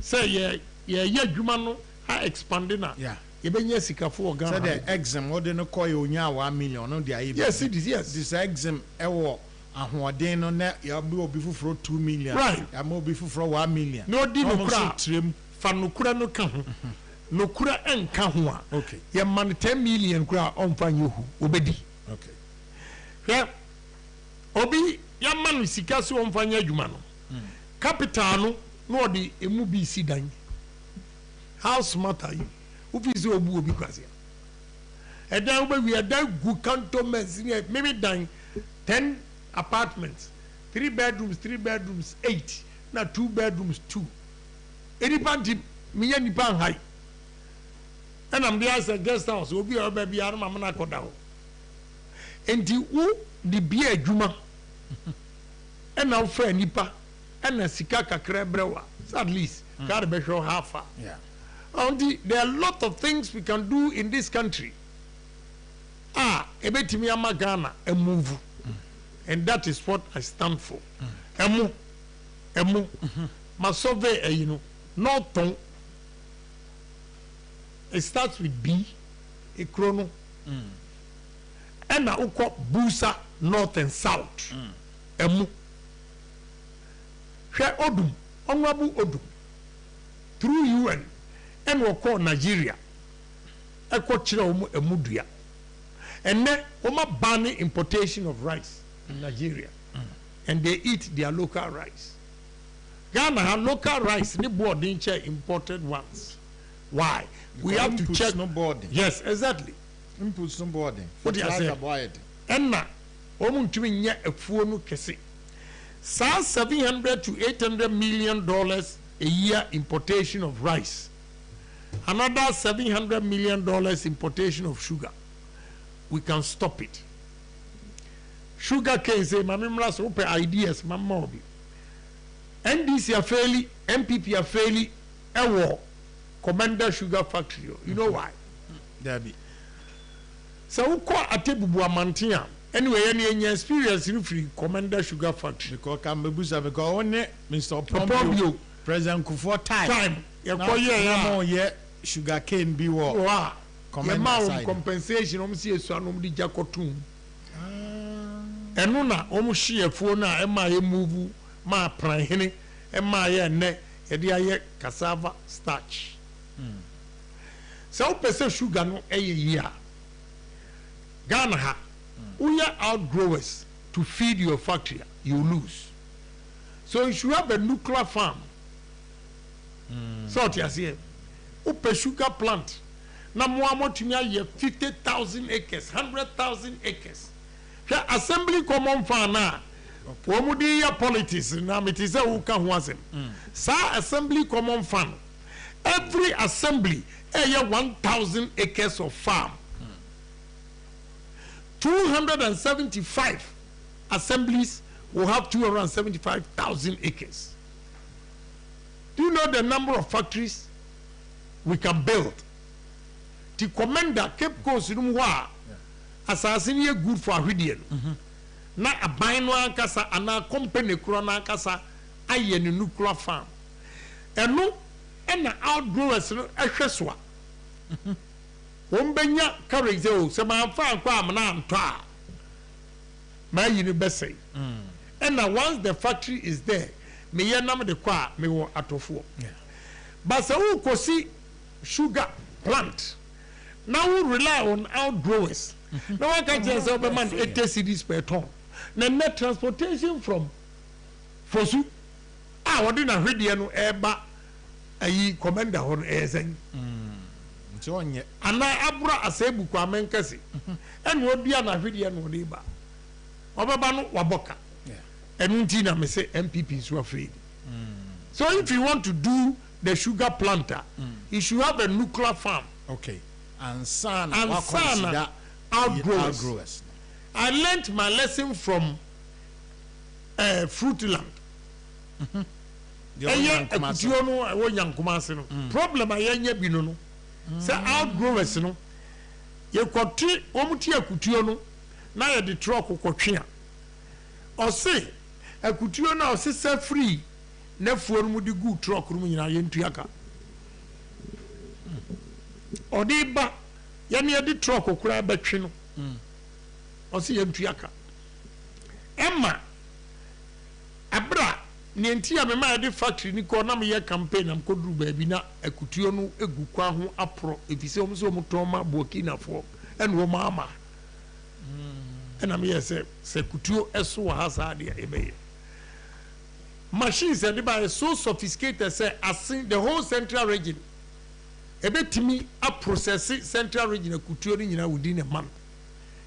sɛ yɛyɛ adwuma no ha expanding na yɛbɛnya sikafo wɔ Ghana sɛ the exam wode no kɔ yɛ onya 1 million no de ayɛ yes it is yes this exam ɛwɔ ahoɔden no na yɛbi obi foforɔ 2 million right yɛma obi foforɔ 1 million na ɔdi nukura fa nukura no ka ho nukura ɛnka ho a okay yɛma no 10 million kura ɔmfa nyɛ hu obɛdi okay hwɛ obi yɛma no sika sɛ ɔmfa nyɛ adwuma no capital no na ɔde emu bi si dan how smart are you wofi sɛ obu obi kwase ɛdan wobɛwie ɛdan gu cantonments ne maybe dan 10 apartments 3 bedrooms 8 na 2 bedrooms 2 enipa nti meyɛ nipa nhai ɛna mde asɛ guest house obi a ɔbɛ biara ma mena akɔda hɔ enti wo de bia adwuma ɛna wofra nipa ɛna sika kakra brɛwa so at least ka de bɛhwɛ half a there are a lot of things we can do in this country ebetimi ama Ghana a move and that is what I stand for emu ma survey you know northern it starts with B Ekuonaba and na ukọ Busa north and south emu hwɛ odum onwabu odum through UN and we call Nigeria ekọ kyerɛ omu emudua and then oma banning importation of rice in Nigeria and they eat their local rice. Ghana have local rice ni boarding chair imported ones. Why? We have to check no boarding. Yes, exactly. Inputs no boarding. What do you say? And na omu ntumi nye efuo no kese. Sa $700 to $800 million a year importation of rice. Another $700 million importation of sugar. We can stop it. Sugar cane say mamimra so open ideas mamobi. NDC are fairly, MPP are fairly ewo Commander Sugar Factory. You know why? Debbie. So who call Atebubu Amantia? Anyway, any experience in free Commander Sugar Factory. Because Kambuza because only Mr. Pompeo President Kufuor time. You call ye sugar cane be war. Wow. Commander compensation see so anom di jakotum. Eno na shiefuo na ema ye move ma pran hene ema ye ne ye de aye cassava starch. So person sugar no eye yia. Ghana ha we are outgrowers to feed your factory, you lose. So you should have a nuclear farm. So you see, upe sugar plant. Na muamo tumia ye 50,000 acres, 100,000 acres. The assembly common farm na. Omudi ya politics na mitise uka huasem. Sa assembly common farm. Every assembly 1,000 acres of farm. 275 assemblies will have 275,000 acres. Do you know the number of factories we can build? The commander Cape Coast in wa assassin ye good for Ahwidian. Na aban no ankasa ana company kro na ankasa aye ne nuclear farm. Eno na outgrowers no ehwesoa. Wombenya courage o se man fa kwa amna anto a ma yi ne besai and now once the factory is there me ye nam de kwa me wo atofo but so who kosi sugar plant now we rely on outgrowers now one can just say man 80 cedis per ton na net transportation from fosu what do na hwede no eba ayi commander hon esen ana abura asebu kwa menkasi enu odua na hwede no de ba obaba no waboka enu nti na me say MPP so afraid so if you want to do the sugar planter you should have a nuclear farm okay and son outgrowers. I learned my lesson from Fruitland ekutuo no wo yankumase no problem ayanya bi no say outgrowers no ye kwoti omuti ekutuo no na yɛ de truck kɔtwe a ɔse akutuo na ɔse sɛ free na fuo no mu de gu truck no mu nyinaa yɛntua ka ɔde ba yɛne yɛde truck koraa bɛtwe no ɔse yɛntua ka ɛma abra ne nti a mema yɛde factory ni kɔ na meyɛ campaign na mkɔduru baabi na akutuo no egu kwa ho aporo efisɛ ɔmo so ɔmo tɔn ma Burkinafoɔ ɛna ɔmo ama ɛna meyɛ sɛ kutuo ɛso wɔ ha saa deɛ ɛbɛyɛ machines ɛde ba yɛ so sophisticated sɛ asen the whole central region ɛbɛtumi aprocess central region akutuo no nyinaa within a month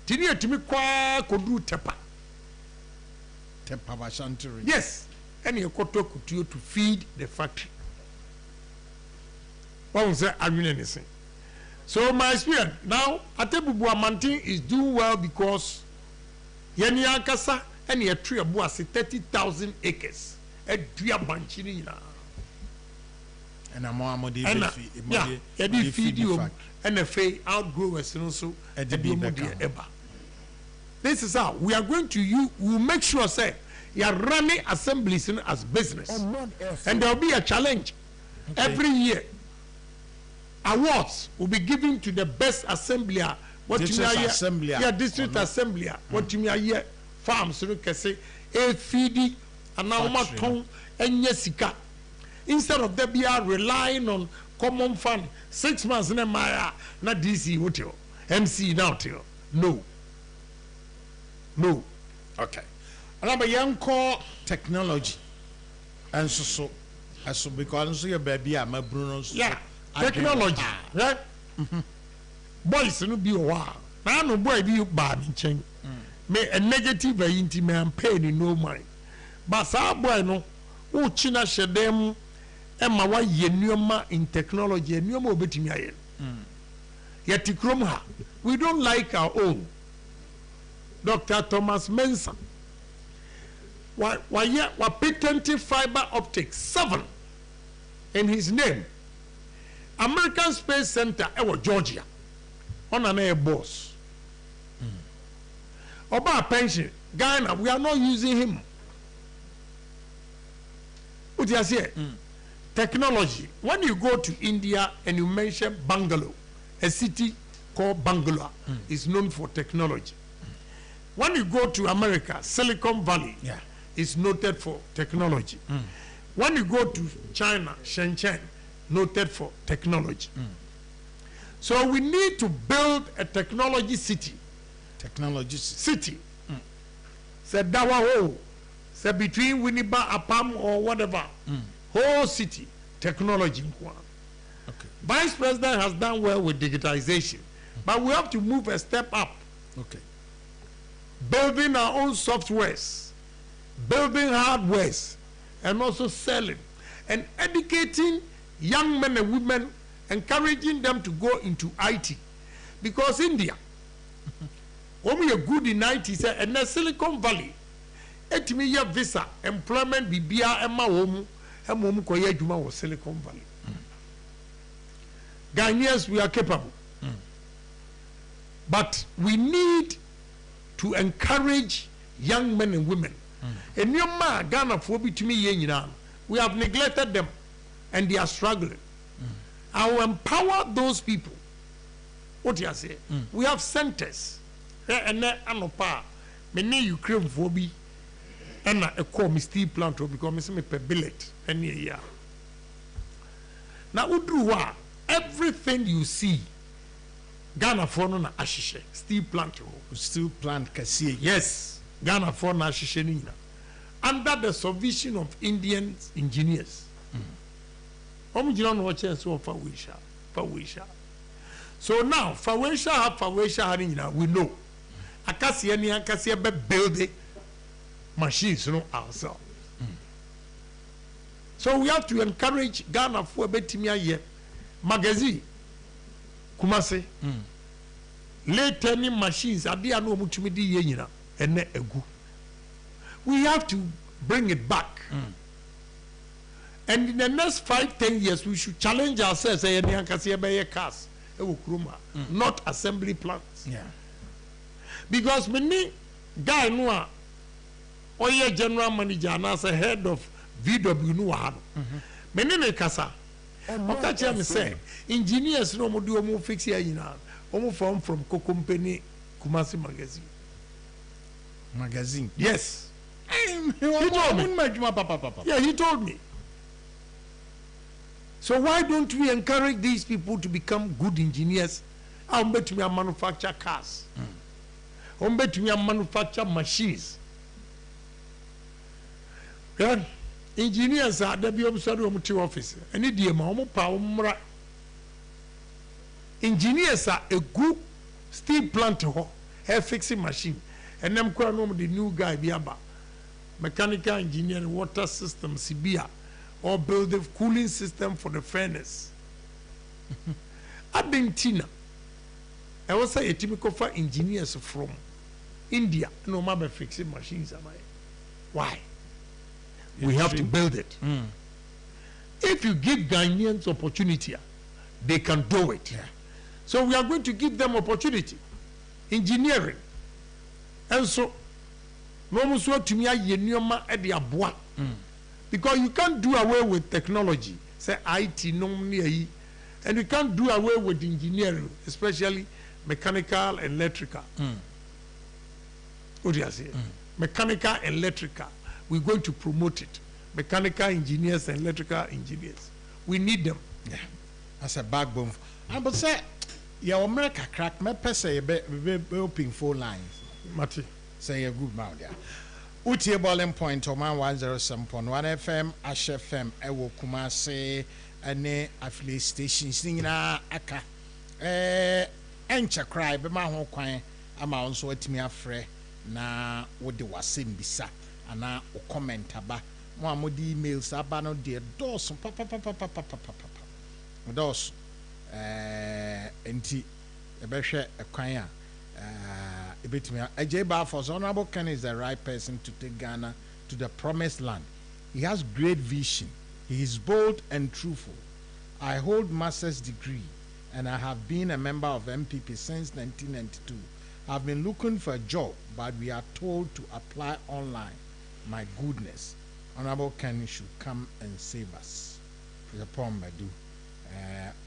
tini yɛtumi kwaa kɔduru Tepa Bashanti region. Yes, and you got to kutuo to feed the factory. What was that? I mean anything. So my experience now, Atebubu Amantin is doing well because Yeni Ankasa and your tree of 30,000 acres. A tree of Banchina. And I'm more feed you and a fay outgrowers and also a Eba. This is how we are going to use. We will make sure, say, you are running assemblies as business, and there will be a challenge every year. Awards will be given to the best assembler. What district assembler? Yeah, district assembler. What you mean? Farms, so you can say, a feedy, and now maton and yesika. Instead of them be relying on common fund 6 months in a Maya, not DC, what you MC now, no. Okay. Another young core technology. And so because your baby are my Bruno's. Yeah. Technology. Right? Boys no be a while. Now no boy be bad in chain. May a negative intimate pain in no mind. But sa boy no who china shedem Emma wa yenuma in technology and nyoma obetimi ayen. Yet we don't like our own. Dr. Thomas Mensah. Why patented fiber optics 7 in his name. American Space Center, Georgia. On an air boss. About pension, Ghana, we are not using him. What do you say? Technology. When you go to India and you mention Bangalore, a city called Bangalore is known for technology. When you go to America, Silicon Valley is noted for technology. When you go to China, Shenzhen, noted for technology. So we need to build a technology city. City. Say Dawa say between Winneba, Apam or whatever. Whole city, technology. Okay. Vice President has done well with digitization, but we have to move a step up. Okay. Building our own softwares, building hardwares, and also selling, and educating young men and women, encouraging them to go into IT. Because India, when we are good in IT, and the Silicon Valley, etimi visa, employment, bibia, emma womu, koye juma was Silicon Valley. Ghanaians, we are capable. But we need to encourage young men and women. And your man, Ghana, for to me, we have neglected them and they are struggling. I will empower those people. What do you say? We have centers. And then I'm a many Ukraine for me. And I call me steel plant because I'm a billet. And yeah. Now, Udruwa, everything you see, Ghana for no ashishe steel plant kasi. Yes, Ghana for na ashishe nina under the supervision of Indian engineers. Omujina no chance so fawisha. So now fawisha nina we know. Akasi ni akasi be build machines no ourselves. So we have to encourage Ghana for betimi aye magazine Kumase, late turning machines, we have to bring it back. And in the next 5-10 years, we should challenge ourselves, cars, not assembly plants. because many guy no a ɔyɛ general manager and as a head of VW no ha no many ne kasa ɔka kyerɛ me sɛ engineers no ɔmo de ɔmo fix ya nyinaa ɔmo from Coco Company Kumasi magazine yes he told me. Yeah, he told me. So why don't we encourage these people to become good engineers? I'll bet me manufacture cars. I'll bet me manufacture machines. Yeah? Engineers are the be office. Any dear power. Engineers are a good steel plant hair fixing machine. And them the new guy biaba. Mechanical engineering, water system, Sibia, or build a cooling system for the furnace. I've been Tina. I was a typical for engineers from India. No matter fixing machines. Why? We have to build it. If you give Ghanaians opportunity, they can do it. Yeah. So we are going to give them opportunity. Engineering. And so, because you can't do away with technology, say IT, and you can't do away with engineering, especially mechanical and electrical. What do you say? Mechanical and electrical. We're going to promote it. Mechanical engineers and electrical engineers. We need them. Yeah. As a backbone. But say, your America crack, my person, be open 4 lines. Mati. Say a good mouth there. Utie Bowling Point, Oman 107.1 FM, Ash FM, Ewo Kumase, ane affiliate stations, Nina Aka. Encha cry, be my home kwan, ama onso etimi afre, na wode wasem bisa, ana o comment aba, mo amodi emails aba no de dawson, papa. Dawson, enti, ebehwe ekwan a. Agyapong Honorable Ken is the right person to take Ghana to the promised land. He has great vision. He is bold and truthful. I hold master's degree and I have been a member of MPP since 1992. I've been looking for a job, but we are told to apply online. My goodness, Honorable Ken should come and save us. The poem Badu,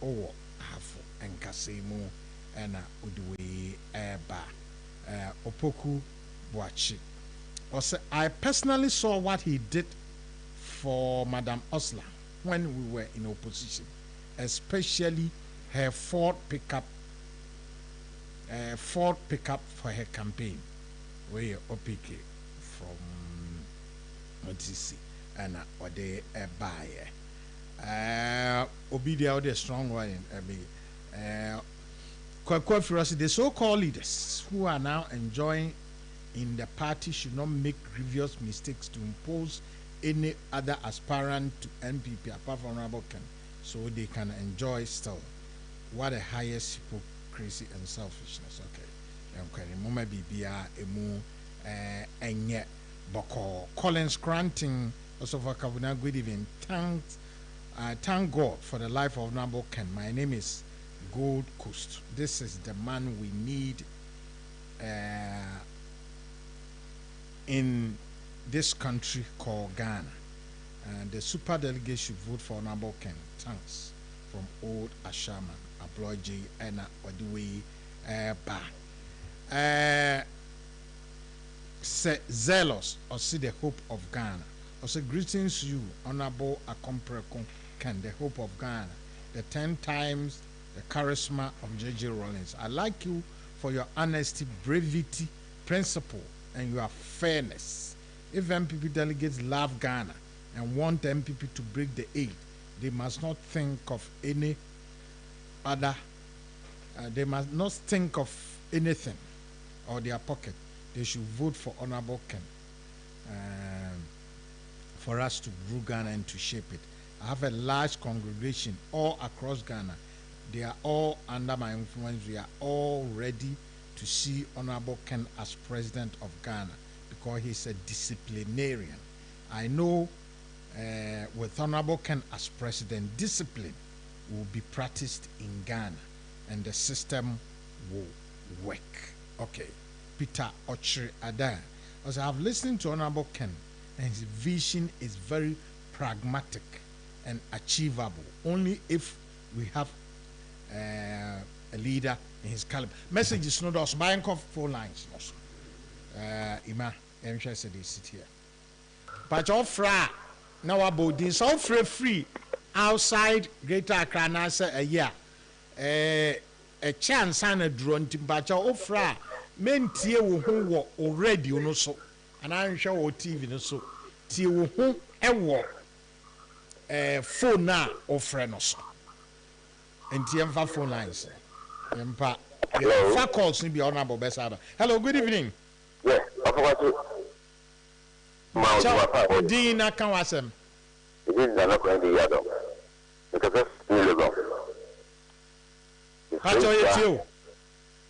Hafu and Kasemu. And Udwe Eba Opoku Boachi. I personally saw what he did for Madam Osla when we were in opposition, especially her Ford pickup for her campaign. We OPK from OTC and Ode Ebaye. Obidia the strong one. The so-called leaders who are now enjoying in the party should not make grievous mistakes to impose any other aspirant to NPP apart from Honorable Ken, so they can enjoy still. What a highest hypocrisy and selfishness. Okay. Mama Bibia emu enye boko Collins Granting also for Kabuna. Good evening. Thank God for the life of Honorable Ken. My name is Gold Coast. This is the man we need in this country called Ghana. And the super delegate should vote for Honorable Ken. Thanks. From Old Ashaman, Abloji, Ena, Wadiwe, Say zealous or see the hope of Ghana. Or say greetings to you, Honorable Akompreko Ken, the hope of Ghana. The 10 times the charisma of J.J. Rollins. I like you for your honesty, brevity, principle, and your fairness. If MPP delegates love Ghana and want MPP to break the aid, they must not think of any other, they must not think of anything or their pocket. They should vote for Honorable Ken for us to grow Ghana and to shape it. I have a large congregation all across Ghana. They are all under my influence. We are all ready to see Honorable Ken as president of Ghana because he's a disciplinarian. I know with Honorable Ken as president, discipline will be practiced in Ghana and the system will work. Okay. Peter Ochre Adan. As I have listened to Honorable Ken, and his vision is very pragmatic and achievable only if we have a leader in his caliber. Message is not us buying phone lines. Ima, I'm sure they sit here. But offer now about this offer free outside Greater Accra now say a year. A chance and a drone to but offer men tie who already no so and I'm sure TV no so tie who phone now offer no so and tie phone lines. Empa fa calls ni be honorable besada. Hello, good evening. Yes, I forgot to. Odina kan wasem. It is not going to be yado. Because that's really long. Pacho yetio.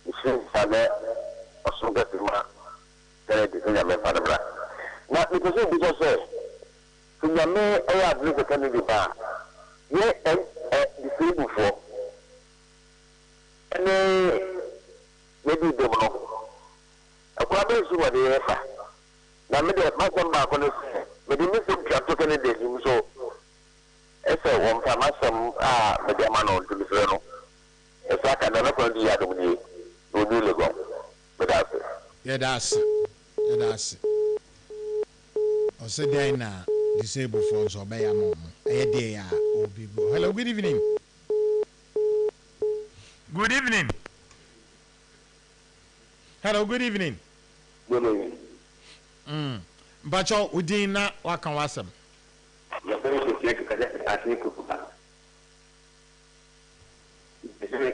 Isi sabe osuga tima. Tele di sinya me padabra. Na because we just say sinya me e advise the candidate ba. Ye the same before. Maybe they know. A problem is what they have. Now, maybe a person back on the but the missing chapter candidate, so as a one from us, some the man on to the friend. If I can never find the other way, we'll do go. But that's it. Yeah, that's it. I said, Diana, disabled phones or by a mom. Hello, good evening. Good evening. Hello, good evening. Good evening. Bacho Udina Wakan Wasam. You're very good. I think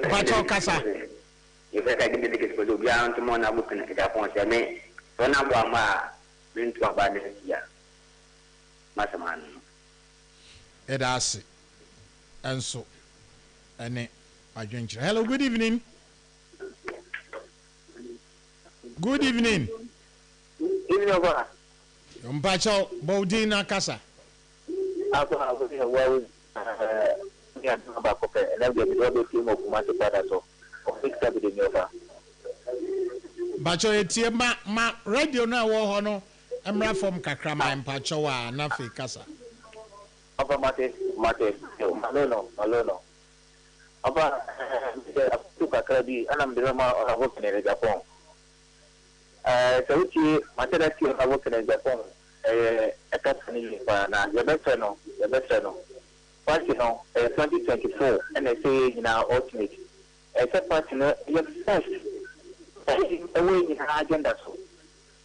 Bacho Kasa. You better give me the tickets for the ground tomorrow. I'm looking at Agyapong. Me, so now I'm been to about this year. Masterman. Edasi. And so, and adventure. Hello, good evening. Good evening. Evening, over. Bacho Baudina Kasa. After I was here, well, yeah, about copper, and then we will be of Master Father. So, fix everything over. Bacho etie ma radio na wo ho no emra from Kakrama mpacho wa na fe Kasa. Over Mate, no. Over to Kakrabi, and I'm the Rama or working in Agyapong. So which maternity I work in Agyapong, a company, the better no. But you know, 2024, and I say now ultimate. As a partner, you're first. Away in her agenda. So,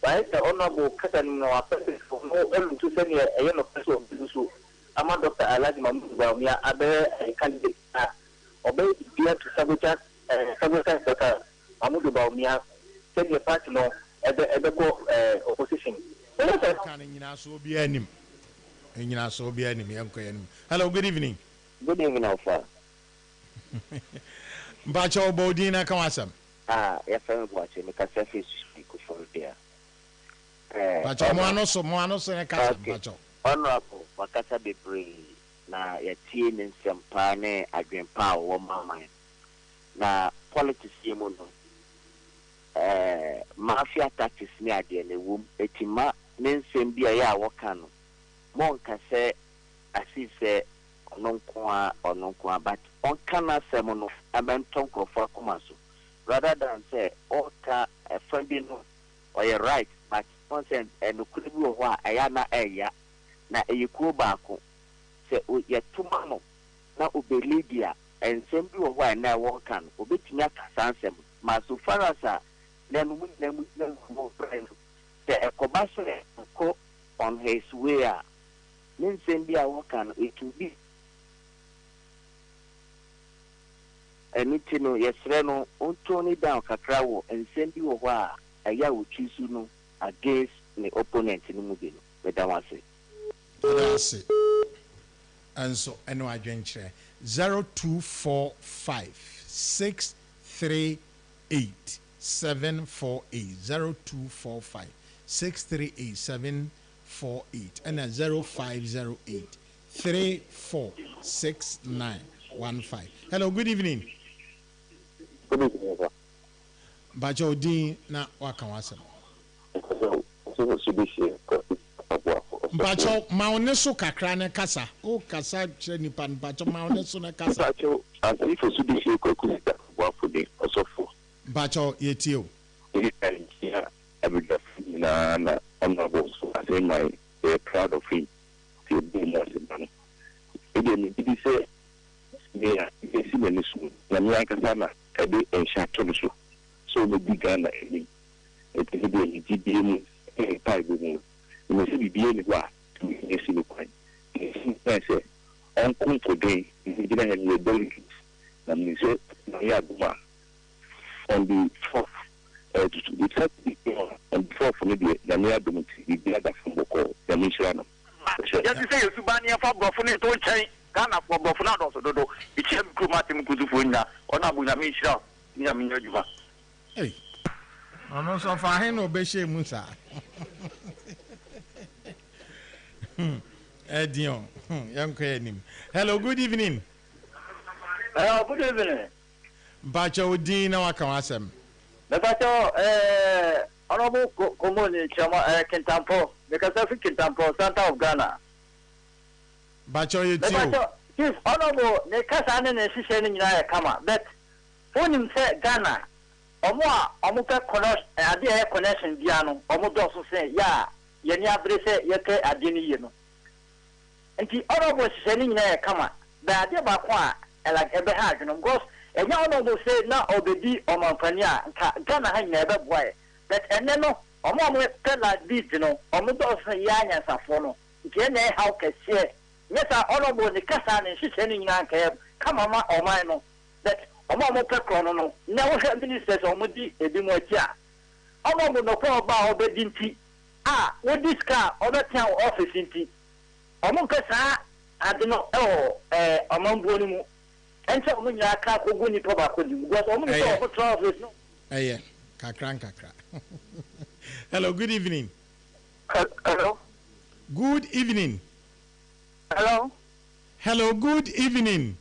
right? The honorable cousin, no, for no, to send a young person to I'm a doctor. I like my mom. Yeah, I bear a candidate. Obey dear to sabotage Dr. Amudu Baumia. Send your partner at the opposition. So be anim. So be enemy. Hello, good evening. Good evening, Alpha. Bacho Bodina Kawasam. Yes, I'm watching the Casafi speak for there. Bacho Moano so a casa. Bacho. Honorable, Wakasa be brave. Na ya tie ne nsɛmpa ne adwempa a wɔ mama na politics yɛ mu no mafia tactics ne adeɛ ne wom etima ne nsɛm bi a yɛ a wɔka no monka sɛ asi sɛ ɔno nko a but ɔnka na asɛm no abɛntɔ nkurɔfoɔ akoma so rather than sɛ ɔka ɛfa bi no ɔyɛ right but ɔnsɛ ɛnokora bi wɔ hɔ a ɛyɛ na ɛya na ɛyɛ kuo baako se o yetuma no na obelidia ensem bi wo hwa na wo kan obetumi akasa ansem ma so far as a na no mo friend se ekoba so ko on his way a nsem bi a wo kan it will be eniti no yesre no ontoni down kakra wo ensem bi wo hwa a eya wo twisu no against the opponent ni mu bi no bedawase that's and so eno adwenkyerɛ 0245 638 748 0245 638 748 and 0508 346915. Hello, good evening. Good evening, sir. Bajo din na waka wasem. Bajo maone so kakra ne kasa. O kasa che nipa bajo maone so ne kasa. Bajo asi for so be kwaku sika wa fudi osofo. Bajo yetio. Yeah, na honorable so I say my proud of him. To be more than again, it is say yeah, you see when soon. Na mi akasana ebe enshato so. So the big Ghana any. It is the GDM type of you see the BN wa to see the point. I say on come today, you didn't have your delegate. Na mi say na ya duma on the 4th to the 3rd and 4th maybe na mi adum ti the other from Boko the Michigan. Just say you subania for Bofuni to chain Ghana for Bofuna do it's a Kumatim Kuzufunya on Abuja Mishra Yaminuba. Hey, I'm also fine no Beshe Musa. Edion, young Kenim. Hello, good evening. Hello, good evening. Bacho Dina Wakawasem. The Bacho, Honorable Community Chama Kentampo, because I think Kentampo, Santa of Ghana. Bacho, you Chief Honorable, the Casan and the Shishan in Kama, but when him said Ghana, Omuka connection, Diano, Omudo say, ya, Yenya Brese, Yake, Adini, and the Honorable Shishan in Kama, the idea about like Eberhard, and of course, and you Honorable say, now obedi Omanfm, Ghana hang never boy, but and then no, Omo tell like this, Omudo say, Yan Safono, Jene, how can say. Yes, Honorable the Cassan and she's sending Yanka, come on, or mine, that Omo Pecrono, never had ministers or Mudi, a Dimotia. Honorable no power about the dinty. Ah, what this car or that town office in tea. Omoncasa, I don't know, among Bonimu. And so when you are car, Oguni Tobacco, was only for trousers. Yeah, Kakranka. Hello, good evening. Hello. Good evening. Hello. Hello, good evening.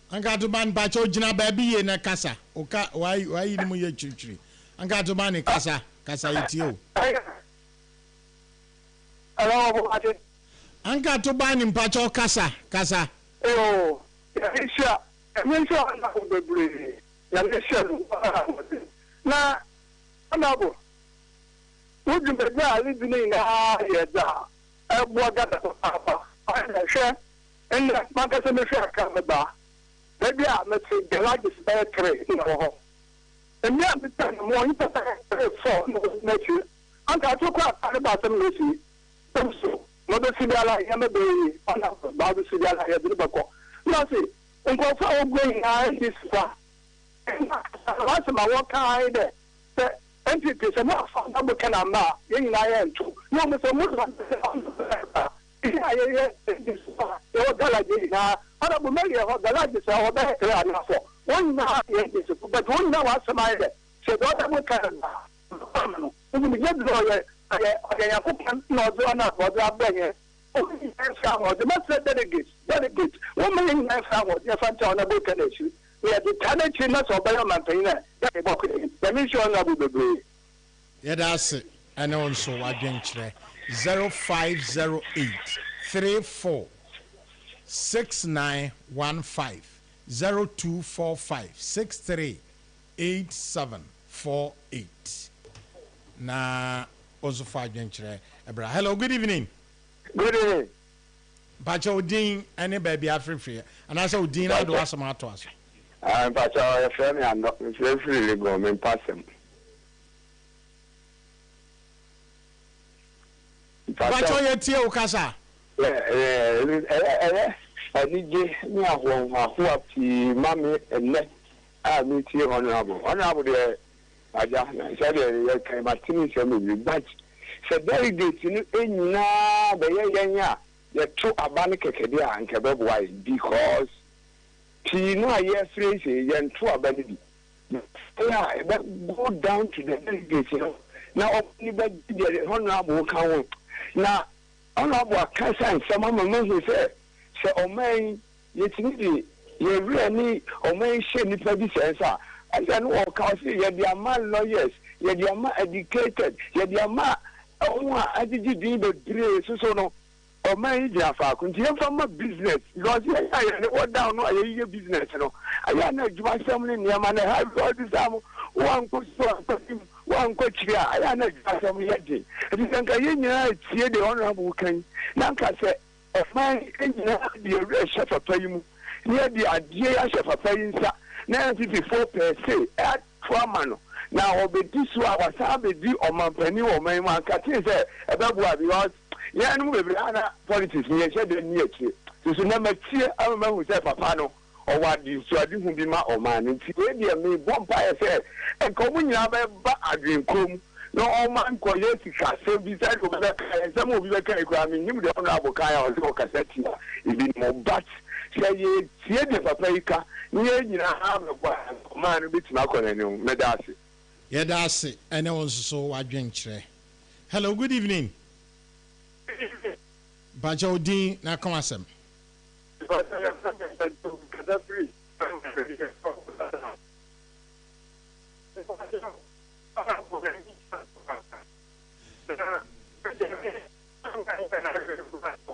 Anga to ban bacho jina baby na kasa. Oka why you mu ye chichiri. Anga to ban kasa itio. Hello, Anga to ban bacho kasa. Oh, sure. I'm sure I'm not going to breathe. I'm sure. Now, Honorable. Would you be living in a year? What I share and Marcus come about. Maybe I must say the largest bear trade in our home. And yet, the time more important for nature. And I took out about them, Lucy. So, Mother Sibyala, Yamabe, on Baba Sibyala, Yabako. Lucy, and go for going on this far. And last time I walk out there. Entities are not found number can not young lion too. No, Mr. Muslim. Honorable Mayor of the largest our better for 1 hour, but 1 hour somebody said, what I would kind of we get lawyer, I put not on up for that beggar. Only the master delegates, 1 million hours, your front on a book issue. We are the talent of Bioman. Let me show you. Yeah, that's it. And also, I drink 0508 34 6915 0245 63 8748. Na also for drink. Hello, good evening. Good evening. Bacho Odin, any baby Africa, and I saw Odin, I do ask some to us. But our friend, I'm not really going to pass him. Bacho Yetio Casa. I need you who up to Mammy and let I meet you honorable. Honorable, I said, you came Martinez and but said, very good in now the young. The two Abanika Kedia and Kebab wise because she know a year phrase and two Abanity. Yeah, but go down to the delegates, Now, only the honorable count. Now, honorable cancer and some of my who said, so, oh, man, it's needy You really Oman shame the sense. And then walk out see you the man lawyers, you the man educated, you the man did the so no. Oman is a continue from my business because I what down no your business no. I know you want something near man have all this one coach here. I know something yet. It is a the honorable king. Nanka said, Oman engineer the real chef of paying near the idea chef of paying 94 per se at Twamano. Now, I'll be this one was I be the Omanfm or my man can say about what because yeah, no, politics, we said the near to. So, number 2, I remember with Papa or what you so I didn't be my Oman and see me bonfire said, and come in a dream come. No, Oman Koyetica, so beside some of you can grab him, the honorable Kaya or Cassettia, even more but say ye, see the Paprika, near you have a man bit Malcolm and Medasi. Yeah, that's it. And I was so I drink. Hello, good evening. Bajo Dean, now come on.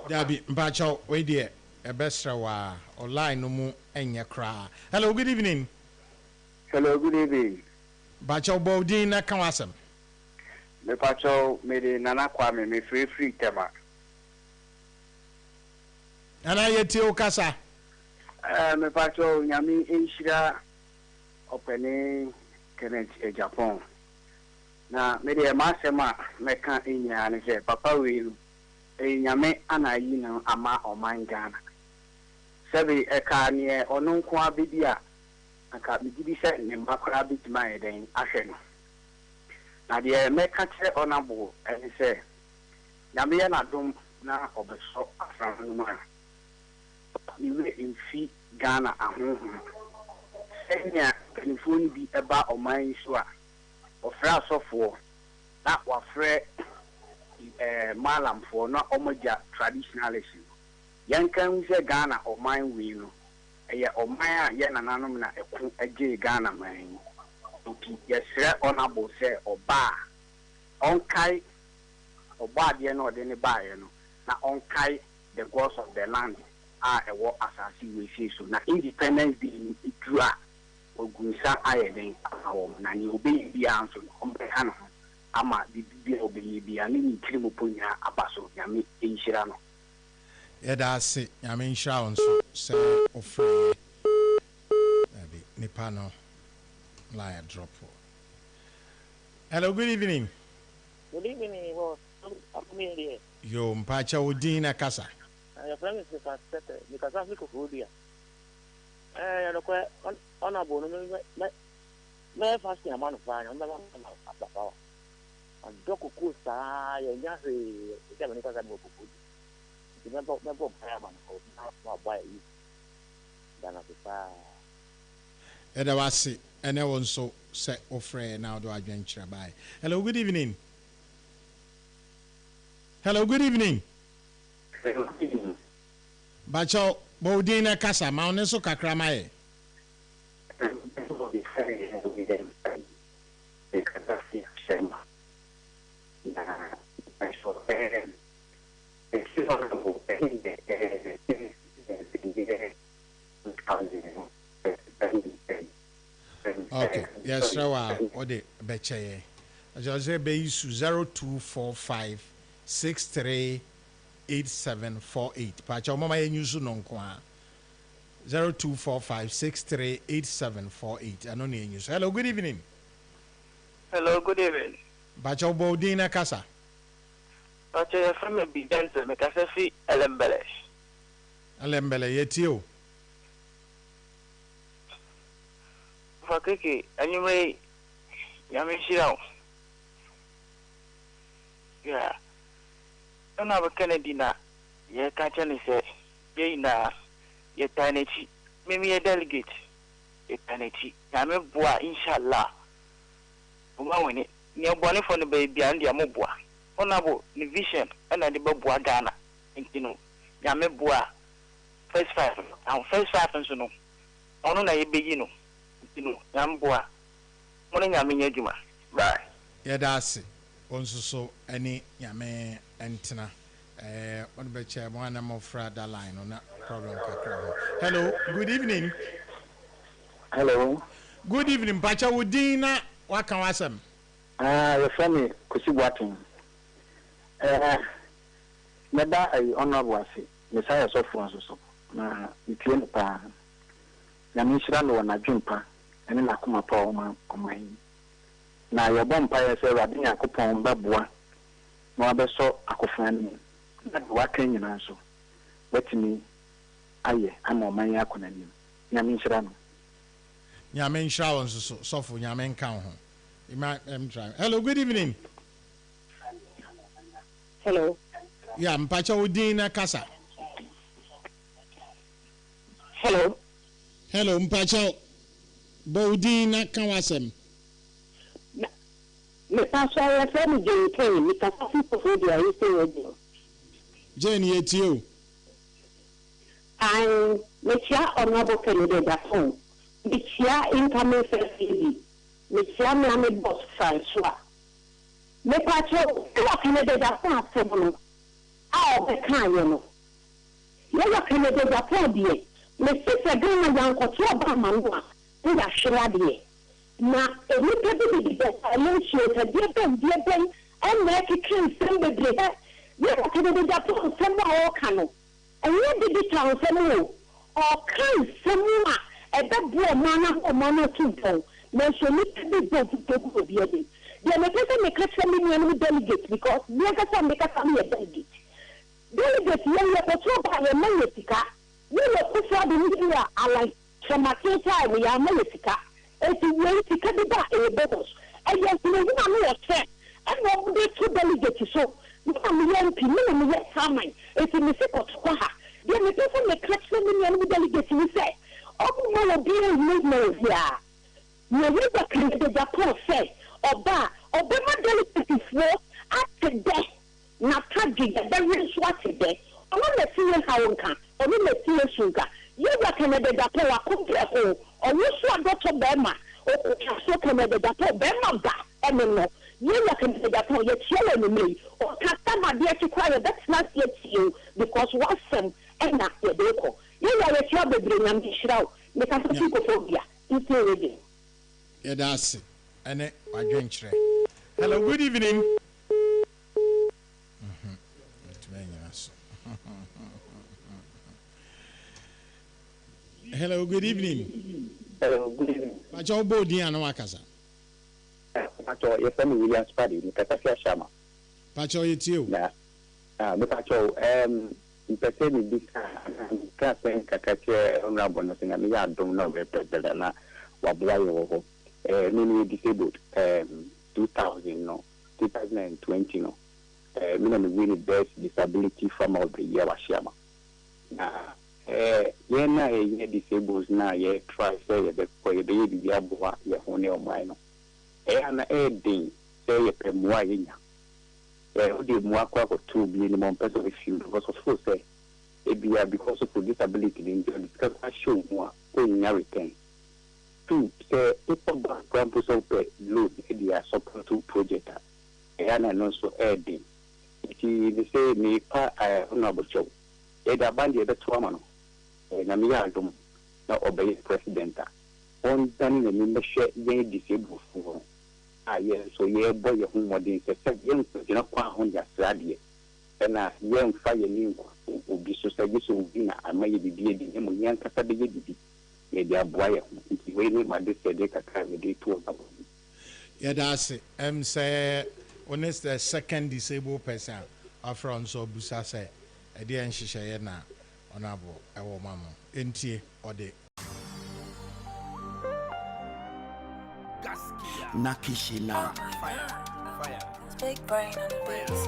Dabi Bajo, wait there. A best online no more enya cry. Hello, good evening. Hello, good evening. Bajo Bodin, now come on. Me pacho me de nana kwame me free tema. Ana yeti okasa. Me pacho nyami inshira opene Kenneth Agyapong. Na me de masema me kan inya ne se papa we nyame anayi no ama Oman Ghana. Sebi eka ne onu nko abedia aka bigidi se ne mbakora bitima eden ahwe no. Na the mekache honorable and say, Yamia Nadum na obeso afranuma. You will in fee Ghana a home. Senya telephone be about or mine swa. Or frass of war. That was fre malam for not omoja traditionalism. Yan can we say Ghana or mine will. Or Maya yan anonymna a gay Ghana mine. Yes, sir, honorable say or bar on kai or bar the no any buyer no now on kai the gods of the land are a war assassin we see so now independence being dra or gunsa iron our nani obey the answer on the hand ama the obey be an in Trimopunia abaso yami in Shirano. Yeah, that's it. Yamin Shawn say of free Nipano. Liar drop. Hello, good evening. Good evening, boss. Yo, Mpacha Udina Casa. Your friend is because I think of Udia. Honorable, may fasting a man of fire, and the one of power. And Doko Kusta, and Yassi, because I'm good. Remember, never buy it. Than at the fire. Edawasi, and I also say offer now do adventure by. Hello, good evening. Hello, good evening. Bacho Bodina Casa, Mauneso Kakramae. Okay, yes, so what the betche. As I say, be 0245 638748. Pacha mama use no kwa 0245 638748. I don't need use. Hello, good evening. Hello, good evening. Pacha Bodina Casa. Pacha from a big dancer, make us a fee Alembele. Alembele, yetio. Fakiki, anyway, Yamishiro. Yeah. Don't have a Kennedy na. Yeah, can't say, yea, na, ye tiny, maybe a delegate, ye tiny, Yame bois, inshallah. When it near Bonnie for the baby and the Amoboa. Honorable, the vision, and the Boboa Ghana, and you know, Yame bois, first 5, and first 5 and so no. ono na yebeyi no ntino nyamboa mo na nyame nya adwuma bye yɛdaase onsuso ani nyame entena on be chair mo na mo fra da line no na problem kakra ho. Hello, good evening. Hello. Good evening, Pacha Wudina. What can I say? Your friend Kusibuatin. Neda I honorable asi. Messiah so so. Na itlem pa. Na mishira no na dwumpa. Ene na kuma pa oman. Na your bompa say Rabbi Yakopon baboa. No abeso akofan ni. Na wa kan nyina so. Wetimi aye ama oman yakona ni. Na mishira no. Nyame nhyira won so sofo nyame nka ho. Try. Hello, good evening. Hello. Yeah, Mpacha Udina Kasa. Hello. Hello, Mpacha Udina Kawasem. Me Pastor, I said me Jane Kane, me Pastor for the are staying with you. Jane yet you. And me chia honorable candidate at home. Me chia incoming first lady. Me chia me boss Francois. Me Pastor, what candidate at home seven. Ah, the kind you know. You candidate at home dear. Me sister Gana Yanko to Obama, and I shall be. Na enipa bi di best election ta dia ben and make it somebody that you can do that for someone or can and you did it on someone or can someone a bad mana to go na so need to be to go be there they make us make delegate because we make us make a delegate you are to buy a manesika you are to for the allied from a time we are manesika. It's way to cut it back in the bubbles. And yes, you know, I'm set. And what they two delegates so. I'm young people, yet coming. It's in the second squaha. Then the person that clutch them in the delegates, you say, oh, no, being movement here. You never can the Japan say, or bar, or be my delegate for after death. Not tragedy, that there is what today. I want to see how one can, or we may see sugar. You reckon the Japan come to a hole. Or you saw Dr. Bema, or so can the Dr. Bema back, and no, you reckon the Dr. yet yelling me, or Catama dear to cry, that's not yet you, because what's some and not your deco. You are a trouble bring and be shroud, because of people phobia, it's already. Yeah, that's it. And I drink. Hello, good evening. Hello, good evening. Hello, good evening. Pacho Bodi and Wakasa. Pacho, your family Williams Paddy, Mikasia Shama. Pacho, it's you. Pacho, in person, this Captain Kakache, honorable, nothing, and I don't know where President Wablayo, many disabled, 2020, no. Minimum winning best disability from all the year, Washama. Na ye disables na ye try say the boy the diabo ye hone o mine na din say ye pemwa yenya o de mu akwa ko 2 billion more person of you because of so say e bia because of disability in discuss show mu a o nya return to say people back campus of load e dia support to project na no so din it say me pa honorable show e da band ye beto ama no na me yadom na obey president on dan na me hwe ye disable for ye so ye boy ye hu modern se ye nko na kwa ho ya srade na ye mfa ye ni nko obi so se ye so obi na amaye bibie di mo yan kasa be ye bibi ye dia boy ye nti we ni ma de se de kaka me de to na yeah that's it say honest the second disabled person afron so busa say e de nhihye ye na honorable ewo mama entie ode Nakishila Fire. Big brain on the beats.